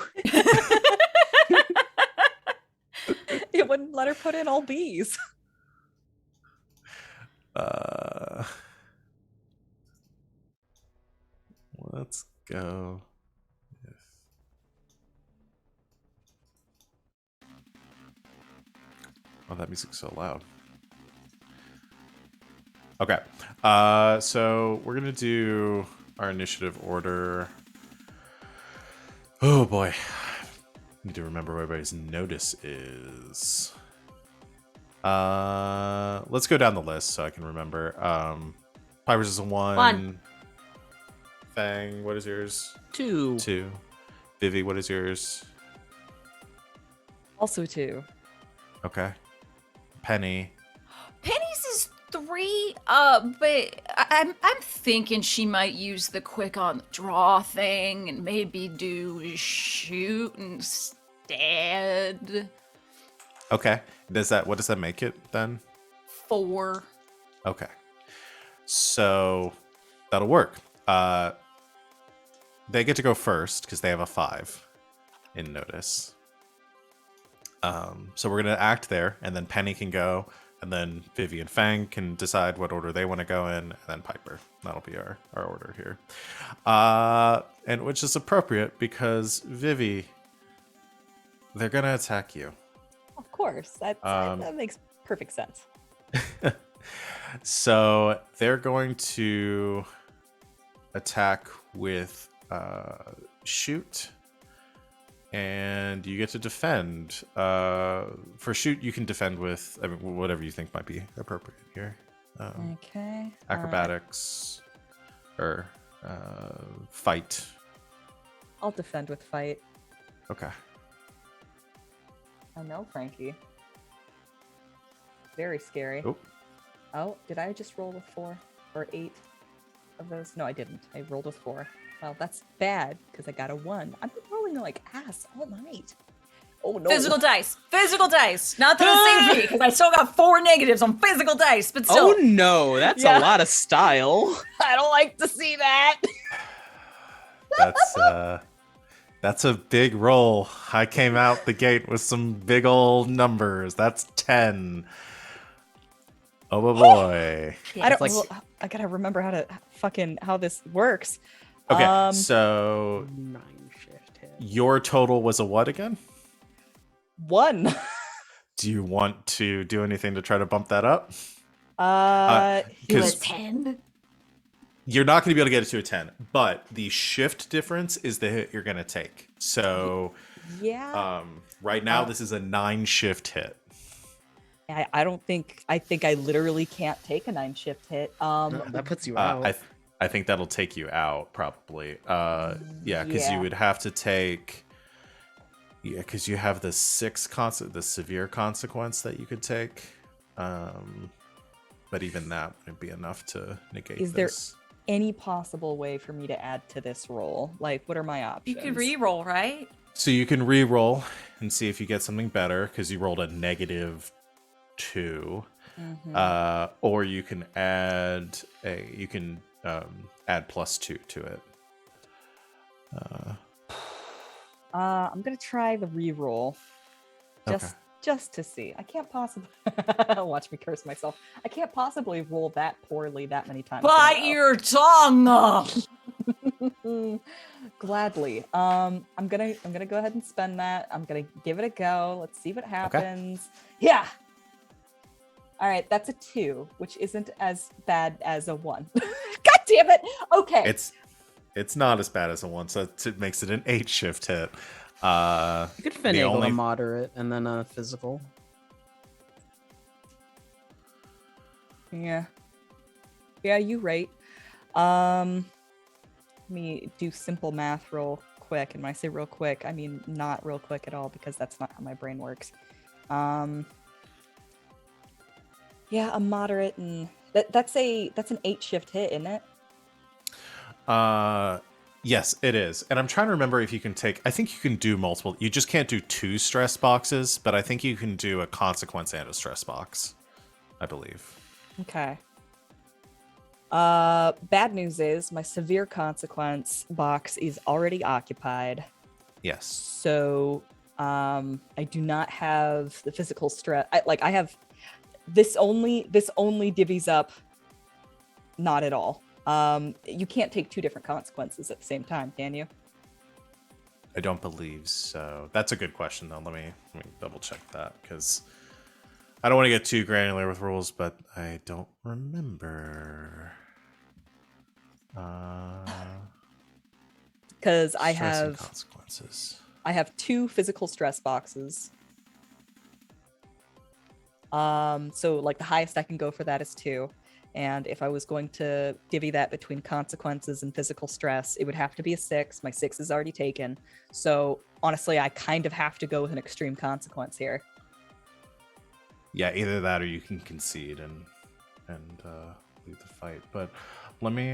It wouldn't let her put in all bees. Let's go. Oh, that music's so loud. Okay, so we're gonna do our initiative order. Oh boy, need to remember what everybody's notice is. Let's go down the list so I can remember. Piper's is a 1. 1. Fang, what is yours? 2. 2. Vivi, what is yours? Also 2. Okay. Penny. Penny's is 3, but I'm thinking she might use the quick on the draw thing and maybe do shoot instead. Okay. What does that make it then? 4. Okay. So that'll work. They get to go first because they have a 5 in notice. So we're gonna act there, and then Penny can go, and then Vivi and Feng can decide what order they want to go in, and then Piper. That'll be our order here. And which is appropriate because Vivi, they're gonna attack you. Of course, that makes perfect sense. So they're going to attack with shoot, and you get to defend. For shoot, you can defend with whatever you think might be appropriate here. Okay. Acrobatics or fight. I'll defend with fight. Okay. I know, Frankie. Very scary. Oh. Oh, did I just roll with 4 or 8 of those? No, I didn't. I rolled with 4. Well, that's bad because I got a 1. I've been rolling like ass all night. Oh no! Physical dice. Not that it saved me because I still got 4 negatives on physical dice, but still. Oh no, that's a lot of style. I don't like to see that. That's a big roll. I came out the gate with some big old numbers. That's 10. Oh boy. I don't. I gotta remember how this works. Okay, so 9 shift hit. your total was a what again? 1. Do you want to do anything to try to bump that up? He was 'cause 10. you're not going to be able to get it to a 10, but the shift difference is the hit you're going to take. So, Yeah. right now this is a 9 shift hit. I think I literally can't take a 9 shift hit. That puts you out. I think that'll take you out probably. Yeah, because you would have to take. Yeah, because you have the the severe consequence that you could take. But even that wouldn't be enough to negate Is there this. any possible way for me to add to this roll? Like, what are my options? You could re-roll, right? So you can re-roll and see if you get something better because you rolled a -2. Or you can add add +2 to it. I'm gonna try the re-roll. Just to see. I can't possibly watch me curse myself. I can't possibly roll that poorly that many times. Bite your tongue. Gladly. I'm gonna go ahead and spend that. I'm gonna give it a go. Let's see what happens. Okay. Yeah. All right, that's a 2, which isn't as bad as a 1. God damn it. Okay. It's not as bad as a 1, so it makes it an 8 shift hit. You could finagle a moderate and then a physical. Yeah, you're right. Let me do simple math real quick. And when I say real quick, I mean not real quick at all because that's not how my brain works. Yeah, a moderate, and that's an 8 shift hit, isn't it? Yes, it is. And I'm trying to remember if you can take. I think you can do multiple. You just can't do 2 stress boxes, but I think you can do a consequence and a stress box, I believe. Okay. Bad news is my severe consequence box is already occupied. Yes. So, I do not have the physical stress. I have this only divvies up. Not at all. You can't take 2 different consequences at the same time, can you? I don't believe so. That's a good question, though. Let me double check that because I don't want to get too granular with rules, but I don't remember. Because I Stress and have consequences. I have 2 physical stress boxes. So like the highest I can go for that is 2. And if I was going to divvy that between consequences and physical stress, it would have to be a 6. My 6 is already taken. So honestly, I kind of have to go with an extreme consequence here. Yeah, either that or you can concede and leave the fight. But let me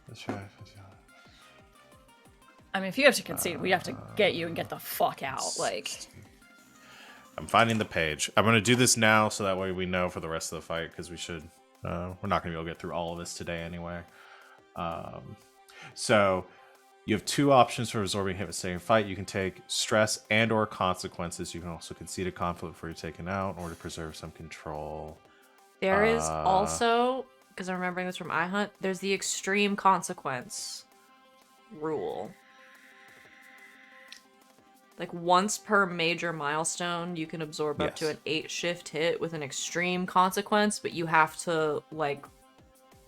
let's try. I mean, if you have to concede, we have to get you and get the fuck out. Like, I'm finding the page. I'm going to do this now so that way we know for the rest of the fight, because we should. We're not going to be able to get through all of this today anyway. So you have 2 options for absorbing hit with saving fight. You can take stress and or consequences. You can also concede a conflict before you're taken out in order to preserve some control. There is also, because I'm remembering this from iHunt, there's the extreme consequence rule. Like once per major milestone, you can absorb up to an 8 shift hit with an extreme consequence, but you have to like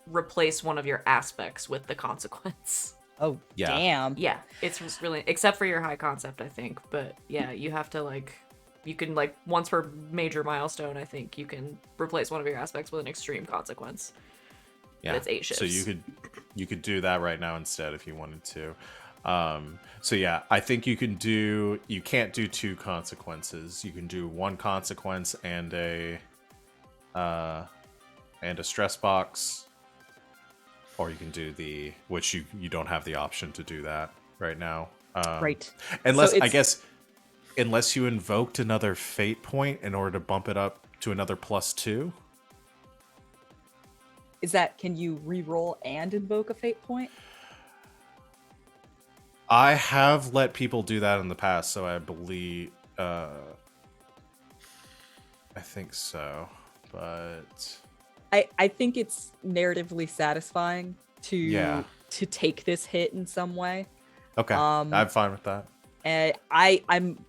replace one of your aspects with the consequence. Oh, damn. Yeah, it's really, except for your high concept, I think. But yeah, you have to like, you can like once per major milestone, I think you can replace one of your aspects with an extreme consequence. Yeah, but it's 8 shifts. So you could do that right now instead if you wanted to. So yeah, I think you can't do 2 consequences. You can do 1 consequence and a stress box, or you can do which you don't have the option to do that right now. Right. Unless So I guess unless you invoked another fate point in order to bump it up to another +2. Is that, can you re-roll and invoke a fate point? I have let people do that in the past, so I believe, I think so, but I think it's narratively satisfying to take this hit in some way. Okay, I'm fine with that. And I'm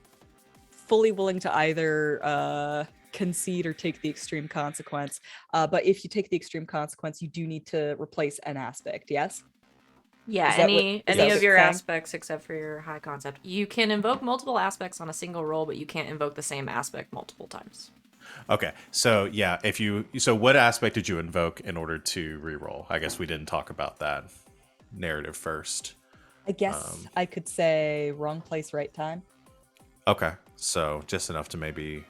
fully willing to either concede or take the extreme consequence. But if you take the extreme consequence, you do need to replace an aspect, yes? Yeah, any of your aspects except for your high concept. You can invoke multiple aspects on a single roll, but you can't invoke the same aspect multiple times. Okay, so yeah, so what aspect did you invoke in order to reroll? I guess we didn't talk about that narrative first. I guess I could say wrong place, right time. Okay, so just enough to maybe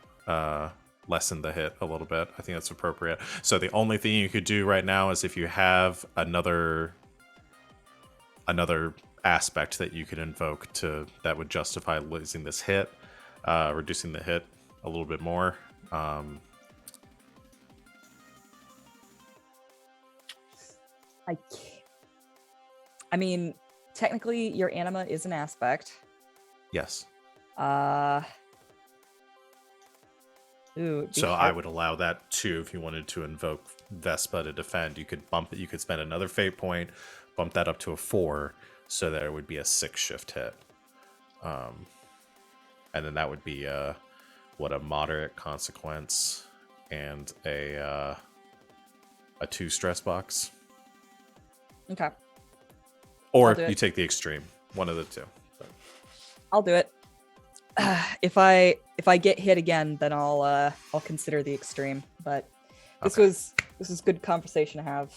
lessen the hit a little bit. I think that's appropriate. So the only thing you could do right now is if you have another aspect that you could invoke that would justify losing this hit, reducing the hit a little bit more. I mean, technically, your anima is an aspect. Yes. So I would allow that too if you wanted to invoke Vespa to defend. You could bump it. You could spend another fate point, bump that up to a 4, so that it would be a 6 shift hit. And then that would be a moderate consequence and a 2 stress box. Okay. Or you take the extreme, one of the 2. So. I'll do it. If I get hit again, then I'll consider the extreme. But this was good conversation to have.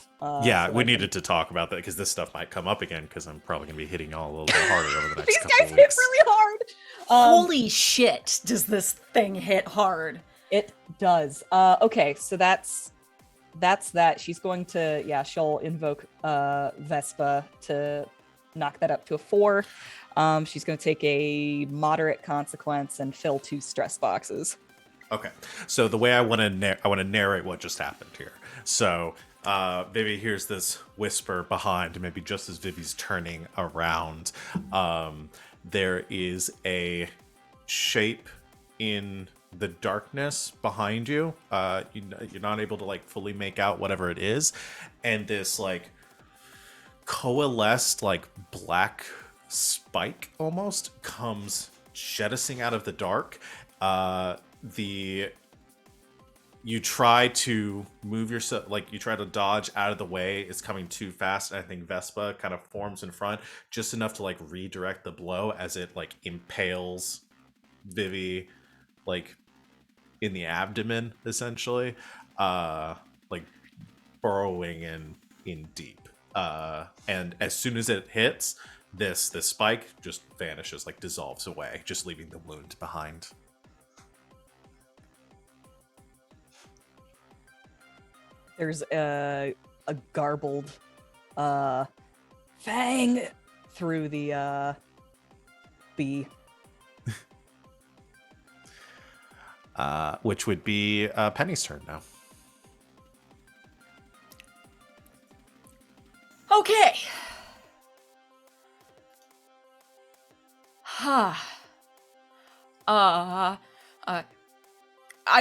We needed to talk about that because this stuff might come up again because I'm probably gonna be hitting y'all a little bit harder over the next These couple guys of hit weeks. really hard. Holy shit, does this thing hit hard? It does. Okay, so that's that. She's going to, she'll invoke Vespa to knock that up to a 4. She's going to take a moderate consequence and fill 2 stress boxes. Okay, so the way I want to narrate what just happened here. So Vivi hears this whisper behind, maybe just as Vivi's turning around. There is a shape in the darkness behind you. You're not able to like fully make out whatever it is, and this like coalesced like black spike almost comes jettisoning out of the dark. You try to move yourself, like you try to dodge out of the way. It's coming too fast. And I think Vespa kind of forms in front just enough to like redirect the blow as it like impales Vivi like in the abdomen essentially. like burrowing in deep. And as soon as it hits, this spike just vanishes, like dissolves away, just leaving the wound behind. There's a garbled Feng through the bee. Which would be Penny's turn now. Okay. Huh. I'd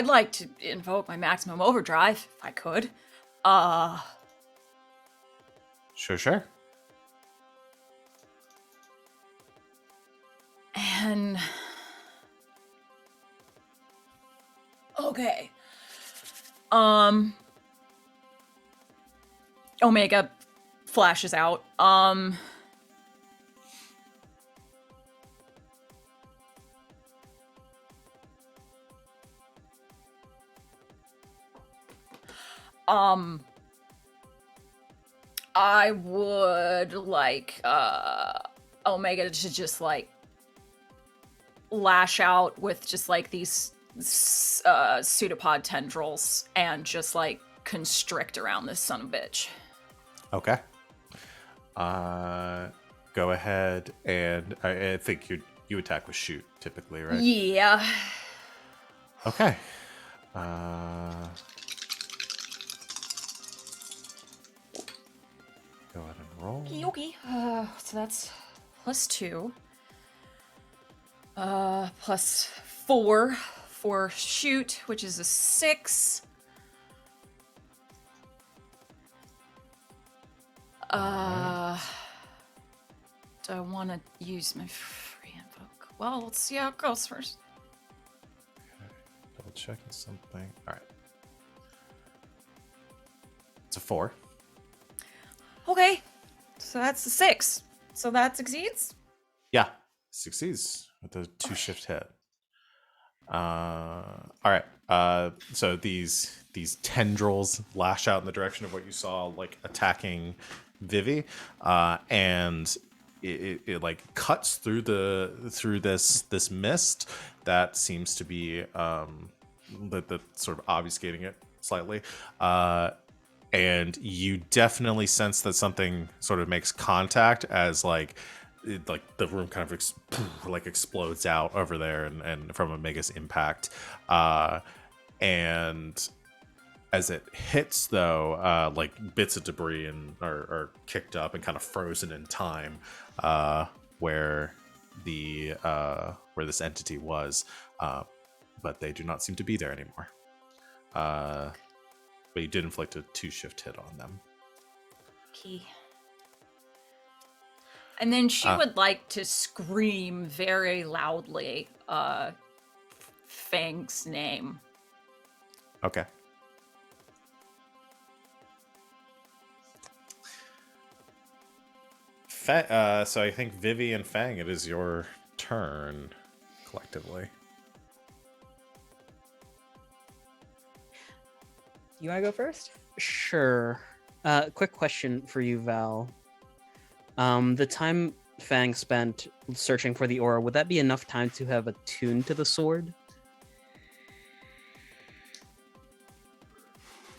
like to invoke my maximum overdrive if I could. Sure. And okay. Omega flashes out. I would like Omega to just like lash out with just like these pseudopod tendrils and just like constrict around this son of a bitch. Okay. Go ahead and I think you attack with shoot typically, right? Yeah. Okay. Go ahead and roll. Okay. So that's +2. +4 for shoot, which is a 6. Do I want to use my free invoke? Well, let's see how it goes first. Double checking something. All right. It's a 4. Okay, so that's a 6. So that succeeds? Yeah, succeeds with a 2-shift hit. All right. So these tendrils lash out in the direction of what you saw, like attacking Vivi, and it like cuts through this mist that seems to be that sort of obfuscating it slightly. And you definitely sense that something sort of makes contact as like the room kind of explodes out over there and from Omega's impact. And as it hits though, like bits of debris are kicked up and kind of frozen in time, where this entity was, but they do not seem to be there anymore. But you did inflict a 2-shift hit on them. Okay. And then she would like to scream very loudly Feng's name. Okay. So I think Vivi and Feng, it is your turn collectively. You want to go first? Sure. Quick question for you, Val. The time Fang spent searching for the aura, would that be enough time to have attuned to the sword?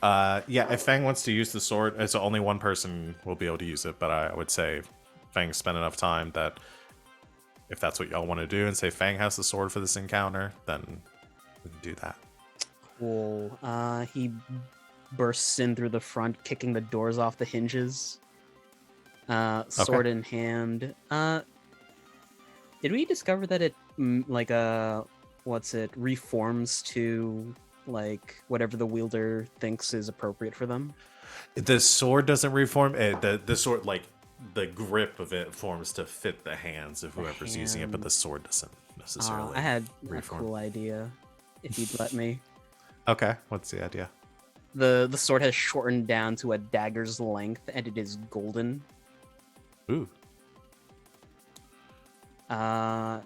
Yeah, if Fang wants to use the sword, it's only one person will be able to use it, but I would say Fang spent enough time that if that's what y'all want to do and say Fang has the sword for this encounter, then we can do that. Cool. He bursts in through the front, kicking the doors off the hinges. Sword in hand. Did we discover that it reforms to like whatever the wielder thinks is appropriate for them? The sword doesn't reform. The sword, like the grip of it, forms to fit the hands of whoever's using it, but the sword doesn't necessarily. I had reform. a cool idea. If you'd let me. Okay, what's the idea? The sword has shortened down to a dagger's length, and it is golden. Ooh. Because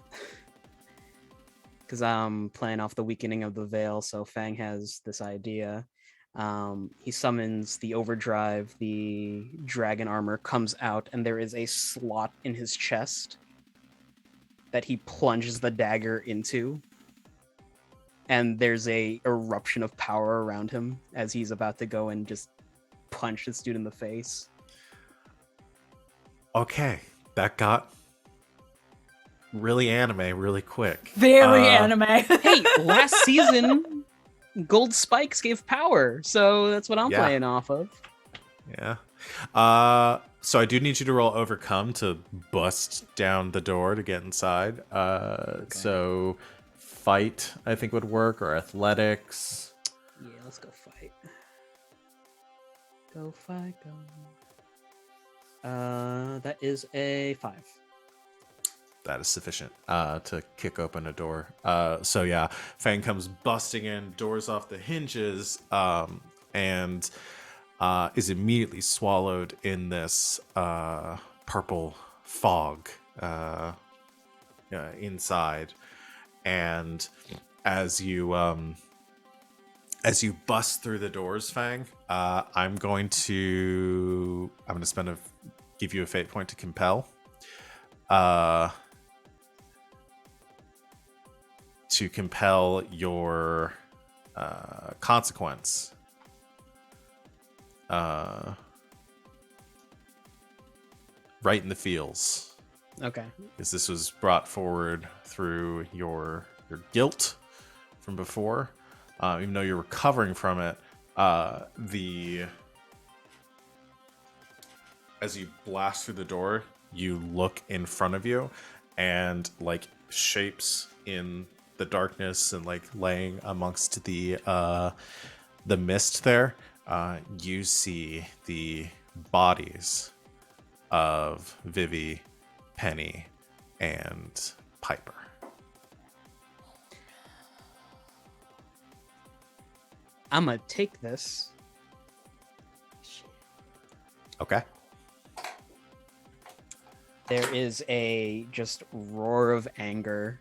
I'm playing off the weakening of the veil, so Fang has this idea. He summons the overdrive, the dragon armor comes out, and there is a slot in his chest that he plunges the dagger into. And there's a eruption of power around him as he's about to go and just punch this dude in the face. Okay, that got really anime really quick. Very anime. Hey, last season, gold spikes gave power, so that's what I'm Yeah. playing off of. Yeah. So I do need you to roll overcome to bust down the door to get inside. So fight, I think, would work, or athletics. Yeah, let's go fight. Go fight, go. That is a 5. That is sufficient to kick open a door. So yeah, Feng comes busting in, doors off the hinges, and is immediately swallowed in this purple fog inside. And as you bust through the doors, Fang, I'm going to give you a fate point to compel. To compel your consequence. Right in the feels. Okay. Because this was brought forward through your guilt from before. Even though you're recovering from it, as you blast through the door, you look in front of you, and like shapes in the darkness and like laying amongst the mist there, you see the bodies of Vivi, Penny, and Piper. I'm gonna take this. Okay. There is a just roar of anger.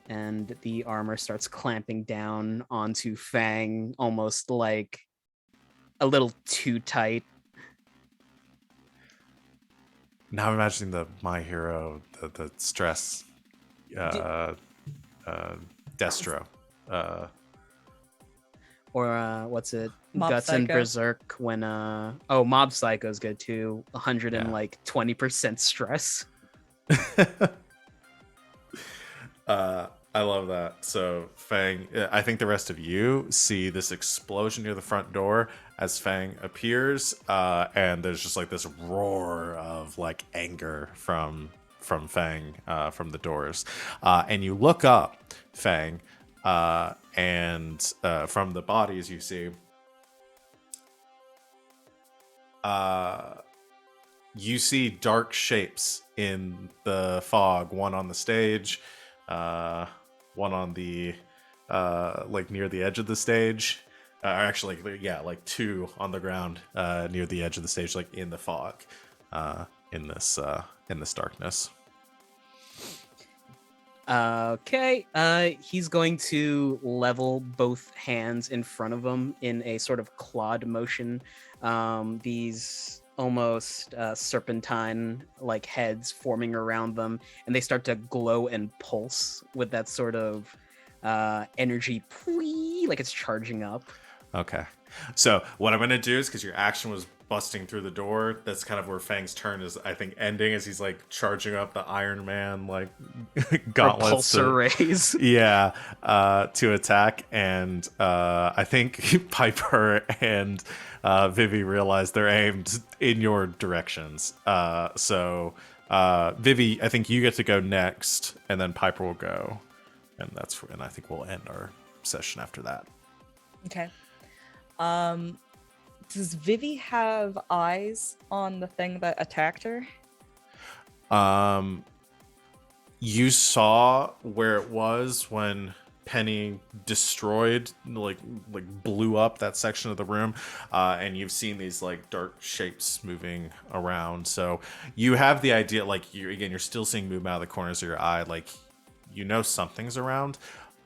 And the armor starts clamping down onto Fang, almost like a little too tight. Now I'm imagining the My Hero, the stress, Destro. Or what's it? Mob Guts and Psycho. Berserk when Mob Psycho's good too. 120% stress. I love that. So Fang, I think the rest of you see this explosion near the front door as Fang appears, and there's just like this roar of like anger from Fang from the doors, and you look up, Fang, and from the bodies you see, you see dark shapes in the fog. One on the stage. One on the like near the edge of the stage, or actually like two on the ground near the edge of the stage, like in the fog, in this darkness. Okay. He's going to level both hands in front of him in a sort of clawed motion. These almost serpentine like heads forming around them, and they start to glow and pulse with that sort of energy, like it's charging up. Okay. So what I'm going to do is, because your action was busting through the door, that's kind of where Fang's turn is, I think, ending, as he's like charging up the Iron Man like gauntlets Repulsor rays. Yeah, to attack. And I think Piper and Vivi realize they're aimed in your directions. So Vivi, I think you get to go next, and then Piper will go, and I think we'll end our session after that. Okay. Does Vivi have eyes on the thing that attacked her? You saw where it was when Penny destroyed, like blew up that section of the room, and you've seen these like dark shapes moving around. So you have the idea, like you're still seeing movement out of the corners of your eye, like you know something's around.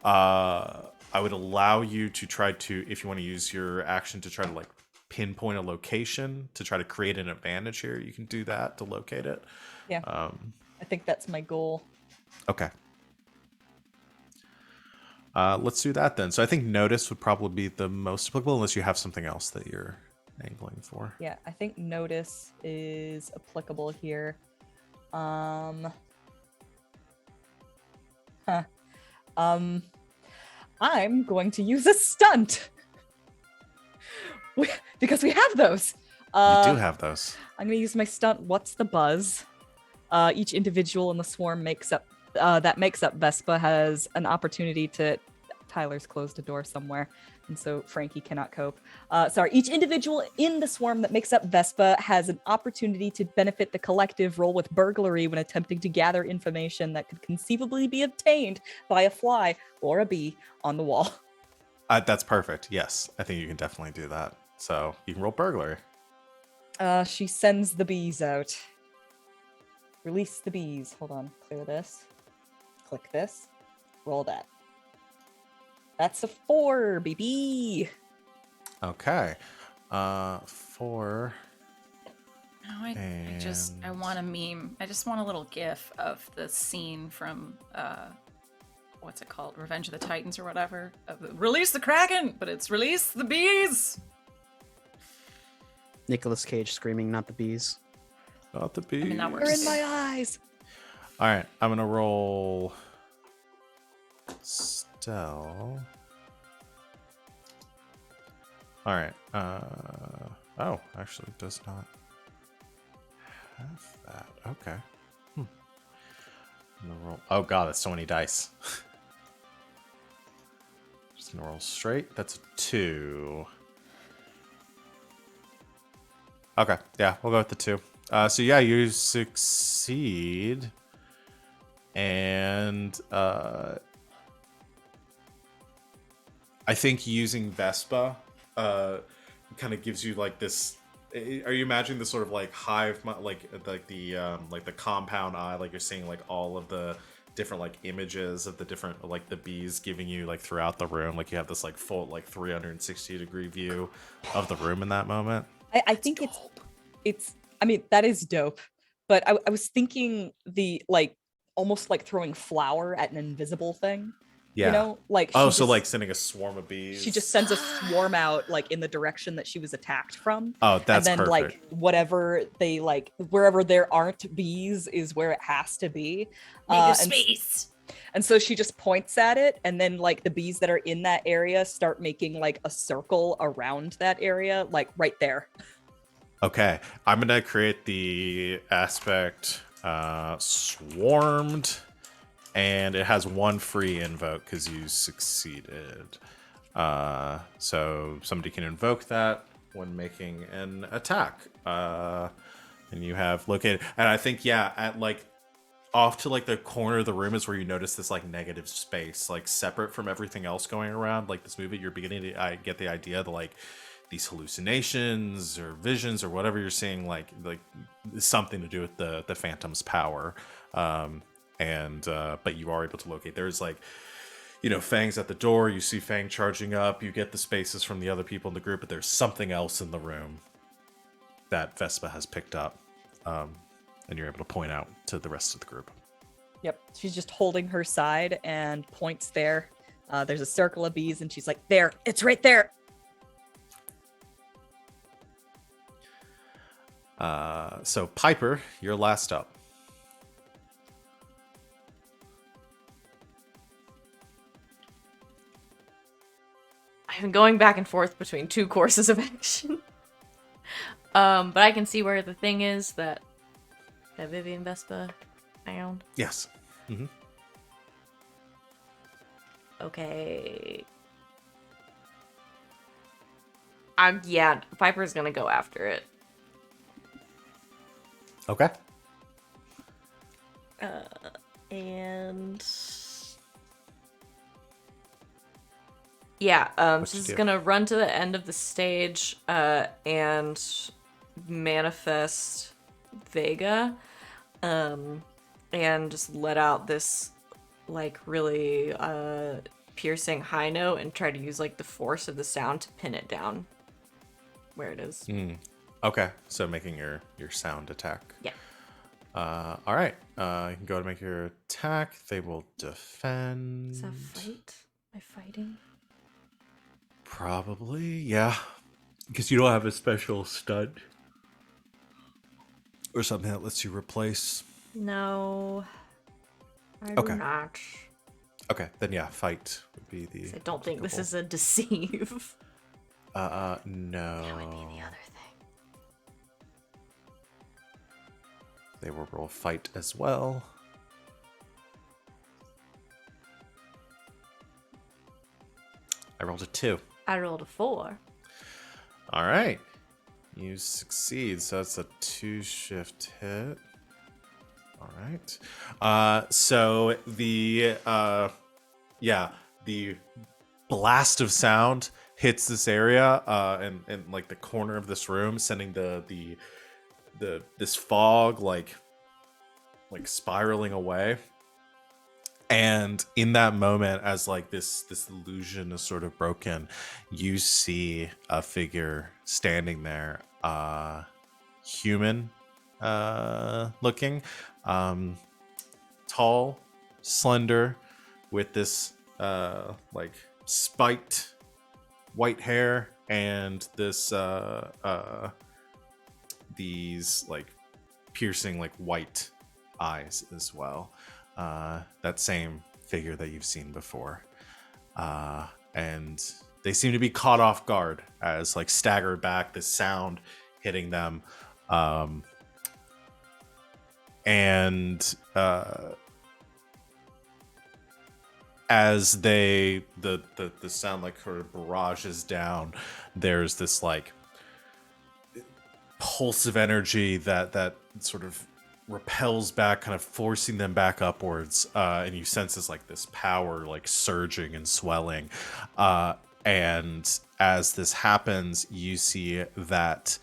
I would allow you to try to, if you want to use your action to try to like pinpoint a location to try to create an advantage here, you can do that to locate it. Yeah. I think that's my goal. Okay. Let's do that then. So I think notice would probably be the most applicable unless you have something else that you're angling for. Yeah, I think notice is applicable here. I'm going to use a stunt. Because we have those. You do have those. I'm going to use my stunt, What's the Buzz? Each individual in the swarm makes up Vespa has an opportunity to... Tyler's closed a door somewhere, and so Frankie cannot cope. Each individual in the swarm that makes up Vespa has an opportunity to benefit the collective. Roll with burglary when attempting to gather information that could conceivably be obtained by a fly or a bee on the wall. That's perfect. Yes, I think you can definitely do that. So you can roll burglary. She sends the bees out. Release the bees. Hold on. Clear this. Click this. Roll that. That's a 4, baby. Okay. 4. No, I want a meme. I just want a little gif of the scene from what's it called? Revenge of the Titans or whatever. Release the Kraken, but it's release the bees. Nicolas Cage screaming, not the bees. Not the bees. I mean, that They're works. in my eyes. All right, I'm gonna roll Stell. All right. Oh, actually, it does not have that. Okay. I'm gonna roll. Oh god, that's so many dice. Just gonna roll straight. That's a 2. Okay, yeah, we'll go with the 2. So yeah, you succeed, and I think using Vespa kind of gives you like this. Are you imagining this sort of like hive, like the compound eye, like you're seeing like all of the different like images of the different like the bees giving you like throughout the room, like you have this like full like 360-degree view of the room in that moment. I think it's. I mean, that is dope. But I was thinking the like almost like throwing flour at an invisible thing. Yeah. You know, like Oh, she so just- like sending a swarm of bees. she just sends a swarm out like in the direction that she was attacked from. Oh, that's and then perfect. like whatever they like wherever there aren't bees is where it has to be. Make a and- space. And so she just points at it, and then like the bees that are in that area start making like a circle around that area, like right there. Okay, I'm gonna create the aspect swarmed, and it has 1 free invoke because you succeeded. So somebody can invoke that when making an attack, and you have located. And I think at like off to like the corner of the room is where you notice this like negative space, like separate from everything else going around. Like this movie, you're beginning to get the idea that like these hallucinations or visions or whatever you're seeing like something to do with the phantom's power. But you are able to locate. There's like, Feng's at the door. You see Feng charging up. You get the spaces from the other people in the group, but there's something else in the room that Vespa has picked up. And you're able to point out to the rest of the group. Yep. She's just holding her side and points there. There's a circle of bees, and she's like, there, it's right there. So Piper, you're last up. I'm going back and forth between 2 courses of action. But I can see where the thing is that Vivi and Vespa found. Yes. Mm-hmm. Okay. Piper's gonna go after it. Okay. And yeah, What you she's do? gonna run to the end of the stage, and manifest Vega, and just let out this like really piercing high note and try to use like the force of the sound to pin it down where it is. Okay, so making your sound attack. Yeah. All right. You can go to make your attack. They will defend. Is that fight? Am I fighting? Probably, yeah. Because you don't have a special stud or something that lets you replace. No. I Okay. do not. Okay, then yeah, fight would be the. I don't think this applicable. is a deceive. No. That would be the other thing. They will roll fight as well. I rolled a 2. I rolled a 4. All right. You succeed, so that's a 2-shift hit. All right. So the the blast of sound hits this area and like the corner of this room, sending this fog like spiraling away. And in that moment, as like this illusion is sort of broken, you see a figure standing there, human looking, tall, slender, with this like spiked white hair and this these like piercing like white eyes as well. That same figure that you've seen before. And they seem to be caught off guard as like staggered back, the sound hitting them. As the sound like sort of barrages down, there's this like pulse of energy that sort of repels back, kind of forcing them back upwards, and you sense this power like surging and swelling, and as this happens, you see that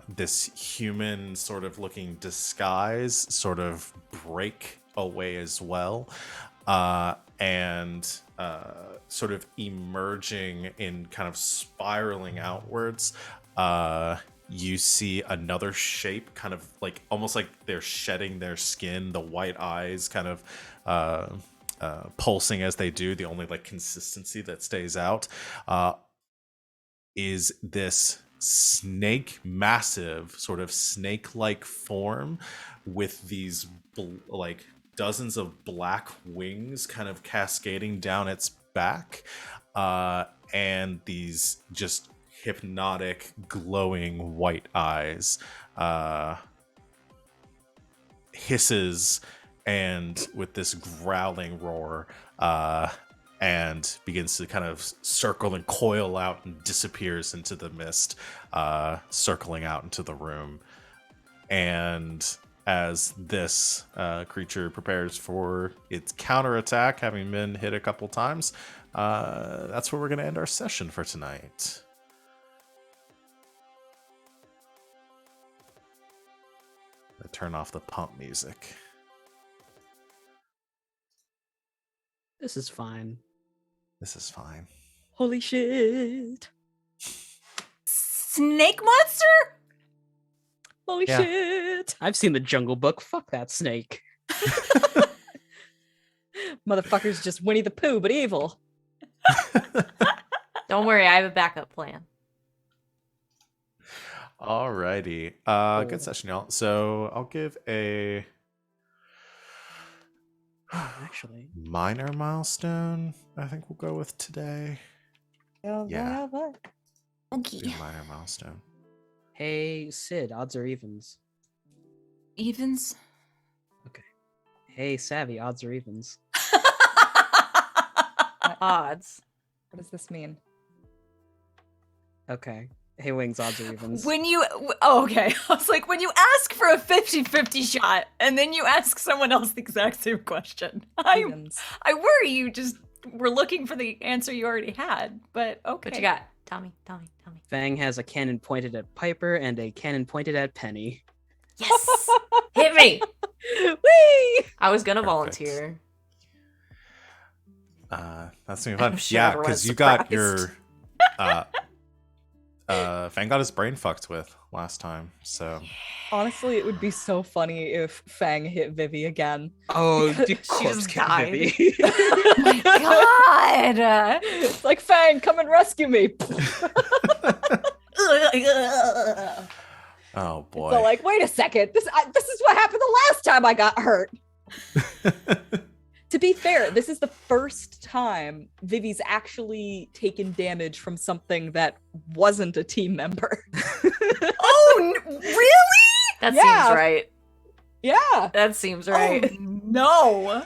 this human sort of looking disguise sort of break away as well, and sort of emerging in kind of spiraling outwards. You see another shape, kind of like almost like they're shedding their skin, the white eyes kind of pulsing as they do. The only like consistency that stays out is this massive sort of snake-like form with these like dozens of black wings kind of cascading down its back, and these just hypnotic, glowing white eyes, hisses, and with this growling roar, and begins to kind of circle and coil out and disappears into the mist, circling out into the room. And as this creature prepares for its counterattack, having been hit a couple times, that's where we're going to end our session for tonight. I turn off the pump music. This is fine. This is fine. Holy shit. Snake monster? Holy Yeah. shit. I've seen the Jungle Book. Fuck that snake. Motherfucker's just Winnie the Pooh, but evil. Don't worry, I have a backup plan. Alrighty. Cool. Good session, y'all. So I'll give a Actually, minor milestone, I think we'll go with today. Yeah. Okay. Do a minor milestone. hey Sid, odds or evens? Evens? Hey Savvy, odds or evens? Odds. What does this mean? Okay. Hey Wings, odds or evens? When you... Oh, okay. I was like, when you ask for a 50-50 shot, and then you ask someone else the exact same question. I Evens. worry you just were looking for the answer you already had, but okay. What you got? Tell me. Feng has a cannon pointed at Piper and a cannon pointed at Penny. Yes! Hit me! Whee! I was gonna Perfect. volunteer. That's gonna be fun. I'm sure Yeah, everyone's because you got surprised. your Fang got his brain fucked with last time. So Honestly, it would be so funny if Fang hit Vivi again. Oh, the She corpse just kicked died. Vivi. Oh my god! It's like, Fang, come and rescue me. oh boy. So like, wait a second, this is what happened the last time I got hurt. To be fair, this is the first time Vivi's actually taken damage from something that wasn't a team member. Oh, really? That Yeah. seems right. Yeah. That seems right. Oh, no.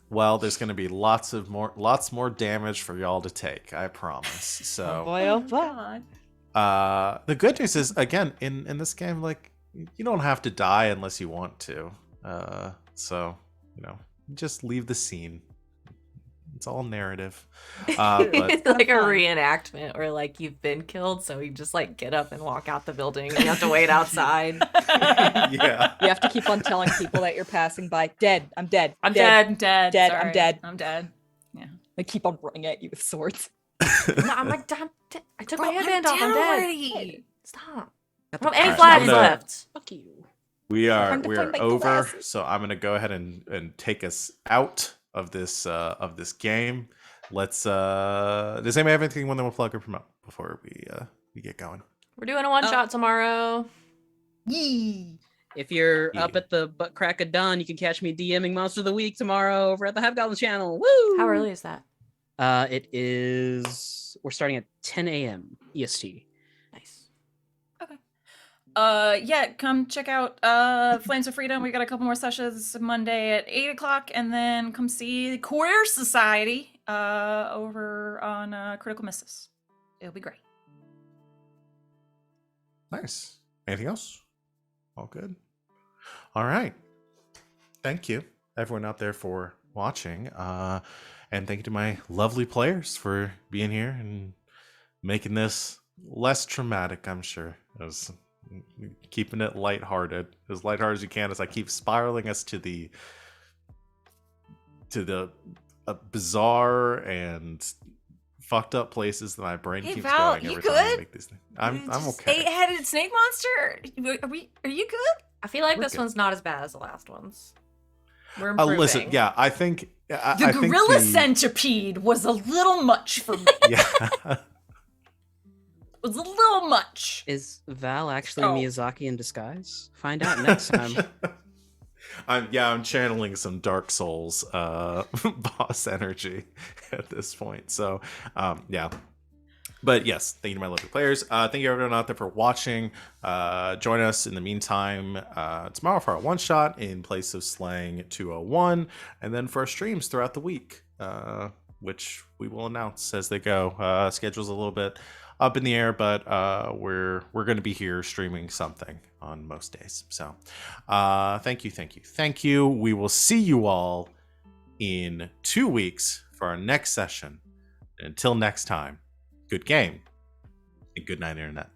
Well, there's going to be lots more damage for y'all to take, I promise. Oh So, boy, oh boy. God. the good news is, again, in this game, like, you don't have to die unless you want to. So, just leave the scene. It's all narrative. But It's like a fun. reenactment where like you've been killed, so you just like get up and walk out the building and you have to wait outside. yeah, You have to keep on telling people that you're passing by. Dead. I'm dead. I'm dead. I'm dead. Dead, I'm Sorry. dead. I'm dead. They keep on running at you with swords. No, I'm like, I took my headband off. I'm dead. already. Stop. I Got don't the have any Alright, flags I'm gonna- left. Fuck you. we Time are to we find are my over. glasses. So I'm gonna go ahead and take us out of this game. Let's. Does anybody have anything when they want to plug or promote before we get going? We're doing a one shot tomorrow. Yee. If you're Yeah. up at the butt crack of dawn, you can catch me DMing Monster of the Week tomorrow over at the Hobgoblin channel. Woo! How early is that? We're starting at 10 a.m. EST. Nice. Yeah, come check out Flames of Freedom. We got a couple more sessions Monday at 8 o'clock, and then come see Queer Society over on Critical Misses. It'll be great. Nice. Anything else? All good. All right. Thank you, everyone out there, for watching. And thank you to my lovely players for being here and making this less traumatic, I'm sure. It was keeping it lighthearted, as lighthearted as you can, as I keep spiraling us to the bizarre and fucked up places that my brain Hey, keeps Val, going you every time I good? make these things. I'm Just okay. Eight-headed snake monster? Are you good? I feel like We're this good. one's not as bad as the last ones. We're improving. Listen, yeah, I think The I think gorilla the- centipede was a little much for me. Yeah. Was a little much. Is Val actually Oh. Miyazaki in disguise? Find out next time. I'm channeling some Dark Souls boss energy at this point. So yeah. But yes, thank you to my lovely players. Thank you everyone out there for watching. Join us in the meantime tomorrow for our one shot in place of Slang 201, and then for our streams throughout the week, which we will announce as they go. Schedule's a little bit up in the air, but we're going to be here streaming something on most days. So thank you. We will see you all in 2 weeks for our next session. And until next time, good game and good night, Internet.